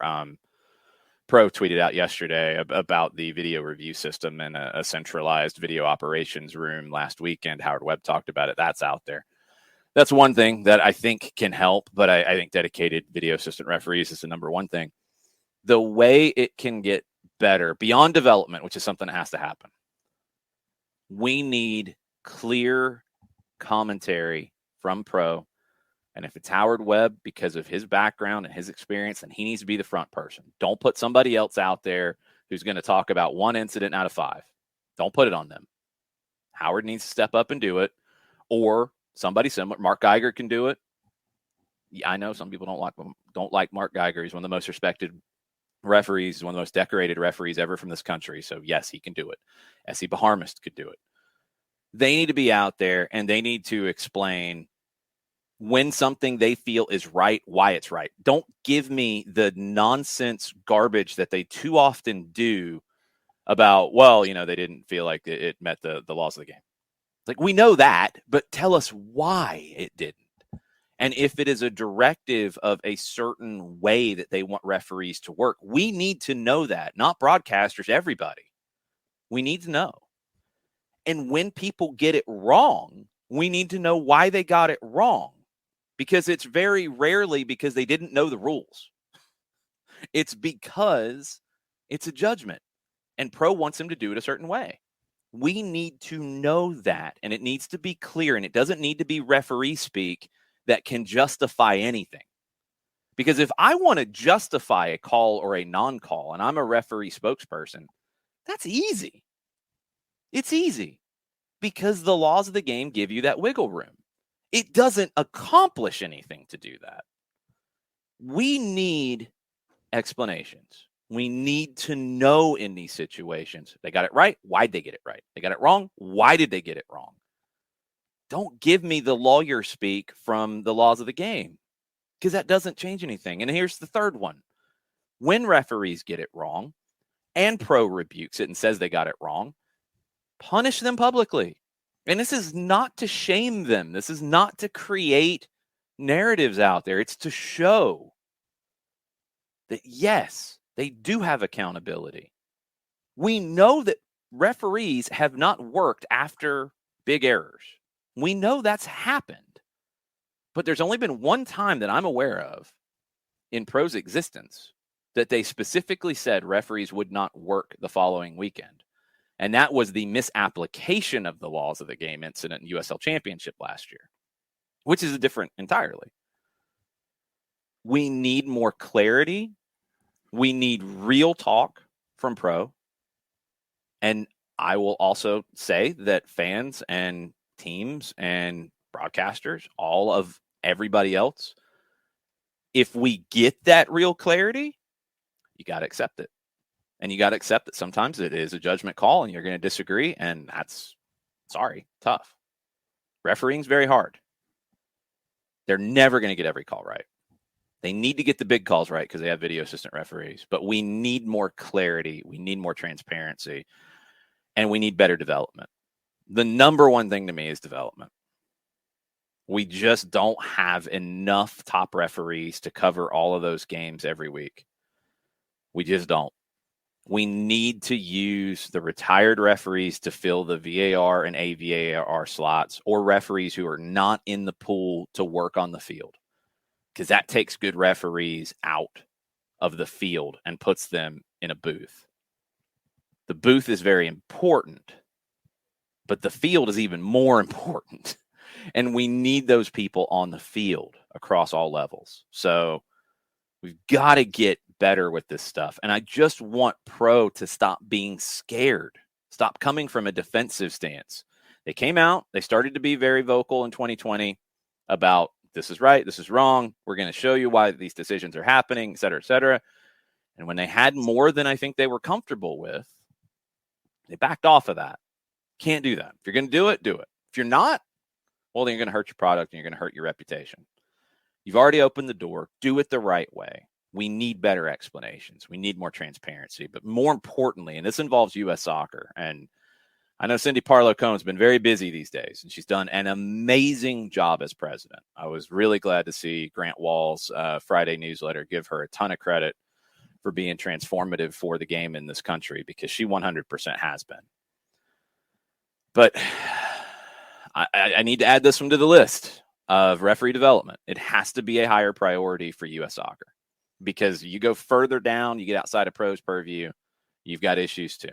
Pro tweeted out yesterday about the video review system in a centralized video operations room last weekend. Howard Webb talked about it. That's out there. That's one thing that I think can help, but I think dedicated video assistant referees is the number one thing. The way it can get better beyond development, which is something that has to happen, we need clear commentary from pro. And if it's Howard Webb, because of his background and his experience, then he needs to be the front person. Don't put somebody else out there who's going to talk about one incident out of 5. Don't put it on them. Howard needs to step up and do it, or somebody similar. Mark Geiger can do it. Yeah, I know some people don't like Mark Geiger. He's one of the most respected referees, one of the most decorated referees ever from this country. So yes, he can do it. S.E. Baharmist could do it. They need to be out there and they need to explain when something they feel is right, why it's right. Don't give me the nonsense garbage that they too often do about, well, they didn't feel like it met the laws of the game. Like, we know that, but tell us why it didn't. And if it is a directive of a certain way that they want referees to work, we need to know that, not broadcasters, everybody. We need to know. And when people get it wrong, we need to know why they got it wrong. Because it's very rarely because they didn't know the rules. It's because it's a judgment. And pro wants them to do it a certain way. We need to know that, and it needs to be clear, and it doesn't need to be referee speak that can justify anything. Because if I want to justify a call or a non-call, and I'm a referee spokesperson, that's easy. It's easy because the laws of the game give you that wiggle room. It doesn't accomplish anything to do that. We need explanations. We need to know in these situations. They got it right. Why'd they get it right? They got it wrong. Why did they get it wrong? Don't give me the lawyer speak from the laws of the game, because that doesn't change anything. And here's the third one. When referees get it wrong and pro rebukes it and says they got it wrong, punish them publicly. And this is not to shame them. This is not to create narratives out there. It's to show that, yes, they do have accountability. We know that referees have not worked after big errors. We know that's happened. But there's only been one time that I'm aware of in pro's existence that they specifically said referees would not work the following weekend. And that was the misapplication of the laws of the game incident in USL Championship last year, which is different entirely. We need more clarity. We need real talk from pro. And I will also say that fans and teams and broadcasters, all of everybody else, if we get that real clarity, you got to accept it. And you got to accept that sometimes it is a judgment call and you're going to disagree. And that's, tough. Refereeing's very hard. They're never going to get every call right. They need to get the big calls right because they have video assistant referees. But we need more clarity. We need more transparency. And we need better development. The number one thing to me is development. We just don't have enough top referees to cover all of those games every week. We just don't. We need to use the retired referees to fill the VAR and AVAR slots, or referees who are not in the pool to work on the field, because that takes good referees out of the field and puts them in a booth. The booth is very important, but the field is even more important. And we need those people on the field across all levels. So we've got to get better with this stuff. And I just want pro to stop being scared, stop coming from a defensive stance. They came out, they started to be very vocal in 2020 about this is right, this is wrong. We're going to show you why these decisions are happening, et cetera, et cetera. And when they had more than I think they were comfortable with, they backed off of that. Can't do that. If you're going to do it, do it. If you're not, well, then you're going to hurt your product and you're going to hurt your reputation. You've already opened the door. Do it the right way. We need better explanations. We need more transparency. But more importantly, and this involves U.S. soccer, and I know Cindy Parlow-Cohen's has been very busy these days, and she's done an amazing job as president. I was really glad to see Grant Wall's Friday newsletter give her a ton of credit for being transformative for the game in this country, because she 100% has been. But I need to add this one to the list of referee development. It has to be a higher priority for U.S. soccer, because you go further down, you get outside of pro's purview, you've got issues too.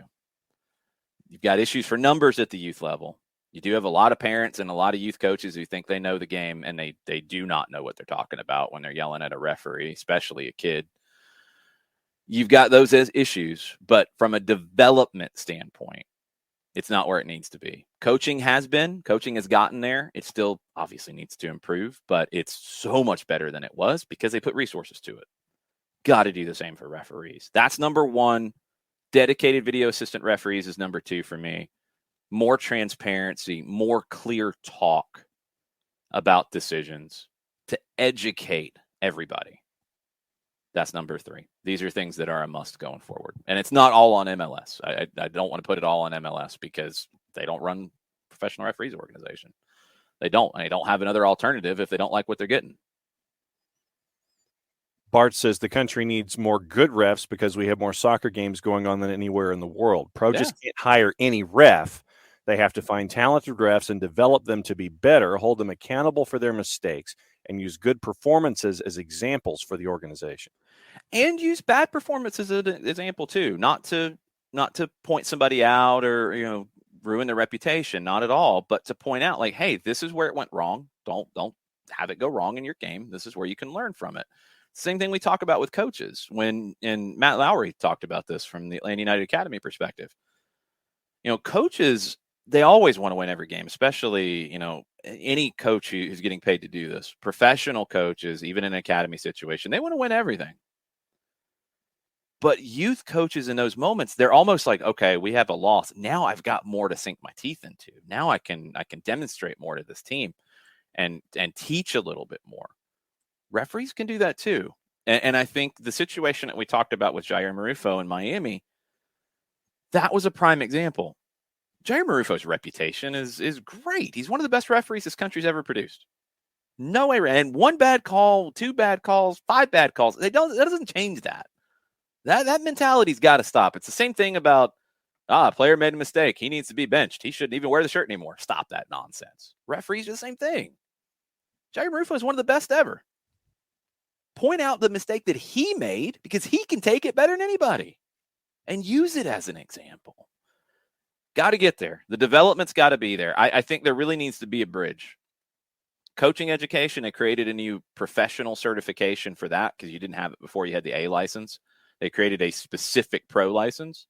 You've got issues for numbers at the youth level. You do have a lot of parents and a lot of youth coaches who think they know the game, and they do not know what they're talking about when they're yelling at a referee, especially a kid. You've got those as issues, but from a development standpoint, it's not where it needs to be. Coaching has gotten there. It still obviously needs to improve, but it's so much better than it was because they put resources to it. Got to do the same for referees. That's number one. Dedicated video assistant referees is number two for me. More transparency, more clear talk about decisions. to educate everybody. That's number 3. These are things that are a must going forward. And it's not all on MLS. I don't want to put it all on MLS because they don't run professional referees organization. They don't. And they don't have another alternative if they don't like what they're getting. Bart says the country needs more good refs because we have more soccer games going on than anywhere in the world. Pro just can't hire any ref. They have to find talented refs and develop them to be better, hold them accountable for their mistakes, and use good performances as examples for the organization. And use bad performances as an example too. Not to point somebody out or ruin their reputation, not at all, but to point out like, hey, this is where it went wrong. Don't have it go wrong in your game. This is where you can learn from it. Same thing we talk about with coaches and Matt Lowry talked about this from the Atlanta United Academy perspective. Coaches, they always want to win every game, especially, any coach who's getting paid to do this. Professional coaches, even in an academy situation, they want to win everything. But youth coaches in those moments, they're almost like, okay, we have a loss. Now I've got more to sink my teeth into. Now I can demonstrate more to this team and teach a little bit more. Referees can do that too. And I think the situation that we talked about with Jair Marufo in Miami, that was a prime example. Jair Marufo's reputation is great. He's one of the best referees this country's ever produced. No way. And 1 bad call, 2 bad calls, 5 bad calls. That doesn't change that. That mentality's got to stop. It's the same thing about, a player made a mistake. He needs to be benched. He shouldn't even wear the shirt anymore. Stop that nonsense. Referees do the same thing. Jair Marufo is one of the best ever. Point out the mistake that he made because he can take it better than anybody and use it as an example. Got to get there. The development's got to be there. I think there really needs to be a bridge. Coaching education, they created a new professional certification for that because you didn't have it before you had the A license. They created a specific pro license.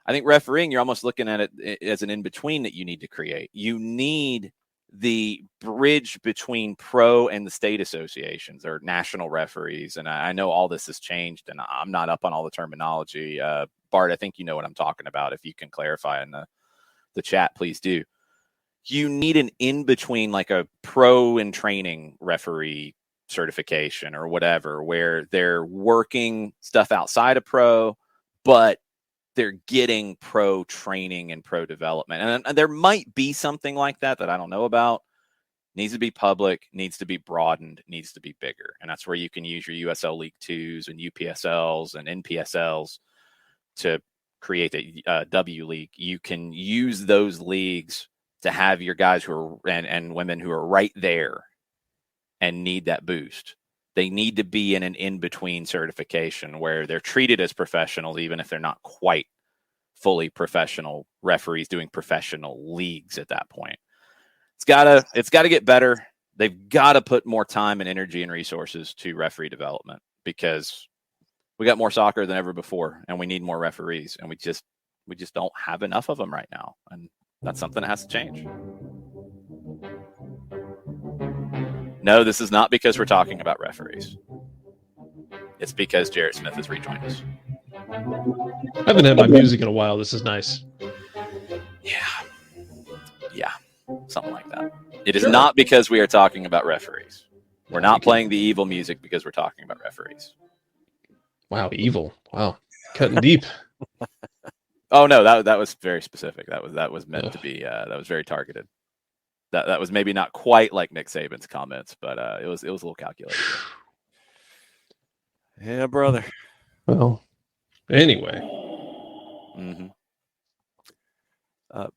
I think refereeing, you're almost looking at it as an in-between that you need to create. You need the bridge between pro and the state associations or national referees. And I know all this has changed and I'm not up on all the terminology. Bart, I think you know what I'm talking about. If you can clarify in the chat, please do. You need an in-between, like a pro and training referee certification or whatever, where they're working stuff outside of pro, but they're getting pro training and pro development. And there might be something like that I don't know about. Needs to be public, needs to be broadened, needs to be bigger. And that's where you can use your USL League 2s and UPSLs and NPSLs to create a W League. You can use those leagues to have your guys who are and women who are right there and need that boost. They need to be in an in-between certification where they're treated as professionals, even if they're not quite fully professional referees doing professional leagues at that point. It's gotta get better. They've got to put more time and energy and resources to referee development because we got more soccer than ever before and we need more referees and we just don't have enough of them right now. And that's something that has to change. No, this is not because we're talking about referees. It's because Jarrett Smith has rejoined us. I haven't had my music in a while. This is nice. Yeah, something like that. It is not because we are talking about referees. We're not playing the evil music because we're talking about referees. Wow, evil. Wow, cutting deep. Oh no, that was very specific. That was meant to be. That was very targeted. That was maybe not quite like Nick Saban's comments, but it was a little calculated. Yeah, brother. Well, anyway. Mm-hmm.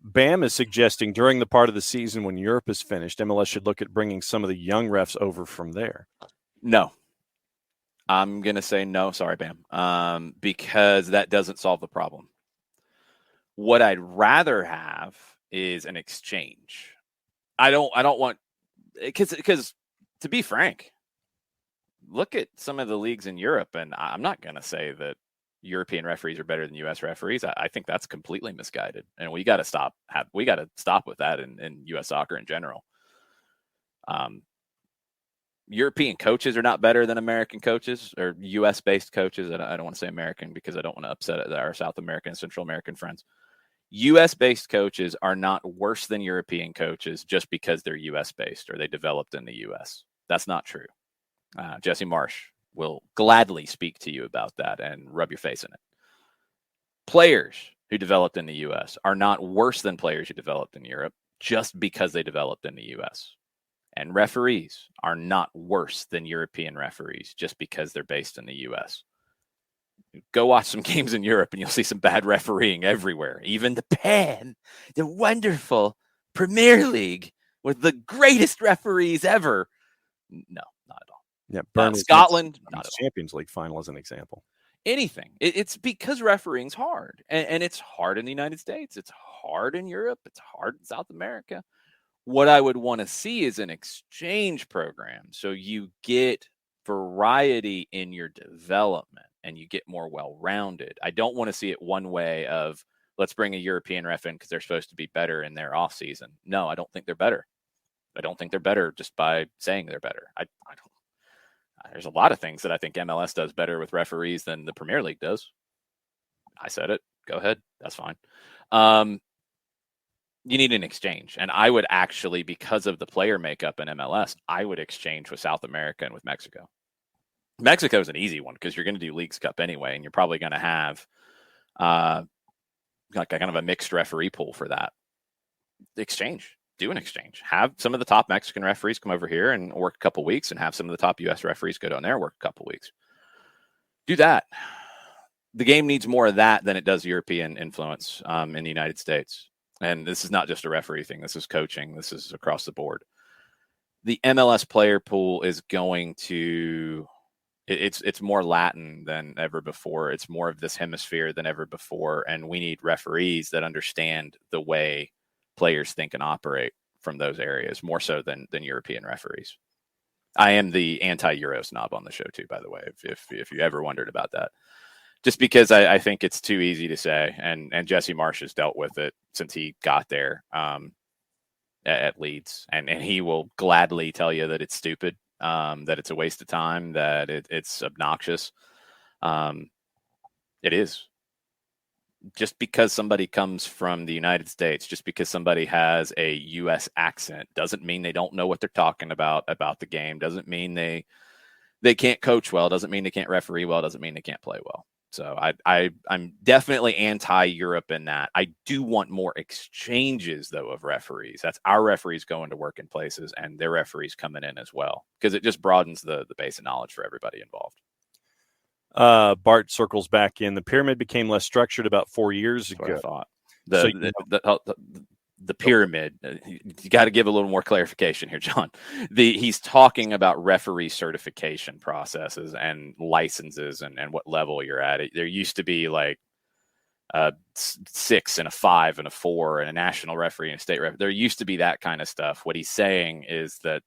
Bam is suggesting during the part of the season when Europe is finished, MLS should look at bringing some of the young refs over from there. No. I'm going to say no. Sorry, Bam. Because that doesn't solve the problem. What I'd rather have is an exchange. I don't want, because to be frank, look at some of the leagues in Europe, and I'm not going to say that European referees are better than U.S. referees. I think that's completely misguided, and we got to stop. We got to stop with that in U.S. soccer in general. European coaches are not better than American coaches or U.S. based coaches. I don't want to say American because I don't want to upset our South American and Central American friends. U.S. based coaches are not worse than European coaches just because they're U.S. based or they developed in the U.S. That's not true. Jesse Marsh will gladly speak to you about that and rub your face in it. Players who developed in the U.S. are not worse than players who developed in Europe just because they developed in the U.S. And referees are not worse than European referees just because they're based in the U.S. Go watch some games in Europe and you'll see some bad refereeing everywhere. Even the wonderful Premier League with the greatest referees ever. No, not at all. Yeah, Burnley's Scotland, not at all. Champions League final as an example. Anything. It's because refereeing's hard. And it's hard in the United States. It's hard in Europe. It's hard in South America. What I would want to see is an exchange program so you get variety in your development and you get more well-rounded. I don't want to see it one way of let's bring a European ref in because they're supposed to be better in their off season. No, I don't think they're better. I don't think they're better just by saying they're better. I don't. There's a lot of things that I think MLS does better with referees than the Premier League does. I said it. Go ahead. That's fine. You need an exchange. And I would actually, because of the player makeup in MLS, I would exchange with South America and with Mexico. Mexico is an easy one because you're going to do Leagues Cup anyway, and you're probably going to have like a kind of a mixed referee pool for that. Exchange. Do an exchange. Have some of the top Mexican referees come over here and work a couple weeks, and have some of the top U.S. referees go down there and work a couple weeks. Do that. The game needs more of that than it does European influence in the United States. And this is not just a referee thing. This is coaching. This is across the board. The MLS player pool is going to it's more Latin than ever before. It's more of this hemisphere than ever before. And we need referees that understand the way players think and operate from those areas more so than European referees. I am the anti-Euro snob on the show too, by the way, if you ever wondered about that. Just because I think it's too easy to say, and Jesse Marsh has dealt with it since he got there at Leeds, and he will gladly tell you that it's stupid, that it's a waste of time, that it's obnoxious. It is. Just because somebody comes from the United States, just because somebody has a U.S. accent, doesn't mean they don't know what they're talking about the game. Doesn't mean they can't coach well. Doesn't mean they can't referee well. Doesn't mean they can't play well. So I'm definitely anti-Europe in that. I do want more exchanges, though, of referees. That's our referees going to work in places and their referees coming in as well, because it just broadens the base of knowledge for everybody involved. Bart circles back in. The pyramid became less structured about 4 years ago. I thought. The pyramid, you got to give a little more clarification here, John. He's talking about referee certification processes and licenses and what level you're at. There used to be like a 6 and a 5 and a 4 and a national referee and a state referee. There used to be that kind of stuff. What he's saying is that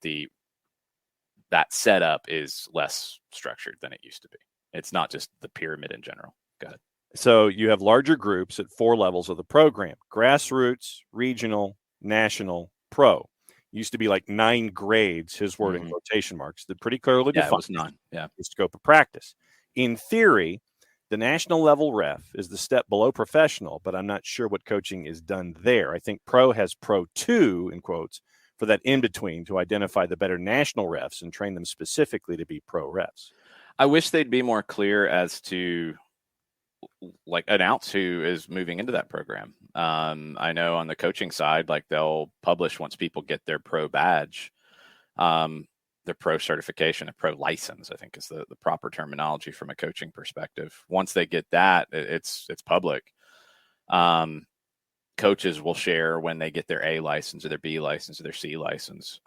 that setup is less structured than it used to be. It's not just the pyramid in general. Go ahead. So you have larger groups at 4 levels of the program: grassroots, regional, national, pro. Used to be like 9 grades, his word in quotation marks, that pretty clearly defined. It was 9. Yeah. The scope of practice. In theory, the national level ref is the step below professional, but I'm not sure what coaching is done there. I think pro has pro 2, in quotes, for that in between to identify the better national refs and train them specifically to be pro refs. I wish they'd be more clear as to like announce who is moving into that program. I know on the coaching side, like they'll publish once people get their pro badge, their pro certification, a pro license, I think is the proper terminology from a coaching perspective. Once they get that, it's public. Coaches will share when they get their A license or their B license or their C license.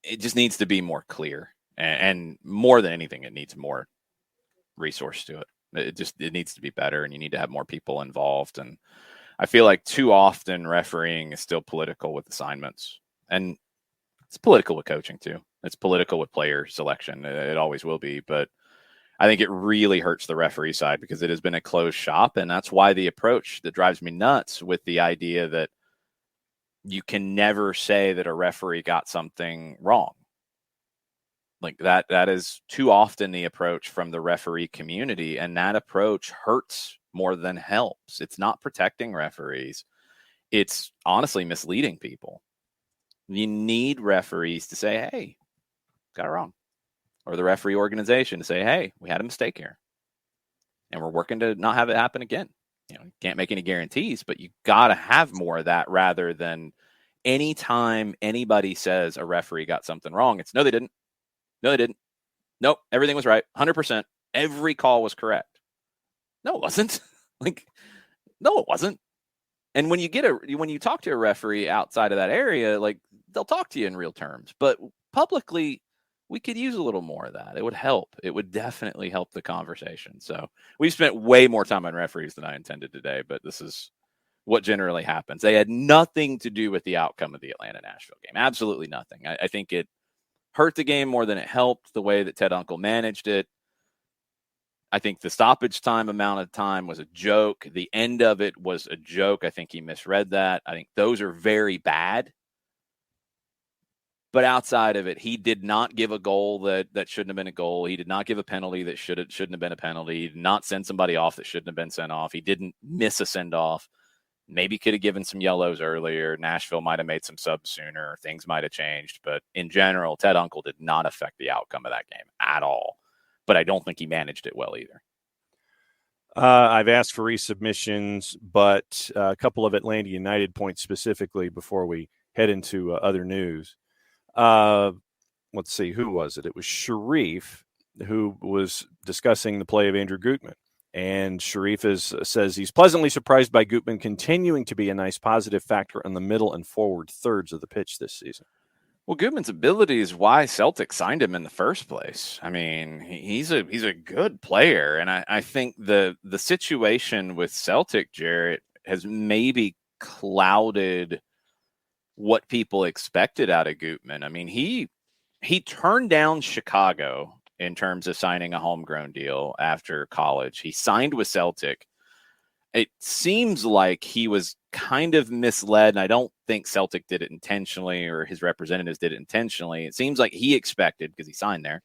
It just needs to be more clear, and more than anything, it needs more resource to it. It needs to be better, and you need to have more people involved. And I feel like too often refereeing is still political with assignments, and it's political with coaching too. It's political with player selection. It always will be, but I think it really hurts the referee side because it has been a closed shop. And that's why the approach that drives me nuts with the idea that you can never say that a referee got something wrong. Like that is too often the approach from the referee community, and that approach hurts more than helps. It's not protecting referees. It's honestly misleading people. You need referees to say, hey, got it wrong. Or the referee organization to say, hey, we had a mistake here. And we're working to not have it happen again. You can't make any guarantees, but you got to have more of that rather than anytime anybody says a referee got something wrong, it's no, they didn't. No, they didn't. Nope, everything was right. 100%. Every call was correct. No, it wasn't. No, it wasn't. And when you talk to a referee outside of that area, they'll talk to you in real terms. But publicly, we could use a little more of that. It would help. It would definitely help the conversation. So we've spent way more time on referees than I intended today, but this is what generally happens. They had nothing to do with the outcome of the Atlanta-Nashville game. Absolutely nothing. I think it hurt the game more than it helped the way that Ted Uncle managed it. I think the stoppage time amount of time was a joke. The end of it was a joke. I think he misread that. I think those are very bad. But outside of it, he did not give a goal that shouldn't have been a goal. He did not give a penalty that shouldn't have been a penalty. He did not send somebody off that shouldn't have been sent off. He didn't miss a send-off. Maybe could have given some yellows earlier. Nashville might have made some subs sooner. Things might have changed. But in general, Ted Uncle did not affect the outcome of that game at all. But I don't think he managed it well either. I've asked for resubmissions, but a couple of Atlanta United points specifically before we head into other news. Let's see, who was it? It was Sharif who was discussing the play of Andrew Gutman. And Sharif says he's pleasantly surprised by Gutman continuing to be a nice positive factor in the middle and forward thirds of the pitch this season. Well, Gutman's ability is why Celtic signed him in the first place. I mean, he's a good player. And I think the situation with Celtic, Jarrett, has maybe clouded what people expected out of Gutman. I mean, he turned down Chicago in terms of signing a homegrown deal after college. He signed with Celtic. It seems like he was kind of misled, and I don't think Celtic did it intentionally or his representatives did it intentionally. It seems like he expected, because he signed there,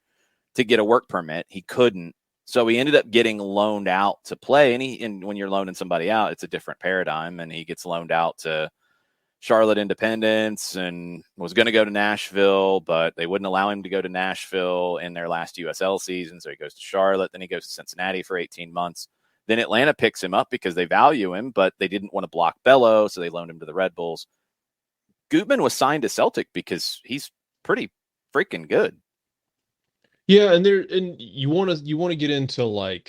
to get a work permit. He couldn't. So he ended up getting loaned out to play. And when you're loaning somebody out, it's a different paradigm. And he gets loaned out to Charlotte Independence and was going to go to Nashville, but they wouldn't allow him to go to Nashville in their last USL season. So he goes to Charlotte. Then he goes to Cincinnati for 18 months. Then Atlanta picks him up because they value him, but they didn't want to block Bello, so they loaned him to the Red Bulls. Gutman was signed to Celtic because he's pretty freaking good. Yeah, and you want to get into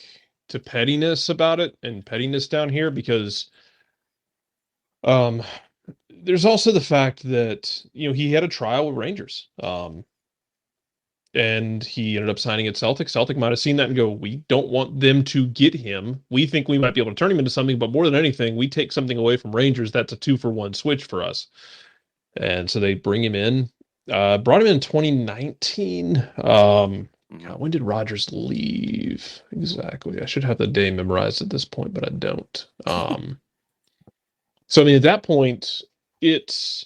to pettiness about it and pettiness down here because there's also the fact that he had a trial with Rangers. And he ended up signing at Celtic. Celtic might have seen that and go, we don't want them to get him. We think we might be able to turn him into something, but more than anything, we take something away from Rangers. That's a 2-for-1 switch for us. And so they bring him in, brought him in 2019. God, when did Rodgers leave? Exactly. I should have the day memorized at this point, but I don't. So, I mean, at that point, it's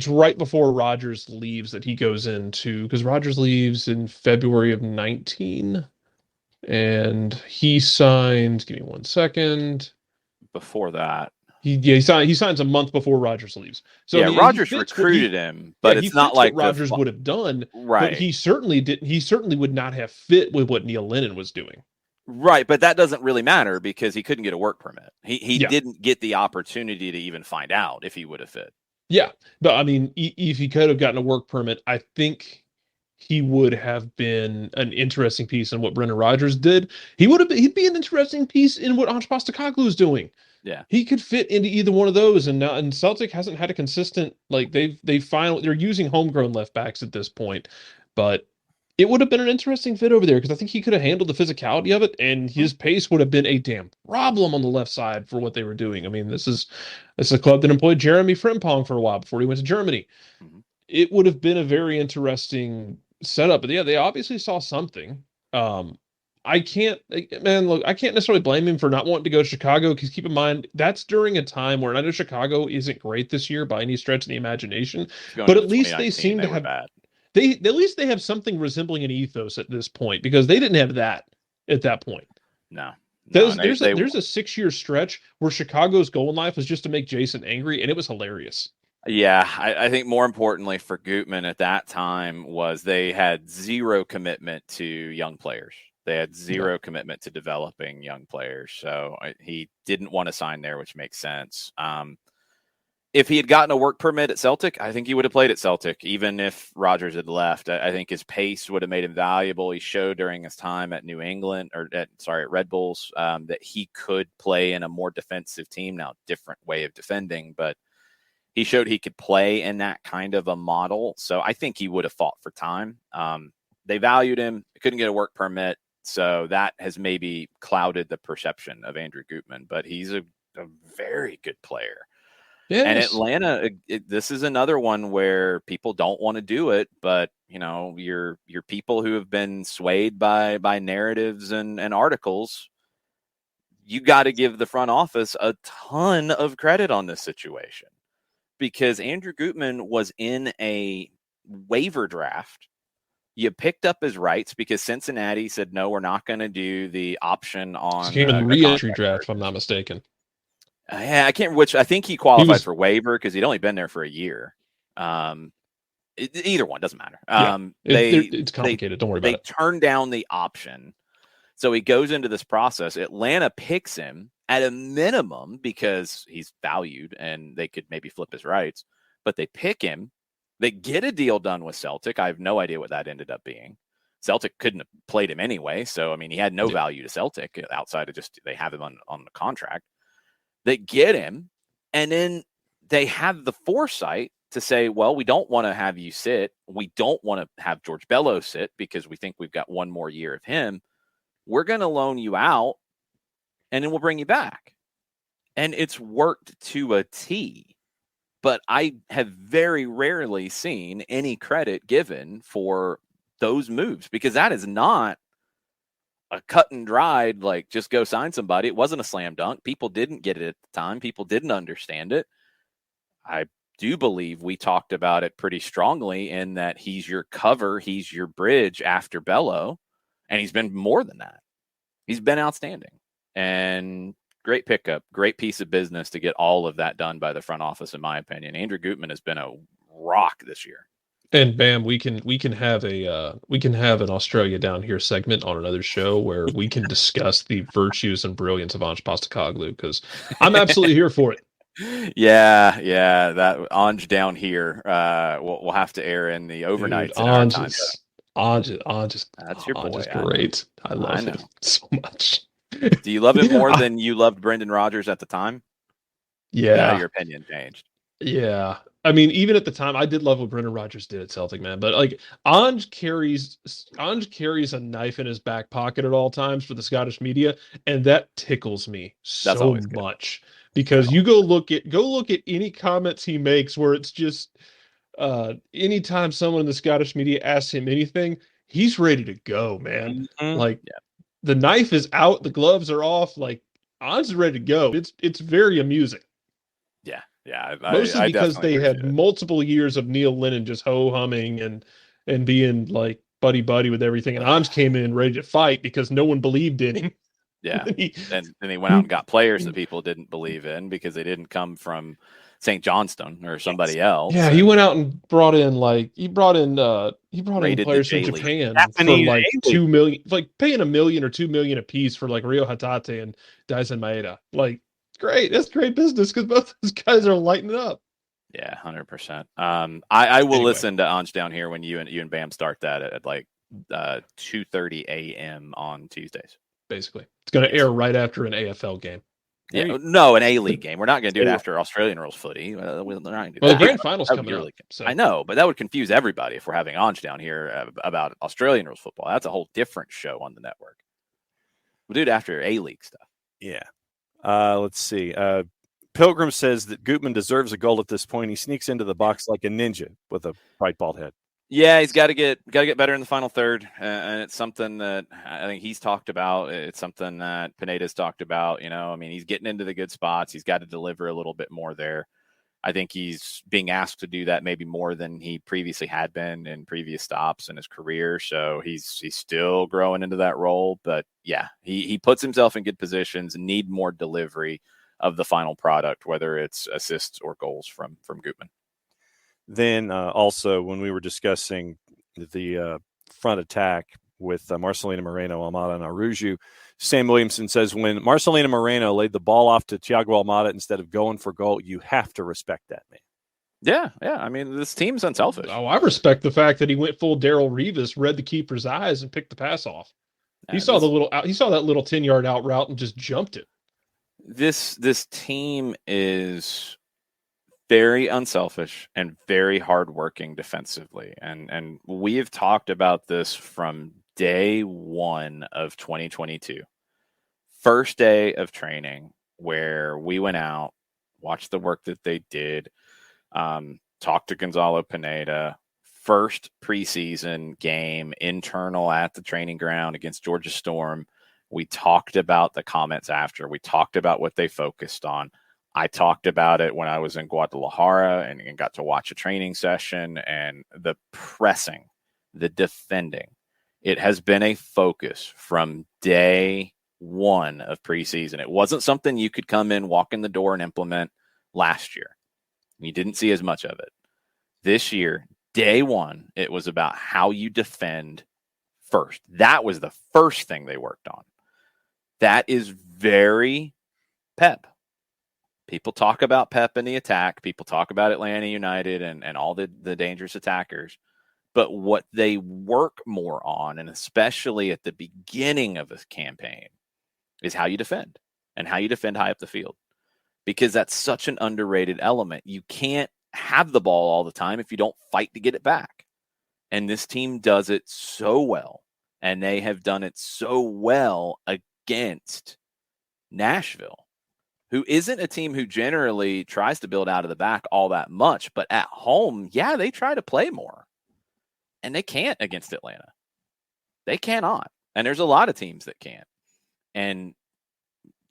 right before Rodgers leaves that he goes into, because Rodgers leaves in February of 19, and he signs. Give me 1 second. Before that, he signs a month before Rodgers leaves. So yeah, I mean, Rodgers recruited him, but it's not like what Rodgers would have done. Right. But he certainly didn't. He certainly would not have fit with what Neil Lennon was doing. Right, but that doesn't really matter because he couldn't get a work permit. He didn't get the opportunity to even find out if he would have fit. Yeah, but I mean, if he could have gotten a work permit, I think he would have been an interesting piece in what Brendan Rodgers did. He'd be an interesting piece in what Ange Postecoglou is doing. Yeah, he could fit into either one of those. And Celtic hasn't had a consistent they're using homegrown left backs at this point, but it would have been an interesting fit over there because I think he could have handled the physicality of it, and his pace would have been a damn problem on the left side for what they were doing. I mean, this is a club that employed Jeremy Frimpong for a while before he went to Germany. Mm-hmm. It would have been a very interesting setup, but yeah, they obviously saw something. I can't necessarily blame him for not wanting to go to Chicago because keep in mind that's during a time where I know Chicago isn't great this year by any stretch of the imagination, but at least they seem to have bad. At least they have something resembling an ethos at this point because they didn't have that at that point. No, No, There's a 6-year stretch where Chicago's goal in life was just to make Jason angry, and it was hilarious. Yeah, I think more importantly for Gutman at that time was they had zero commitment to young players. They had zero commitment to developing young players. So he didn't want to sign there, which makes sense. If he had gotten a work permit at Celtic, I think he would have played at Celtic, even if Rodgers had left. I think his pace would have made him valuable. He showed during his time at New England, at Red Bulls, that he could play in a more defensive team. Now, different way of defending, but he showed he could play in that kind of a model. So I think he would have fought for time. They valued him. Couldn't get a work permit. So that has maybe clouded the perception of Andrew Gutman, but he's a very good player. Yes. And Atlanta, this is another one where people don't want to do it, but your people who have been swayed by narratives and articles, you got to give the front office a ton of credit on this situation. Because Andrew Gutman was in a waiver draft. You picked up his rights because Cincinnati said, no, we're not going to do the option on the re-entry draft, if I'm not mistaken. Yeah, I can't. Which I think he qualified for waiver because he'd only been there for a year. Either one doesn't matter. It's complicated. Don't worry about it. They turned down the option, so he goes into this process. Atlanta picks him at a minimum because he's valued and they could maybe flip his rights, but they pick him. They get a deal done with Celtic. I have no idea what that ended up being. Celtic couldn't have played him anyway. So, I mean, he had no value to Celtic outside of just they have him on the contract. They get him, and then they have the foresight to say, well, we don't want to have you sit. We don't want to have George Bello sit because we think we've got one more year of him. We're going to loan you out, and then we'll bring you back. And it's worked to a T. But I have very rarely seen any credit given for those moves because that is not a cut and dried, like, just go sign somebody. It wasn't a slam dunk. People didn't get it at the time. People didn't understand it. I do believe we talked about it pretty strongly in that he's your cover, he's your bridge after Bello, and he's been more than that. He's been outstanding. And great pickup, great piece of business to get all of that done by the front office, in my opinion. Andrew Gutman has been a rock this year. And Bam, we can have an Australia Down Here segment on another show where we can discuss the virtues and brilliance of Ange Postecoglou because I'm absolutely here for it. Yeah, that Ange Down Here. We'll have to air in the overnights. Ange, that's your boy. Is great. I love him so much. Do you love him more than you loved Brendan Rodgers at the time? Yeah, your opinion changed. Yeah. I mean, even at the time, I did love what Brendan Rodgers did at Celtic, man. But like, Ange carries a knife in his back pocket at all times for the Scottish media, and that tickles me so much because you go look at any comments he makes where it's just anytime someone in the Scottish media asks him anything, he's ready to go, man. Mm-hmm. Like, the knife is out, the gloves are off, like Ange is ready to go. It's very amusing. Yeah, mostly because they had multiple years of Neil Lennon just ho-humming and being like buddy with everything. And Ange came in ready to fight because no one believed in him. Yeah, and then he went out and got players that people didn't believe in because they didn't come from St. Johnstone or somebody else. Yeah, he went out and brought in players from Japan for like $2 million, like paying $1 million or $2 million a piece for like Rio Hatate and Daisen Maeda. Like, great. That's great business because both those guys are lighting it up. Yeah, 100%. I will listen to Ange Down Here when you and Bam start that at like 2:30 a.m. on Tuesdays. Basically, it's going to air right after an AFL game. Yeah, no, an A-League game. We're not going to do it after Australian rules footy. We're not going to do that. The grand final's coming up. So. I know, but that would confuse everybody if we're having Ange Down Here about Australian rules football. That's a whole different show on the network. We'll do it after A-League stuff. Yeah. Let's see. Pilgrim says that Gutman deserves a goal at this point. He sneaks into the box like a ninja with a bright bald head. Yeah, he's got to get better in the final third, and it's something that I think he's talked about. It's something that Pineda's talked about. I mean, he's getting into the good spots. He's got to deliver a little bit more there. I think he's being asked to do that maybe more than he previously had been in previous stops in his career. So he's still growing into that role. But yeah, he puts himself in good positions, need more delivery of the final product, whether it's assists or goals from Gutman. Then also when we were discussing the front attack with Marcelino Moreno, Almada, and Araujo, Sam Williamson says when Marcelino Moreno laid the ball off to Thiago Almada instead of going for goal, you have to respect that man. Yeah. I mean, this team's unselfish. Oh, I respect the fact that he went full Daryl Rivas, read the keeper's eyes, and picked the pass off. He saw that little 10-yard out route and just jumped it. This team is very unselfish and very hardworking defensively. And we have talked about this from day one of 2022. First day of training where we went out, watched the work that they did, talked to Gonzalo Pineda, first preseason game internal at the training ground against Georgia Storm. We talked about the comments after. We talked about what they focused on. I talked about it when I was in Guadalajara and got to watch a training session, and the pressing, the defending. It has been a focus from day one of preseason. It wasn't something you could come in, walk in the door, and implement last year. You didn't see as much of it. This year, day one, it was about how you defend first. That was the first thing they worked on. That is very Pep. People talk about Pep in the attack. People talk about Atlanta United and all the dangerous attackers. But what they work more on, and especially at the beginning of a campaign, is how you defend and how you defend high up the field. Because that's such an underrated element. You can't have the ball all the time if you don't fight to get it back. And this team does it so well. And they have done it so well against Nashville, who isn't a team who generally tries to build out of the back all that much. But at home, yeah, they try to play more. And they can't against Atlanta. They cannot. And there's a lot of teams that can't. And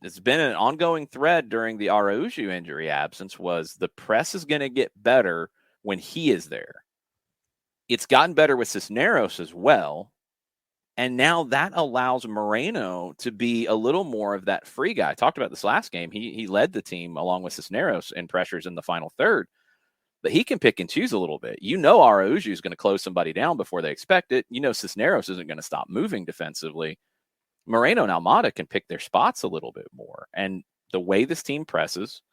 it's been an ongoing thread during the Araujo injury absence was the press is going to get better when he is there. It's gotten better with Cisneros as well. And now that allows Moreno to be a little more of that free guy. I talked about this last game. He led the team along with Cisneros in pressures in the final third. But he can pick and choose a little bit. You know Araujo is going to close somebody down before they expect it. You know Cisneros isn't going to stop moving defensively. Moreno and Almada can pick their spots a little bit more. And the way this team presses,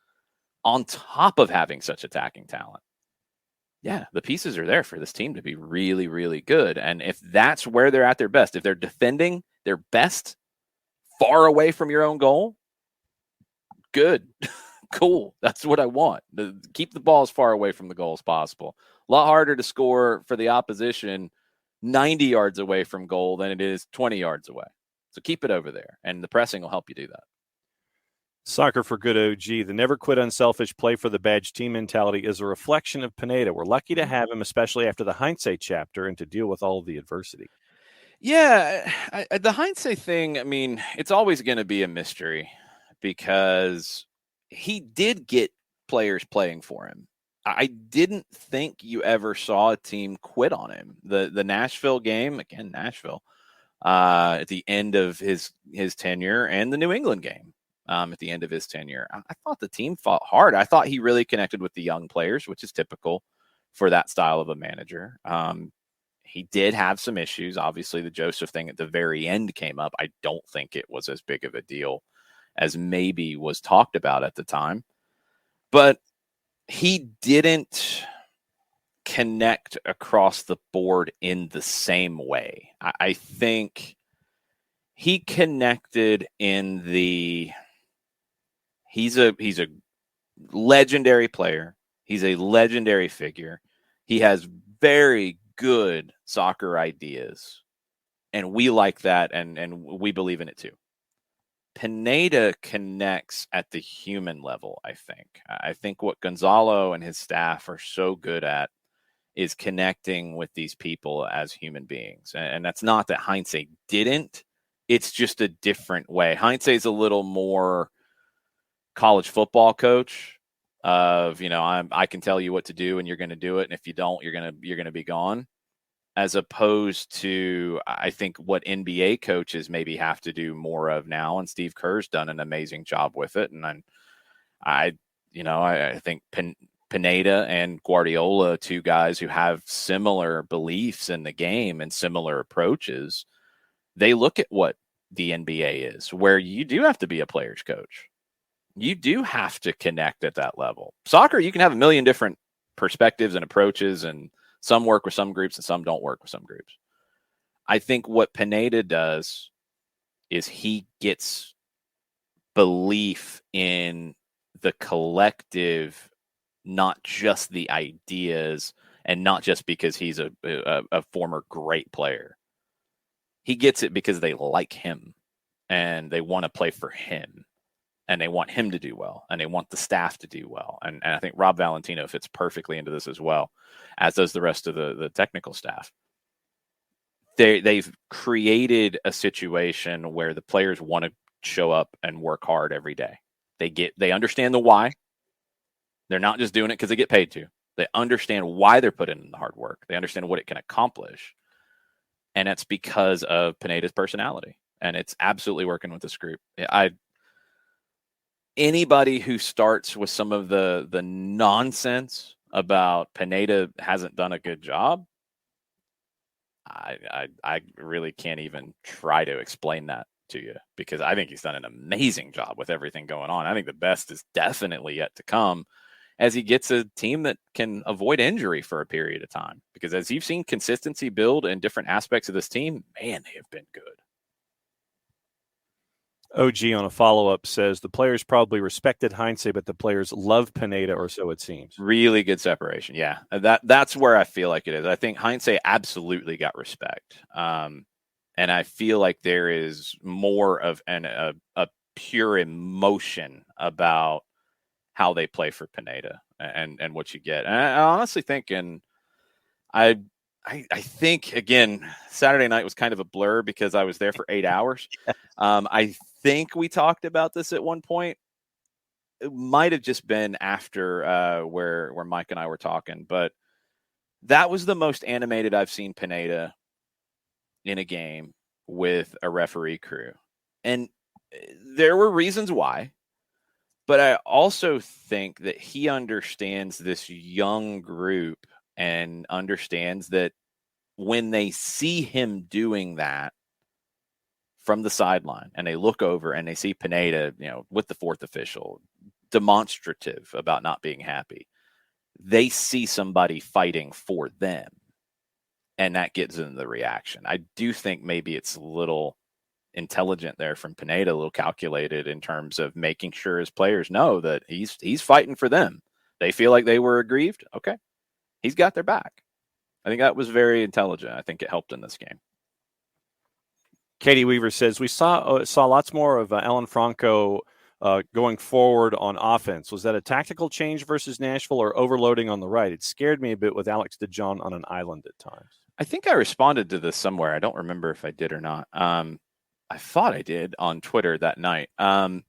on top of having such attacking talent, yeah, the pieces are there for this team to be really, really good. And if that's where they're at their best, if they're defending their best far away from your own goal, good. Cool. That's what I want. Keep the ball as far away from the goal as possible. A lot harder to score for the opposition 90 yards away from goal than it is 20 yards away. So keep it over there, and the pressing will help you do that. Soccer for Good OG, the never quit unselfish play for the badge team mentality is a reflection of Pineda. We're lucky to have him, especially after the hindsight chapter and to deal with all of the adversity. Yeah, the hindsight thing, I mean, it's always going to be a mystery because he did get players playing for him. I didn't think you ever saw a team quit on him. The Nashville game, again, Nashville, at the end of his tenure, and the New England game at the end of his tenure. I thought the team fought hard. I thought he really connected with the young players, which is typical for that style of a manager. He did have some issues. Obviously, the Joseph thing at the very end came up. I don't think it was as big of a deal as maybe was talked about at the time. But he didn't connect across the board in the same way. I think he connected in the he's a legendary player. He's a legendary figure. He has very good soccer ideas, and we like that, and we believe in it too. Pineda connects at the human level, I think. I think what Gonzalo and his staff are so good at is connecting with these people as human beings. And that's not that Heinze didn't. It's just a different way. Heinze's a little more college football coach. of, I can tell you what to do and you're going to do it. And if you don't, you're going to be gone. As opposed to, I think what NBA coaches maybe have to do more of now. And Steve Kerr's done an amazing job with it. And I think Pineda and Guardiola, two guys who have similar beliefs in the game and similar approaches, they look at what the NBA is, where you do have to be a player's coach. You do have to connect at that level. Soccer, you can have a million different perspectives and approaches, and some work with some groups and some don't work with some groups. I think what Pineda does is he gets belief in the collective, not just the ideas, and not just because he's a former great player. He gets it because they like him and they want to play for him. And they want him to do well, and they want the staff to do well. And I think Rob Valentino fits perfectly into this as well, as does the rest of the technical staff. They've created a situation where the players want to show up and work hard every day. They understand the why. They're not just doing it because they get paid to. They understand why they're putting in the hard work. They understand what it can accomplish. And that's because of Pineda's personality. And it's absolutely working with this group. Anybody who starts with some of the nonsense about Pineda hasn't done a good job, I really can't even try to explain that to you, because I think he's done an amazing job with everything going on. I think the best is definitely yet to come as he gets a team that can avoid injury for a period of time. Because as you've seen consistency build in different aspects of this team, man, they have been good. OG on a follow-up says the players probably respected Heinze, but the players love Pineda, or so it seems. Really good separation. Yeah, that's where I feel like it is. I think Heinze absolutely got respect. And I feel like there is more of a pure emotion about how they play for Pineda and what you get. And I honestly think, and I think, again, Saturday night was kind of a blur because I was there for 8 hours. I think we talked about this at one point. It might have just been after where Mike and I were talking, but that was the most animated I've seen Pineda in a game with a referee crew. And there were reasons why, but I also think that he understands this young group and understands that when they see him doing that from the sideline and they look over and they see Pineda, with the fourth official, demonstrative about not being happy, they see somebody fighting for them, and that gets in the reaction. I do think maybe it's a little intelligent there from Pineda, a little calculated in terms of making sure his players know that he's fighting for them. They feel like they were aggrieved. Okay. He's got their back. I think that was very intelligent. I think it helped in this game. Katie Weaver says, we saw lots more of Alan Franco going forward on offense. Was that a tactical change versus Nashville or overloading on the right? It scared me a bit with Alex DeJong on an island at times. I think I responded to this somewhere. I don't remember if I did or not. I thought I did on Twitter that night. I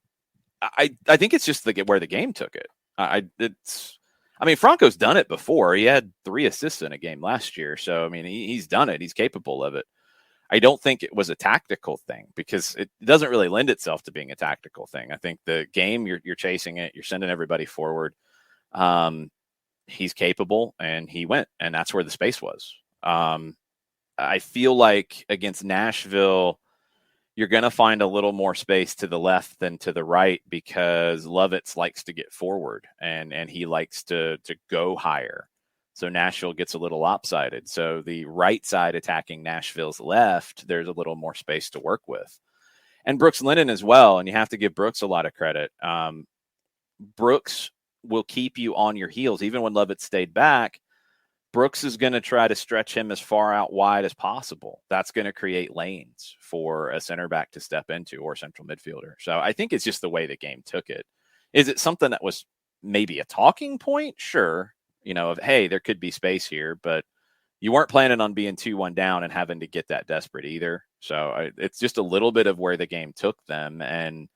think it's just where the game took it. Franco's done it before. He had 3 assists in a game last year. So, he's done it. He's capable of it. I don't think it was a tactical thing because it doesn't really lend itself to being a tactical thing. I think the game, you're chasing it. You're sending everybody forward. He's capable, and he went, and that's where the space was. I feel like against Nashville, you're going to find a little more space to the left than to the right because Lovitz likes to get forward and he likes to go higher. So Nashville gets a little lopsided. So the right side attacking Nashville's left, there's a little more space to work with. And Brooks Lennon as well, and you have to give Brooks a lot of credit. Brooks will keep you on your heels. Even when Lovitz stayed back, Brooks is going to try to stretch him as far out wide as possible. That's going to create lanes for a center back to step into or central midfielder. So I think it's just the way the game took it. Is it something that was maybe a talking point? Sure. Of, hey, there could be space here, but you weren't planning on being 2-1 down and having to get that desperate either. So it's just a little bit of where the game took them, and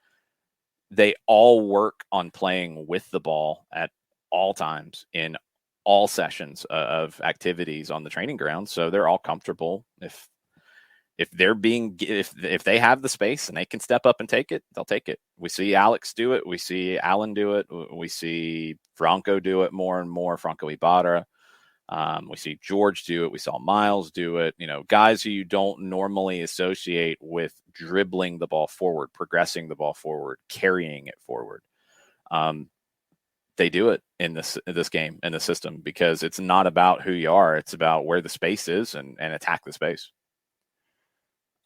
they all work on playing with the ball at all times in all sessions of activities on the training ground. So they're all comfortable. If they have the space and they can step up and take it, they'll take it. We see Alex do it. We see Alan do it. We see Franco do it more and more. Franco Ibarra. We see George do it. We saw Miles do it. Guys who you don't normally associate with dribbling the ball forward, progressing the ball forward, carrying it forward. They do it in this game, in the system, because it's not about who you are. It's about where the space is and attack the space.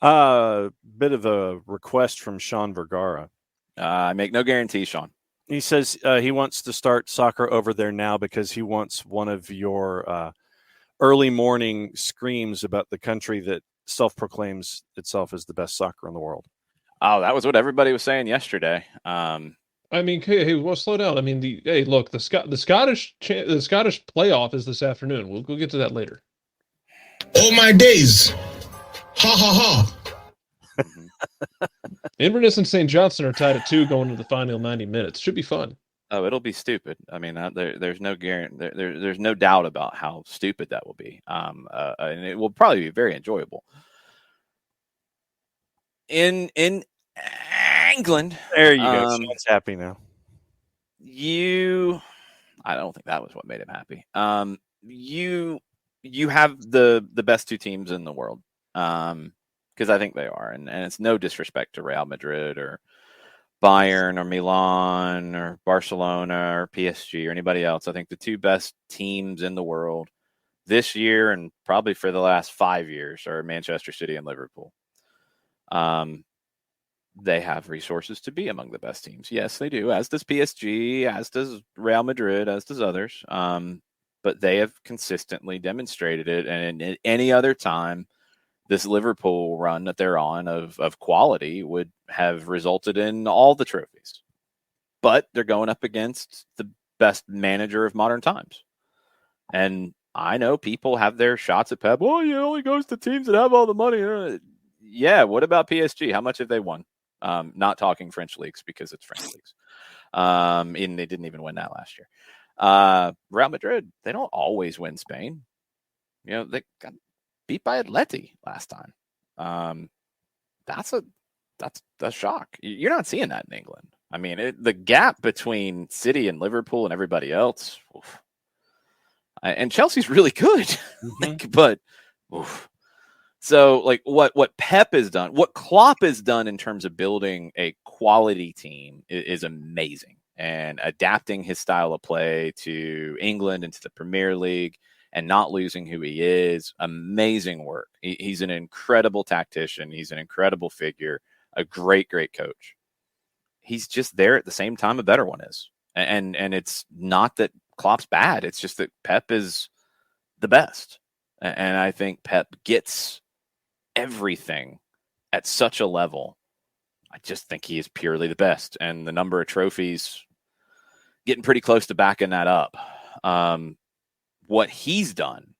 Bit of a request from Sean Vergara. I make no guarantees, Sean. He says he wants to start soccer over there now because he wants one of your early morning screams about the country that self-proclaims itself as the best soccer in the world. Oh, that was what everybody was saying yesterday. I mean, hey, well, slow down. I mean, the Scottish playoff is this afternoon. We'll get to that later. Oh my days! Ha ha ha! Inverness and St. Johnson are tied at 2 going into the final 90 minutes. Should be fun. Oh, it'll be stupid. I mean, there's no guarantee. There's no doubt about how stupid that will be. And it will probably be very enjoyable. In England, there you go. Sean's happy now. I don't think that was what made him happy. You have the best two teams in the world, because I think they are, and it's no disrespect to Real Madrid or Bayern or Milan or Barcelona or PSG or anybody else. I think the two best teams in the world this year and probably for the last 5 years are Manchester City and Liverpool. They have resources to be among the best teams. Yes, they do, as does PSG, as does Real Madrid, as does others. But they have consistently demonstrated it. And at any other time, this Liverpool run that they're on of quality would have resulted in all the trophies. But they're going up against the best manager of modern times. And I know people have their shots at Pep. Well, he only goes to teams that have all the money. Yeah, what about PSG? How much have they won? Not talking French leagues because it's French leagues. And they didn't even win that last year. Real Madrid, they don't always win Spain. They got beat by Atleti last time. That's a shock. You're not seeing that in England. I mean, the gap between City and Liverpool and everybody else, oof. And Chelsea's really good, but oof. So, what Pep has done, what Klopp has done in terms of building a quality team is amazing, and adapting his style of play to England and to the Premier League and not losing who he is, amazing work. He's an incredible tactician. He's an incredible figure, a great, great coach. He's just there at the same time a better one is. And it's not that Klopp's bad. It's just that Pep is the best. And I think Pep gets everything at such a level. I just think he is purely the best. And the number of trophies getting pretty close to backing that up. What he's done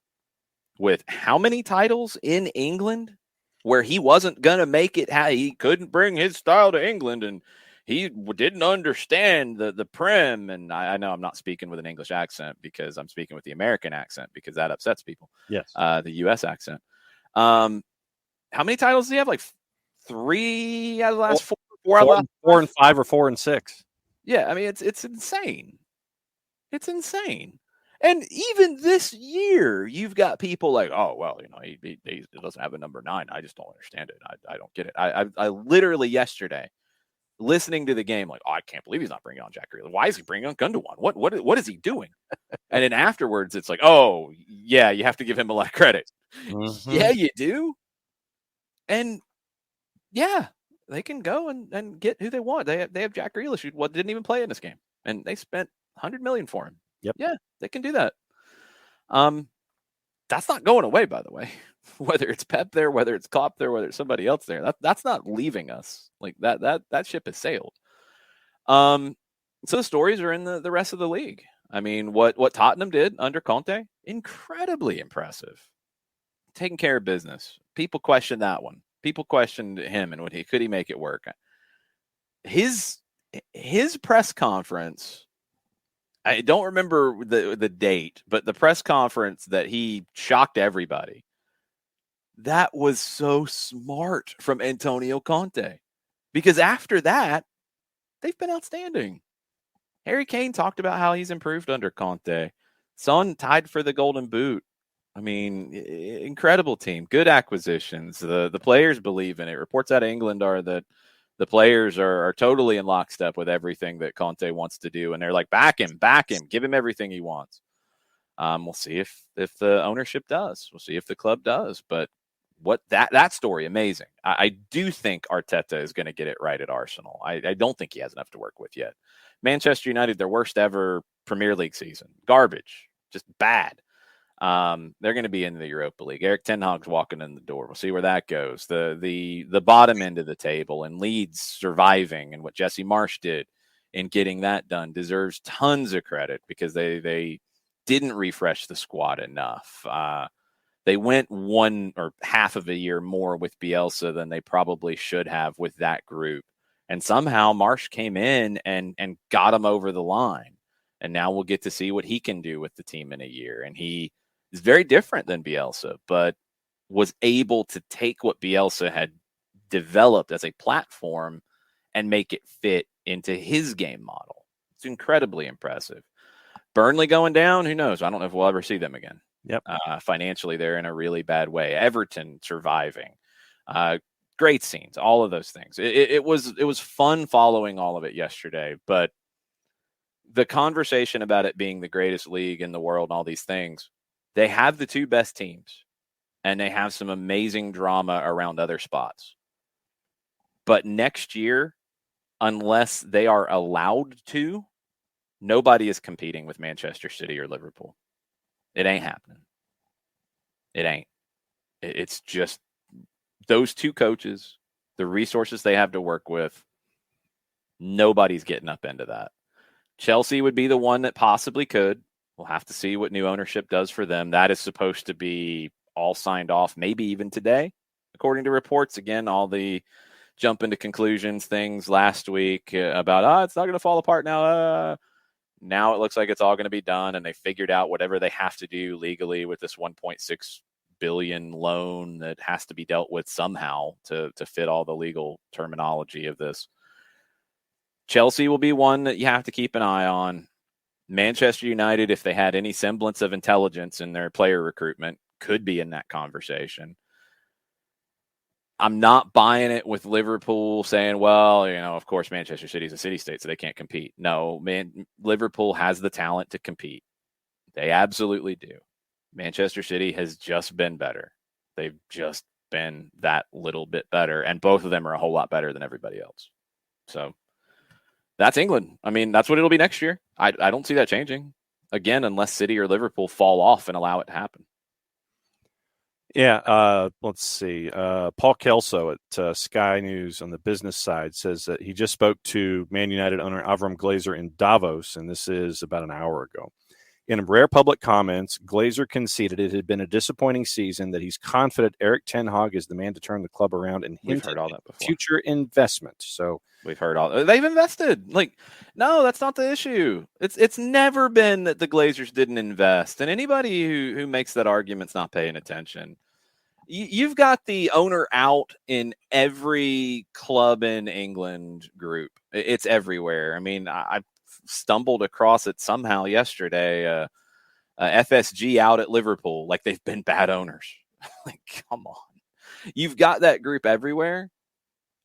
with how many titles in England where he wasn't going to make it, he couldn't bring his style to England, and he didn't understand the Prem. And I know I'm not speaking with an English accent because I'm speaking with the American accent because that upsets people. Yes. The U.S. accent. How many titles does he have? Like 3 out of the last 4? 4 and 5 or 4 and 6. Yeah, I mean, it's insane. It's insane. And even this year, you've got people like, oh, well, he doesn't have a number 9. I just don't understand it. I don't get it. I literally yesterday, listening to the game, like, oh, I can't believe he's not bringing on Jack Grealish. Why is he bringing on Gundogan? What is he doing? And then afterwards, it's like, oh, yeah, you have to give him a lot of credit. Mm-hmm. Yeah, you do. And, yeah, they can go and get who they want. They have Jack Grealish, who didn't even play in this game. And they spent $100 million for him. Yep. Yeah, they can do that. That's not going away, by the way. Whether it's Pep there, whether it's Klopp there, whether it's somebody else there, that's not leaving us. Like that ship has sailed. So the stories are in the rest of the league. I mean, what Tottenham did under Conte, incredibly impressive. Taking care of business. People questioned that one. People questioned him and could he make it work? His press conference I don't remember the date, but the press conference that he shocked everybody. That was so smart from Antonio Conte, because after that, they've been outstanding. Harry Kane talked about how he's improved under Conte. Son tied for the Golden Boot. I mean, incredible team, good acquisitions. The players believe in it. Reports out of England are that the players are totally in lockstep with everything that Conte wants to do, and they're like, back him, give him everything he wants. We'll see if the ownership does. We'll see if the club does. But what that story, amazing. I do think Arteta is going to get it right at Arsenal. I don't think he has enough to work with yet. Manchester United, their worst ever Premier League season. Garbage. Just bad. They're going to be in the Europa League. Eric Ten Hag's walking in the door. We'll see where that goes. The bottom end of the table and Leeds surviving, and what Jesse Marsch did in getting that done deserves tons of credit, because they didn't refresh the squad enough. They went one or half of a year more with Bielsa than they probably should have with that group. And somehow Marsch came in and got them over the line. And now we'll get to see what he can do with the team in a year. And he is very different than Bielsa, but was able to take what Bielsa had developed as a platform and make it fit into his game model. It's incredibly impressive. Burnley going down, who knows? I don't know if we'll ever see them again. Yep. Financially, they're in a really bad way. Everton surviving. Great scenes, all of those things. It was fun following all of it yesterday, but the conversation about it being the greatest league in the world and all these things, they have the two best teams, and they have some amazing drama around other spots. But next year, unless they are allowed to, nobody is competing with Manchester City or Liverpool. It ain't happening. It ain't. It's just those two coaches, the resources they have to work with. Nobody's getting up into that. Chelsea would be the one that possibly could. We'll have to see what new ownership does for them. That is supposed to be all signed off, maybe even today, according to reports. Again, all the jump into conclusions things last week about, it's not going to fall apart now. Now it looks like it's all going to be done, and they figured out whatever they have to do legally with this 1.6 billion loan that has to be dealt with somehow to fit all the legal terminology of this. Chelsea will be one that you have to keep an eye on. Manchester United, if they had any semblance of intelligence in their player recruitment, could be in that conversation. I'm not buying it with Liverpool saying, well, of course, Manchester City is a city-state, so they can't compete. No, man, Liverpool has the talent to compete. They absolutely do. Manchester City has just been better. They've just been that little bit better, and both of them are a whole lot better than everybody else. So that's England. I mean, that's what it'll be next year. I don't see that changing, again, unless City or Liverpool fall off and allow it to happen. Yeah, let's see. Paul Kelso at Sky News on the business side says that he just spoke to Man United owner Avram Glazer in Davos, and this is about an hour ago. In rare public comments, Glazer conceded it had been a disappointing season, that he's confident Eric Ten Hag is the man to turn the club around, and we've heard all that before. Future investment. So we've heard all. They've invested. No, that's not the issue. It's never been that the Glazers didn't invest, and anybody who makes that argument's not paying attention. You've got the owner out in every club in England group. It's everywhere. I mean, I stumbled across it somehow yesterday. FSG out at Liverpool, like they've been bad owners. Come on. You've got that group everywhere.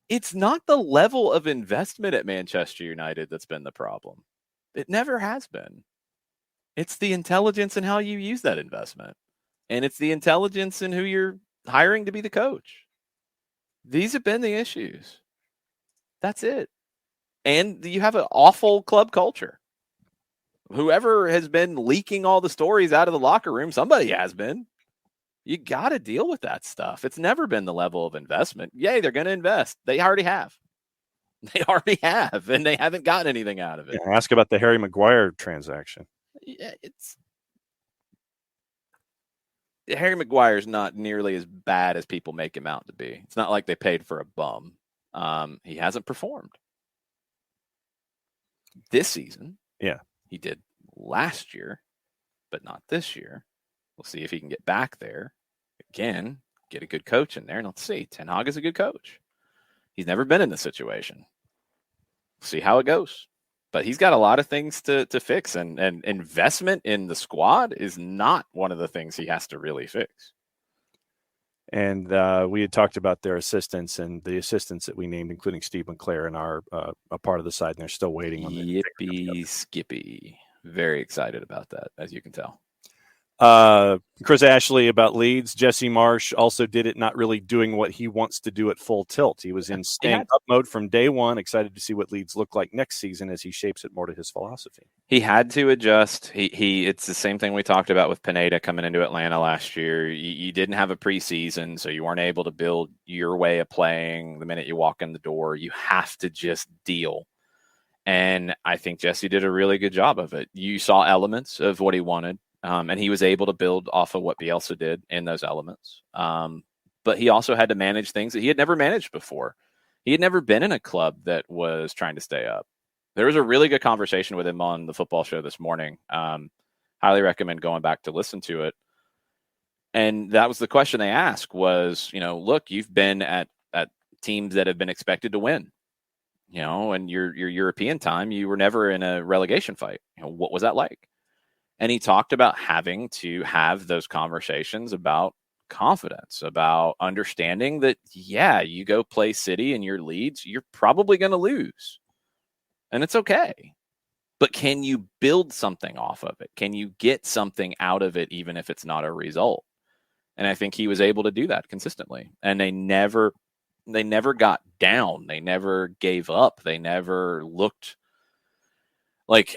It's not the level of investment at Manchester United that's been the problem. It never has been. It's the intelligence in how you use that investment. And it's the intelligence in who you're hiring to be the coach. These have been the issues. That's it. And you have an awful club culture. Whoever has been leaking all the stories out of the locker room, somebody has been. You got to deal with that stuff. It's never been the level of investment. Yay, they're going to invest. They already have. They already have, and they haven't gotten anything out of it. Yeah, ask about the Harry Maguire transaction. Yeah, Harry Maguire's not nearly as bad as people make him out to be. It's not like they paid for a bum. He hasn't performed this season. Yeah, he did last year, but not this year. We'll see if he can get back there. Again, get a good coach in there, and let's see. Ten Hag is a good coach. He's never been in this situation. See how it goes. But he's got a lot of things to fix, and investment in the squad is not one of the things he has to really fix. And we had talked about their assistants, and the assistants that we named, including Steve McClare, and are a part of the side, and they're still waiting on the Yippee skippy. Very excited about that, as you can tell. Chris Ashley about Leeds. Jesse Marsh also did it not really doing what he wants to do at full tilt. He was in staying up mode from day one, excited to see what Leeds look like next season as he shapes it more to his philosophy. He had to adjust. He it's the same thing we talked about with Pineda coming into Atlanta last year. You didn't have a preseason, so you weren't able to build your way of playing the minute you walk in the door. You have to just deal. And I think Jesse did a really good job of it. You saw elements of what he wanted. And he was able to build off of what Bielsa did in those elements. But he also had to manage things that he had never managed before. He had never been in a club that was trying to stay up. There was a really good conversation with him on the football show this morning. Highly recommend going back to listen to it. And that was the question they asked was, look, you've been at teams that have been expected to win. And your European time, you were never in a relegation fight. What was that like? And he talked about having to have those conversations about confidence, about understanding that, you go play City in your Leeds, you're probably going to lose. And it's okay. But can you build something off of it? Can you get something out of it, even if it's not a result? And I think he was able to do that consistently. And they never got down. They never gave up. They never looked like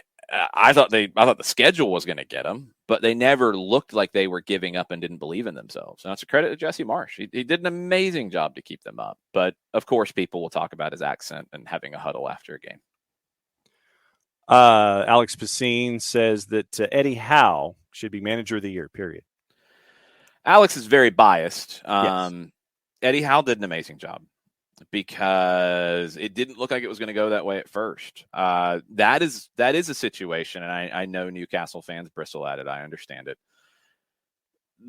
I thought the schedule was going to get them, but they never looked like they were giving up and didn't believe in themselves. And that's a credit to Jesse Marsh. He did an amazing job to keep them up. But of course, people will talk about his accent and having a huddle after a game. Alex Pacine says that Eddie Howe should be manager of the year, period. Alex is very biased. Yes. Eddie Howe did an amazing job because it didn't look like it was going to go that way at first. That is a situation, and I know Newcastle fans bristle at it. I understand it.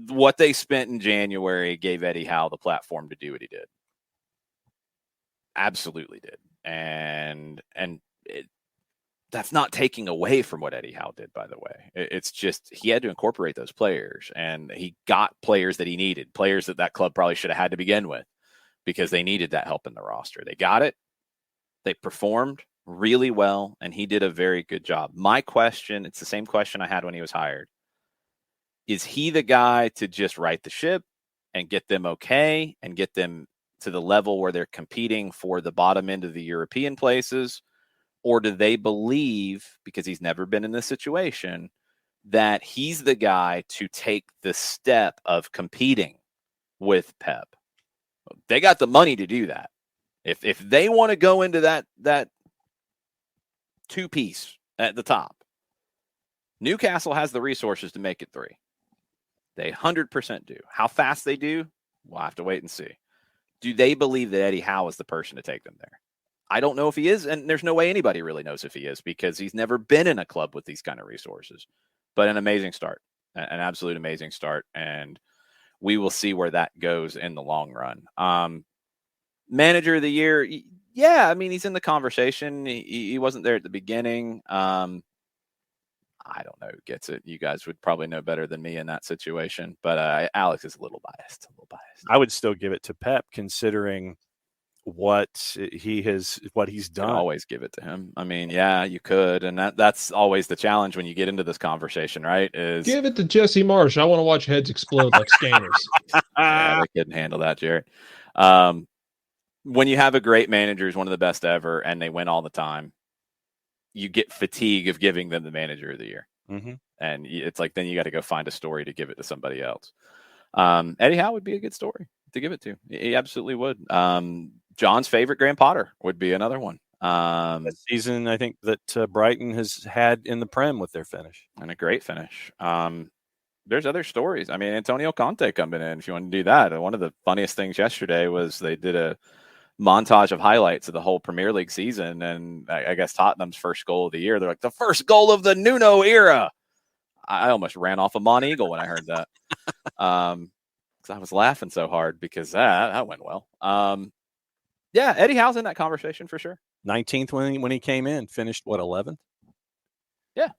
What they spent in January gave Eddie Howe the platform to do what he did. Absolutely did. And that's not taking away from what Eddie Howe did, by the way. It's just he had to incorporate those players, and he got players that he needed, players that club probably should have had to begin with, because they needed that help in the roster. They got it. They performed really well, and he did a very good job. My question, it's the same question I had when he was hired. Is he the guy to just right the ship and get them okay and get them to the level where they're competing for the bottom end of the European places? Or do they believe, because he's never been in this situation, that he's the guy to take the step of competing with Pep? They got the money to do that. If they want to go into that two-piece at the top, Newcastle has the resources to make it three. They 100% do. How fast they do, we'll have to wait and see. Do they believe that Eddie Howe is the person to take them there? I don't know if he is, and there's no way anybody really knows if he is, because he's never been in a club with these kind of resources. But an amazing start, an absolute amazing start, and we will see where that goes in the long run. Manager of the year, yeah, I mean, he's in the conversation. He wasn't there at the beginning. I don't know who gets it. You guys would probably know better than me in that situation, but Alex is a little biased. I would still give it to Pep, considering what he's done. Always give it to him. I mean, yeah, you could, and that's always the challenge when you get into this conversation, right? Is give it to Jesse Marsh. I want to watch heads explode like scanners. Yeah, they couldn't handle that, Jared. When you have a great manager who's one of the best ever and they win all the time, you get fatigue of giving them the manager of the year. Mm-hmm. And it's like, then you got to go find a story to give it to somebody else. Eddie Howe would be a good story to give it to. He absolutely would. John's favorite, Graham Potter, would be another one. That season, I think that Brighton has had in the Prem with their finish. And a great finish. There's other stories. I mean, Antonio Conte coming in, if you want to do that. One of the funniest things yesterday was they did a montage of highlights of the whole Premier League season, and I guess Tottenham's first goal of the year. They're like, the first goal of the Nuno era. I almost ran off a Monteagle when I heard that. Because I was laughing so hard because that went well. Yeah, Eddie Howe's in that conversation for sure. 19th when he came in, finished 11th? Yeah,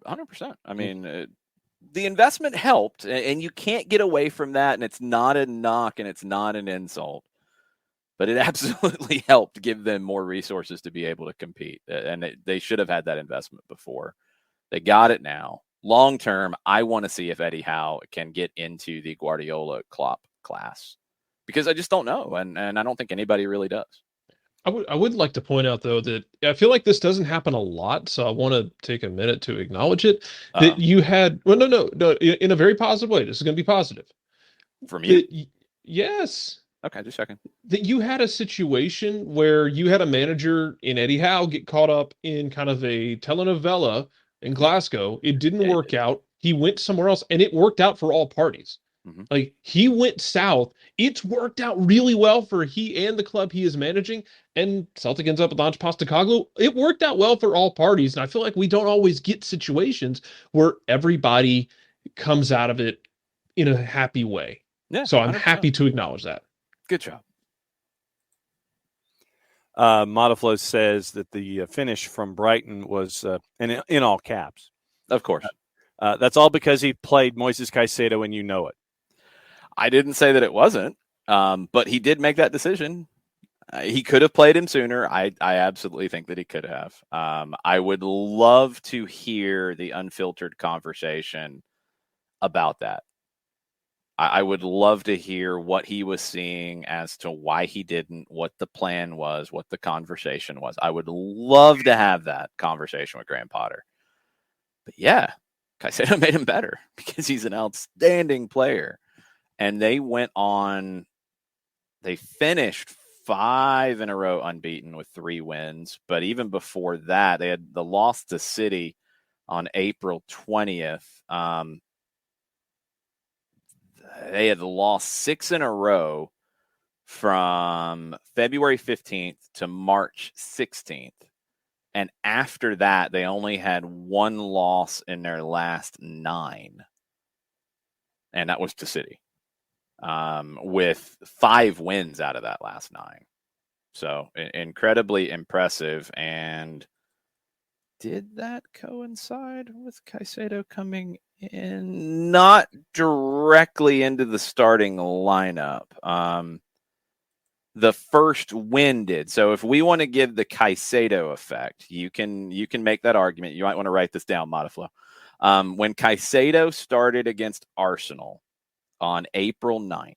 100%. I mean, the investment helped, and you can't get away from that, and it's not a knock and it's not an insult. But it absolutely helped give them more resources to be able to compete. And they should have had that investment before. They got it now. Long term, I want to see if Eddie Howe can get into the Guardiola Klopp class, because I just don't know, and I don't think anybody really does. I would like to point out, though, that I feel like this doesn't happen a lot, so I want to take a minute to acknowledge it. That you had, well, no, in a very positive way. This is going to be positive. From you? Yes. Okay, just checking. That you had a situation where you had a manager in Eddie Howe get caught up in kind of a telenovela in Glasgow. It didn't work out. He went somewhere else, and it worked out for all parties. Mm-hmm. Like, he went south. It's worked out really well for he and the club he is managing. And Celtic ends up with Ange Postecoglou. It worked out well for all parties. And I feel like we don't always get situations where everybody comes out of it in a happy way. Yeah, so I'm 100%. Happy to acknowledge that. Good job. Modiflow says that the finish from Brighton was in all caps. Of course. That's all because he played Moises Caicedo, and you know it. I didn't say that it wasn't, but he did make that decision. He could have played him sooner. I absolutely think that he could have. I would love to hear the unfiltered conversation about that. I would love to hear what he was seeing as to why he didn't, what the plan was, what the conversation was. I would love to have that conversation with Graham Potter. But yeah, Caicedo made him better because he's an outstanding player. And they finished 5 in a row unbeaten with 3 wins. But even before that, they had the loss to City on April 20th. They had lost 6 in a row from February 15th to March 16th. And after that, they only had 1 loss in their last 9. And that was to City, with 5 wins out of that last 9. So incredibly impressive. And did that coincide with Caicedo coming in? Not directly into the starting lineup. The first win did. So if we want to give the Caicedo effect, you can make that argument. You might want to write this down, Modiflow. When Caicedo started against Arsenal on April 9th,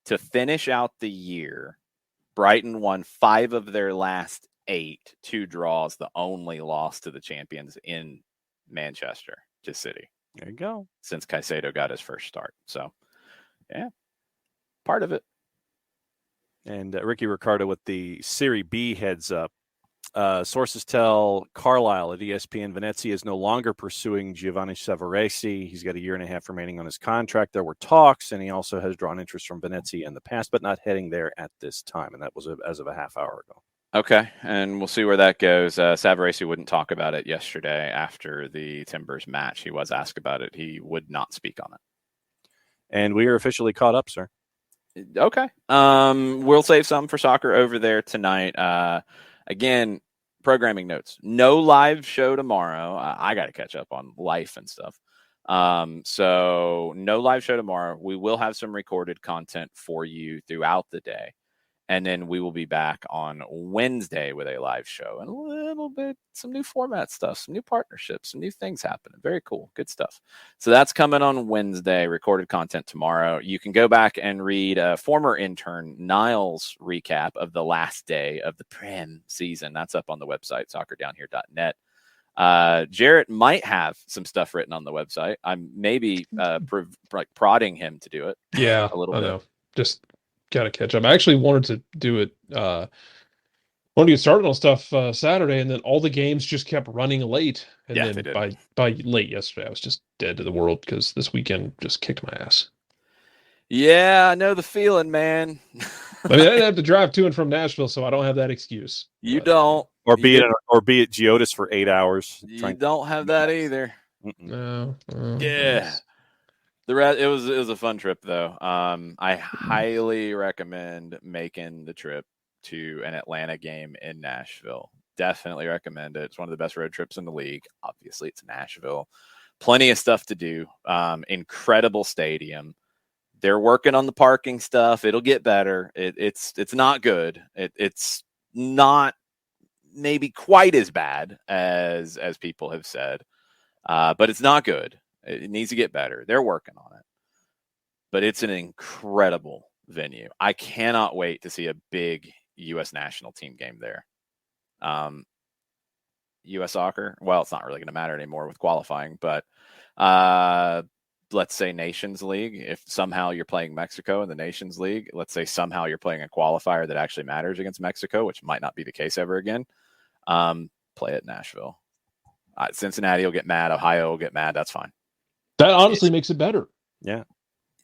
to finish out the year, Brighton won 5 of their last 8, 2 draws, the only loss to the champions in Manchester to City. There you go. Since Caicedo got his first start. So, yeah, part of it. And Ricky Ricardo with the Serie B heads up. Sources tell Carlisle at ESPN Venezia is no longer pursuing Giovanni Savarese. He's got a year and a half remaining on his contract. There were talks, and he also has drawn interest from Venezia in the past, but not heading there at this time. And that was as of a half hour ago. Okay, and we'll see where that goes. Savarese wouldn't talk about it yesterday after the Timbers match. He was asked about it. He would not speak on it. And we are officially caught up, sir. Okay. We'll save some for soccer over there tonight. Again, programming notes. No live show tomorrow. I got to catch up on life and stuff. So no live show tomorrow. We will have some recorded content for you throughout the day. And then we will be back on Wednesday with a live show and a little bit, some new format stuff, some new partnerships, some new things happening. Very cool. Good stuff. So that's coming on Wednesday, recorded content tomorrow. You can go back and read former intern Niles' recap of the last day of the Prem season. That's up on the website, soccerdownhere.net. Jarrett might have some stuff written on the website. I'm maybe prodding him to do it. Yeah, a little bit. Know. Just got to catch up. I actually wanted to do it. Wanted to get started on stuff Saturday, and then all the games just kept running late. And then by late yesterday, I was just dead to the world because this weekend just kicked my ass. Yeah, I know the feeling, man. I mean, I didn't have to drive to and from Nashville, so I don't have that excuse. You But don't. Or You be get- at Geodis for 8 hours. You don't have that either. no. Yeah. The rest, it was a fun trip though. I highly recommend making the trip to an Atlanta game in Nashville. Definitely recommend it. It's one of the best road trips in the league. Obviously, it's Nashville. Plenty of stuff to do. Incredible stadium. They're working on the parking stuff. It'll get better. It's not good. It's not maybe quite as bad as people have said, but it's not good. It needs to get better. They're working on it. But it's an incredible venue. I cannot wait to see a big U.S. national team game there. U.S. soccer, well, it's not really going to matter anymore with qualifying, but let's say Nations League. If somehow you're playing Mexico in the Nations League, let's say somehow you're playing a qualifier that actually matters against Mexico, which might not be the case ever again, play at Nashville. Cincinnati will get mad. Ohio will get mad. That's fine. That honestly makes it better. Yeah.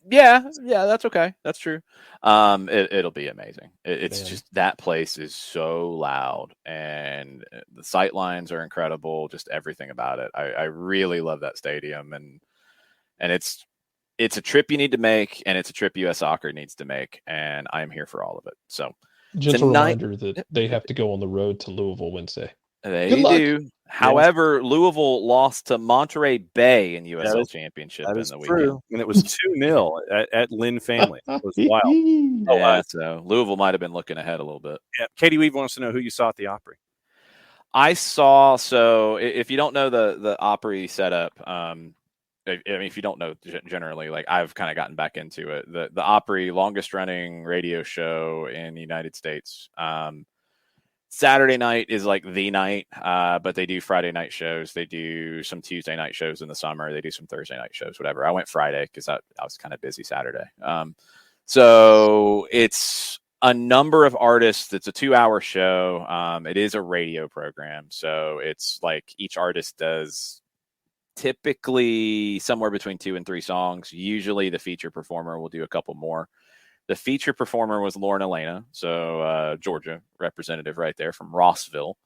Yeah, that's okay. That's true. It'll be amazing. It's Man. just that place is so loud, and the sight lines are incredible. Just everything about it. I really love that stadium, and it's a trip you need to make, and it's a trip U.S. Soccer needs to make, and I am here for all of it. So, Gentle tonight- reminder that they have to go on the road to Louisville Wednesday. they Good luck. do. However, Louisville lost to Monterey Bay in USL is- Championship That in is the true. weekend. And it was 2-0 at Lynn Family. It was wild. Yeah, so Louisville might have been looking ahead a little bit. Yeah. Katie Weave wants to know who you saw at the Opry. I saw, so if you don't know the Opry setup, I mean, if you don't know generally, like I've kind of gotten back into it. The Opry, longest running radio show in the United States. Saturday night is like the night, but they do Friday night shows. They do some Tuesday night shows in the summer. They do some Thursday night shows, whatever. I went Friday because I was kind of busy Saturday. So it's a number of artists. It's a 2-hour show. It is a radio program. So it's like each artist does typically somewhere between 2 and 3 songs. Usually the feature performer will do a couple more. The feature performer was Lauren Elena, so Georgia representative right there from Rossville.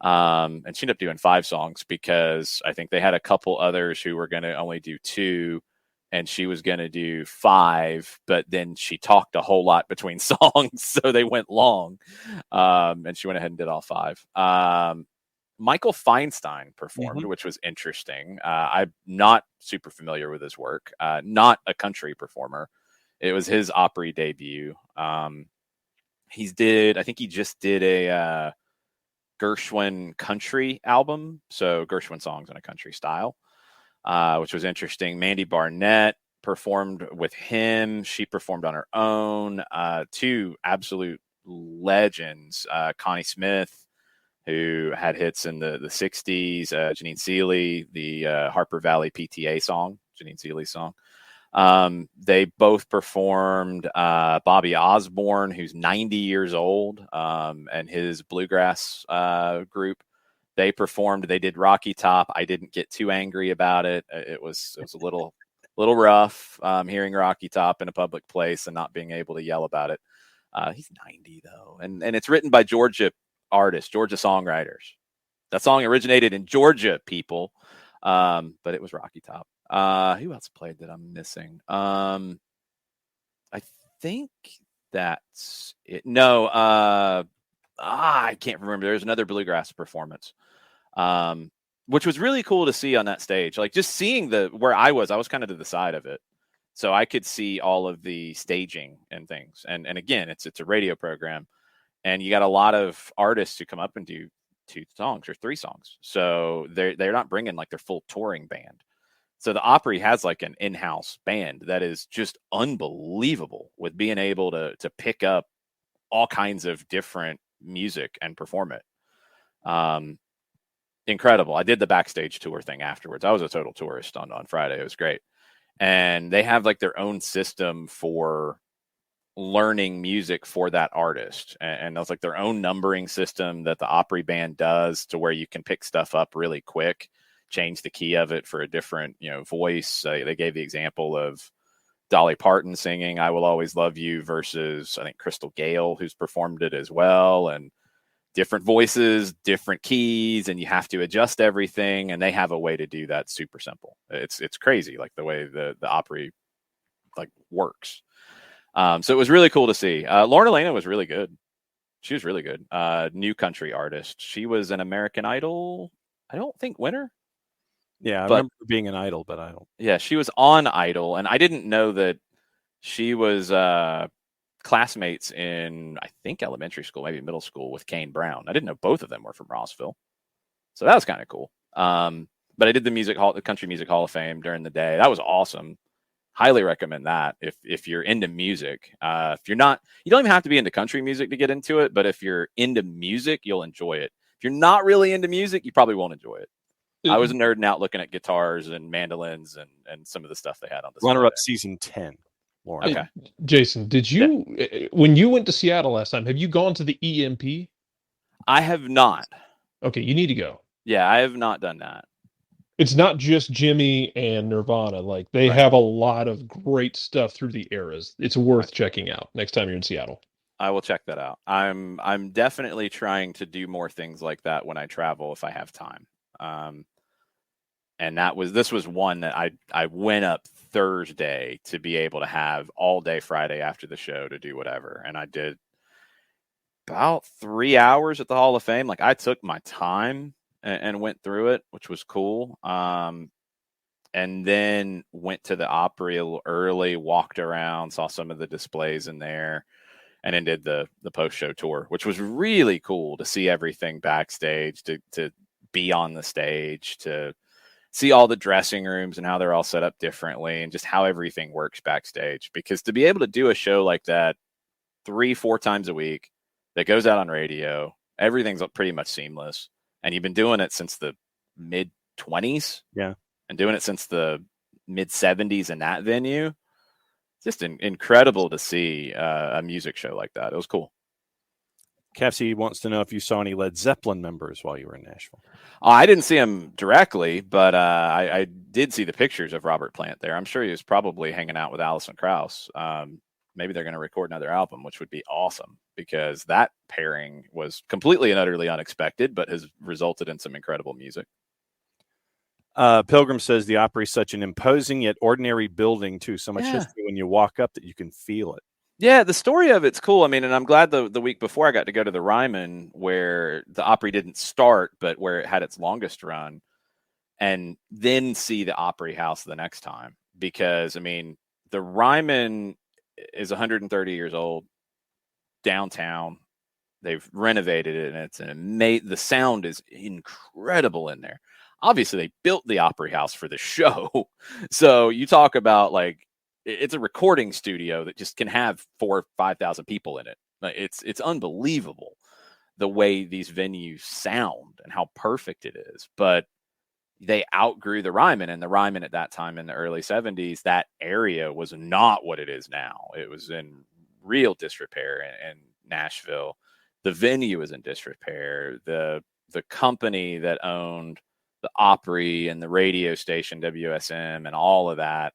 And she ended up doing 5 songs because I think they had a couple others who were going to only do 2, and she was going to do 5, but then she talked a whole lot between songs, so they went long. And she went ahead and did all 5. Michael Feinstein performed, which was interesting. I'm not super familiar with his work, not a country performer. It was his Opry debut. I think he just did a Gershwin country album. So Gershwin songs in a country style, which was interesting. Mandy Barnett performed with him. She performed on her own. 2 absolute legends, Connie Smith, who had hits in the 60s, Janine Seeley, the Harper Valley PTA song, Janine Seeley's song. They both performed Bobby Osborne, who's 90 years old, and his bluegrass group. They performed. They did Rocky Top. I didn't get too angry about it. It was a little rough hearing Rocky Top in a public place and not being able to yell about it. He's 90 though, and it's written by Georgia artists, Georgia songwriters. That song originated in Georgia, people, but it was Rocky Top. Who else played that I'm missing? I think that's it. No, I can't remember. There's another bluegrass performance, which was really cool to see on that stage. Like just seeing where I was kind of to the side of it. So I could see all of the staging and things. And again, it's a radio program, and you got a lot of artists who come up and do 2 songs or 3 songs. So they're not bringing like their full touring band. So the Opry has like an in-house band that is just unbelievable with being able to pick up all kinds of different music and perform it. Incredible. I did the backstage tour thing afterwards. I was a total tourist on Friday. It was great. And they have like their own system for learning music for that artist. And that's like their own numbering system that the Opry band does, to where you can pick stuff up really quick, change the key of it for a different, voice. They gave the example of Dolly Parton singing I Will Always Love You versus, I think, Crystal Gale, who's performed it as well. And different voices, different keys, and you have to adjust everything. And they have a way to do that super simple. It's crazy, like the way the Opry like works. So it was really cool to see. Lauren Elena was really good. She was really good. New country artist. She was an American Idol, I don't think, winner. Yeah, I But- remember being an Idol, but I don't. Yeah, she was on Idol, and I didn't know that she was classmates in, I think, elementary school, maybe middle school with Kane Brown. I didn't know both of them were from Rossville. So that was kind of cool. But I did the Country Music Hall of Fame during the day. That was awesome. Highly recommend that if you're into music. If you're not, you don't even have to be into country music to get into it, but if you're into music, you'll enjoy it. If you're not really into music, you probably won't enjoy it. I was nerding out looking at guitars and mandolins and some of the stuff they had on the Runner-up season 10, Lauren. Okay. Jason, did you when you went to Seattle last time? Have you gone to the EMP? I have not. Okay, you need to go. Yeah, I have not done that. It's not just Jimmy and Nirvana. Like they Right. have a lot of great stuff through the eras. It's worth checking out next time you're in Seattle. I will check that out. I'm definitely trying to do more things like that when I travel if I have time. And this was one that I went up Thursday to be able to have all day Friday after the show to do whatever. And I did about 3 hours at the Hall of Fame. Like I took my time and went through it, which was cool. And then went to the Opry a little early, walked around, saw some of the displays in there, and then did the post-show tour, which was really cool to see everything backstage, to be on the stage, to see all the dressing rooms and how they're all set up differently and just how everything works backstage. Because to be able to do a show like that 3-4 times a week that goes out on radio, everything's pretty much seamless. And you've been doing it since the mid-20s. Yeah. And doing it since the mid-70s in that venue. Just incredible to see a music show like that. It was cool. Cassie wants to know if you saw any Led Zeppelin members while you were in Nashville. I didn't see him directly, but I did see the pictures of Robert Plant there. I'm sure he was probably hanging out with Alison Krauss. Maybe they're going to record another album, which would be awesome because that pairing was completely and utterly unexpected, but has resulted in some incredible music. Pilgrim says the Opry is such an imposing yet ordinary building, too. So much history when you walk up that you can feel it. Yeah, the story of it's cool. I mean, and I'm glad the week before I got to go to the Ryman where the Opry didn't start, but where it had its longest run, and then see the Opry House the next time. Because, I mean, the Ryman is 130 years old, downtown. They've renovated it, and it's the sound is incredible in there. Obviously, they built the Opry House for the show. So you talk about like, it's a recording studio that just can have 4,000 or 5,000 people in it. It's unbelievable the way these venues sound and how perfect it is. But they outgrew the Ryman, and the Ryman at that time in the early 70s, that area was not what it is now. It was in real disrepair in Nashville. The venue was in disrepair. The company that owned the Opry and the radio station WSM and all of that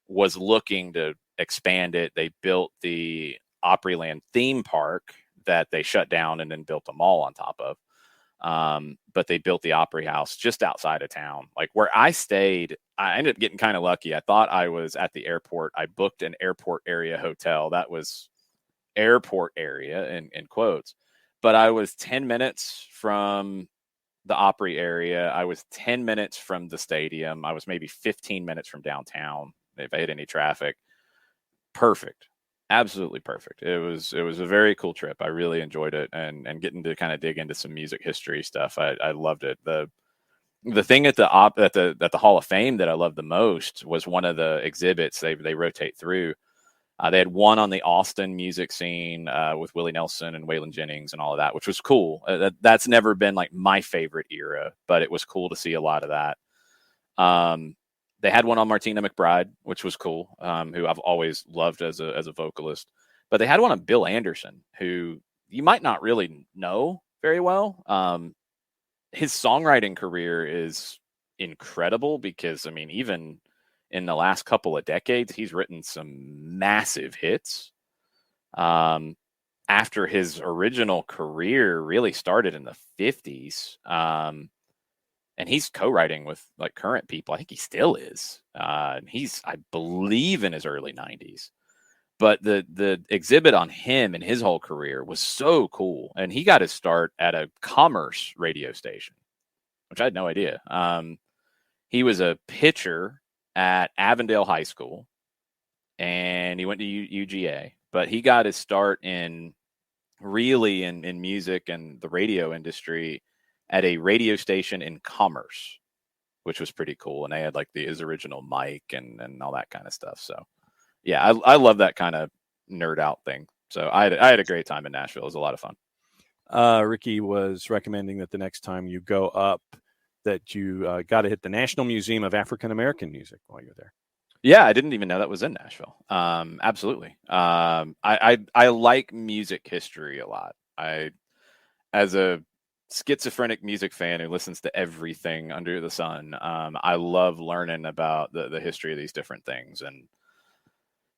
was looking to expand it. They built the Opryland theme park that they shut down and then built a mall on top of. But they built the Opry House just outside of town. Like where I stayed, I ended up getting kind of lucky. I thought I was at the airport. I booked an airport area hotel. That was airport area in quotes. But I was 10 minutes from the Opry area. I was 10 minutes from the stadium. I was maybe 15 minutes from downtown if I hit any traffic. Perfect. Absolutely perfect. It was a very cool trip. I really enjoyed it, and getting to kind of dig into some music history stuff. I loved it. The thing at the Hall of Fame that I loved the most was one of the exhibits they rotate through. They had one on the Austin music scene with Willie Nelson and Waylon Jennings and all of that, which was cool. That's never been like my favorite era, but it was cool to see a lot of that. They had one on Martina McBride, which was cool, who I've always loved as a vocalist. But they had one on Bill Anderson, who you might not really know very well. His songwriting career is incredible because, I mean, even in the last couple of decades, he's written some massive hits. After his original career really started in the 50s. And he's co-writing with like current people. I think he still is. He's, I believe, in his early 90s. But the exhibit on him and his whole career was so cool. And he got his start at a commerce radio station, which I had no idea. He was a pitcher at Avondale High School, and he went to UGA. But he got his start in music and the radio industry at a radio station in Commerce, which was pretty cool. And they had like his original mic and all that kind of stuff. So yeah, I love that kind of nerd out thing. So I had a great time in Nashville. It was a lot of fun. Ricky was recommending that the next time you go up that you got to hit the National Museum of African American Music while you're there. Yeah, I didn't even know that was in Nashville. Absolutely. I like music history a lot. As a schizophrenic music fan who listens to everything under the sun, I love learning about the history of these different things. And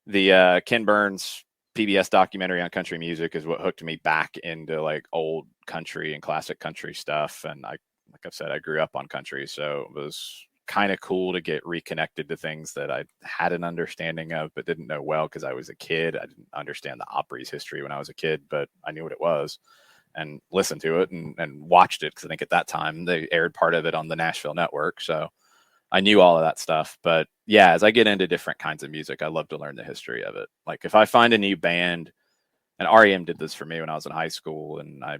the Ken Burns PBS documentary on country music is what hooked me back into like old country and classic country stuff. And like I've said, I grew up on country, so it was kind of cool to get reconnected to things that I had an understanding of, but didn't know well because I was a kid. I didn't understand the Opry's history when I was a kid, but I knew what it was and listened to it and watched it because I think at that time they aired part of it on the Nashville network. So I knew all of that stuff. But yeah, as I get into different kinds of music, I love to learn the history of it. Like if I find a new band, and REM did this for me when I was in high school, and I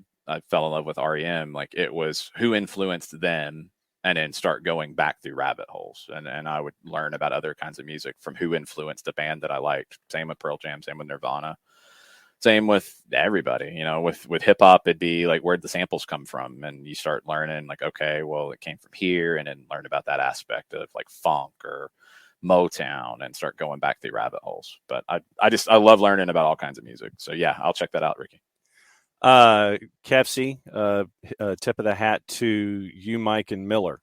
fell in love with REM, like it was who influenced them, and then start going back through rabbit holes. And I would learn about other kinds of music from who influenced a band that I liked. Same with Pearl Jam, same with Nirvana, same with everybody. You know, with hip hop, it'd be like, where'd the samples come from? And you start learning like, okay, well, it came from here, and then learn about that aspect of like funk or Motown and start going back through rabbit holes. But I love learning about all kinds of music. So yeah, I'll check that out, Ricky. Kefsey, tip of the hat to you, Mike, and Miller.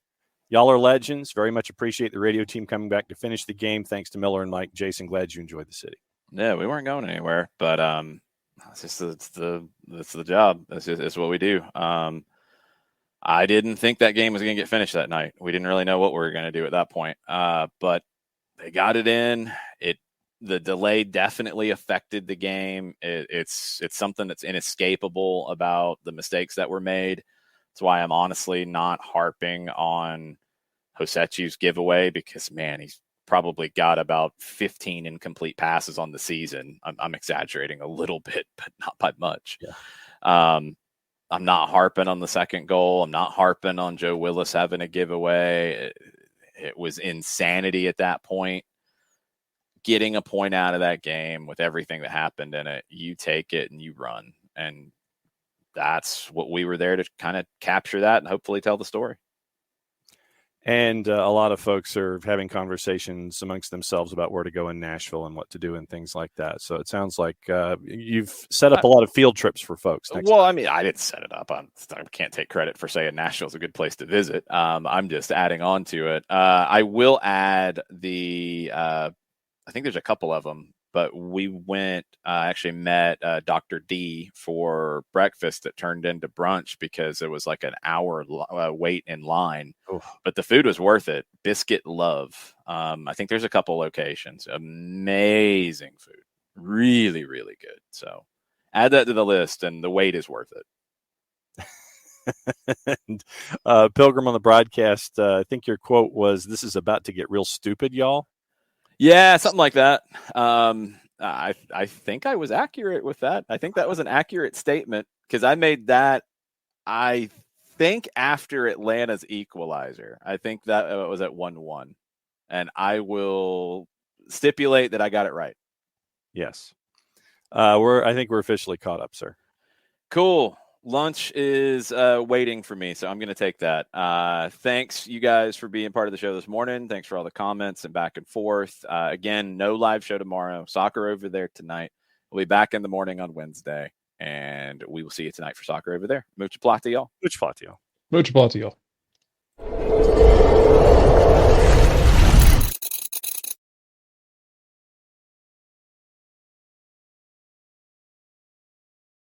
Y'all are legends. Very much appreciate the radio team coming back to finish the game. Thanks to Miller and Mike. Jason, glad you enjoyed the city. Yeah, we weren't going anywhere, but it's the job. It's what we do. I didn't think that game was going to get finished that night. We didn't really know what we were going to do at that point. But they got it in. The delay definitely affected the game. It's something that's inescapable about the mistakes that were made. That's why I'm honestly not harping on Hosechi's giveaway, because man, he's probably got about 15 incomplete passes on the season. I'm exaggerating a little bit, but not by much. Yeah. I'm not harping on the second goal. I'm not harping on Joe Willis having a giveaway. It was insanity at that point. Getting a point out of that game with everything that happened in it, you take it and you run. And that's what we were there to kind of capture that and hopefully tell the story. And a lot of folks are having conversations amongst themselves about where to go in Nashville and what to do and things like that. So it sounds like you've set up a lot of field trips for folks. Well, I mean, I didn't set it up. I can't take credit for saying Nashville's a good place to visit. I'm just adding on to it. I will add I think there's a couple of them, but we went, actually met Dr. D for breakfast that turned into brunch because it was like an hour wait in line. Oof. But the food was worth it. Biscuit Love. I think there's a couple locations. Amazing food. Really, really good. So add that to the list, and the wait is worth it. And, Pilgrim on the broadcast, I think your quote was, "This is about to get real stupid, y'all." Yeah, something like that. I think I was accurate with that. I think that was an accurate statement because I made that, I think, after Atlanta's equalizer. I think that was at 1-1. And I will stipulate that I got it right. Yes. I think we're officially caught up, sir. Cool. Lunch is waiting for me, so I'm going to take that. Thanks, you guys, for being part of the show this morning. Thanks for all the comments and back and forth. Again, no live show tomorrow. Soccer over there tonight. We'll be back in the morning on Wednesday, and we will see you tonight for Soccer over there. Mucha plata, y'all. Mucha plata, y'all. Mucha plata, y'all.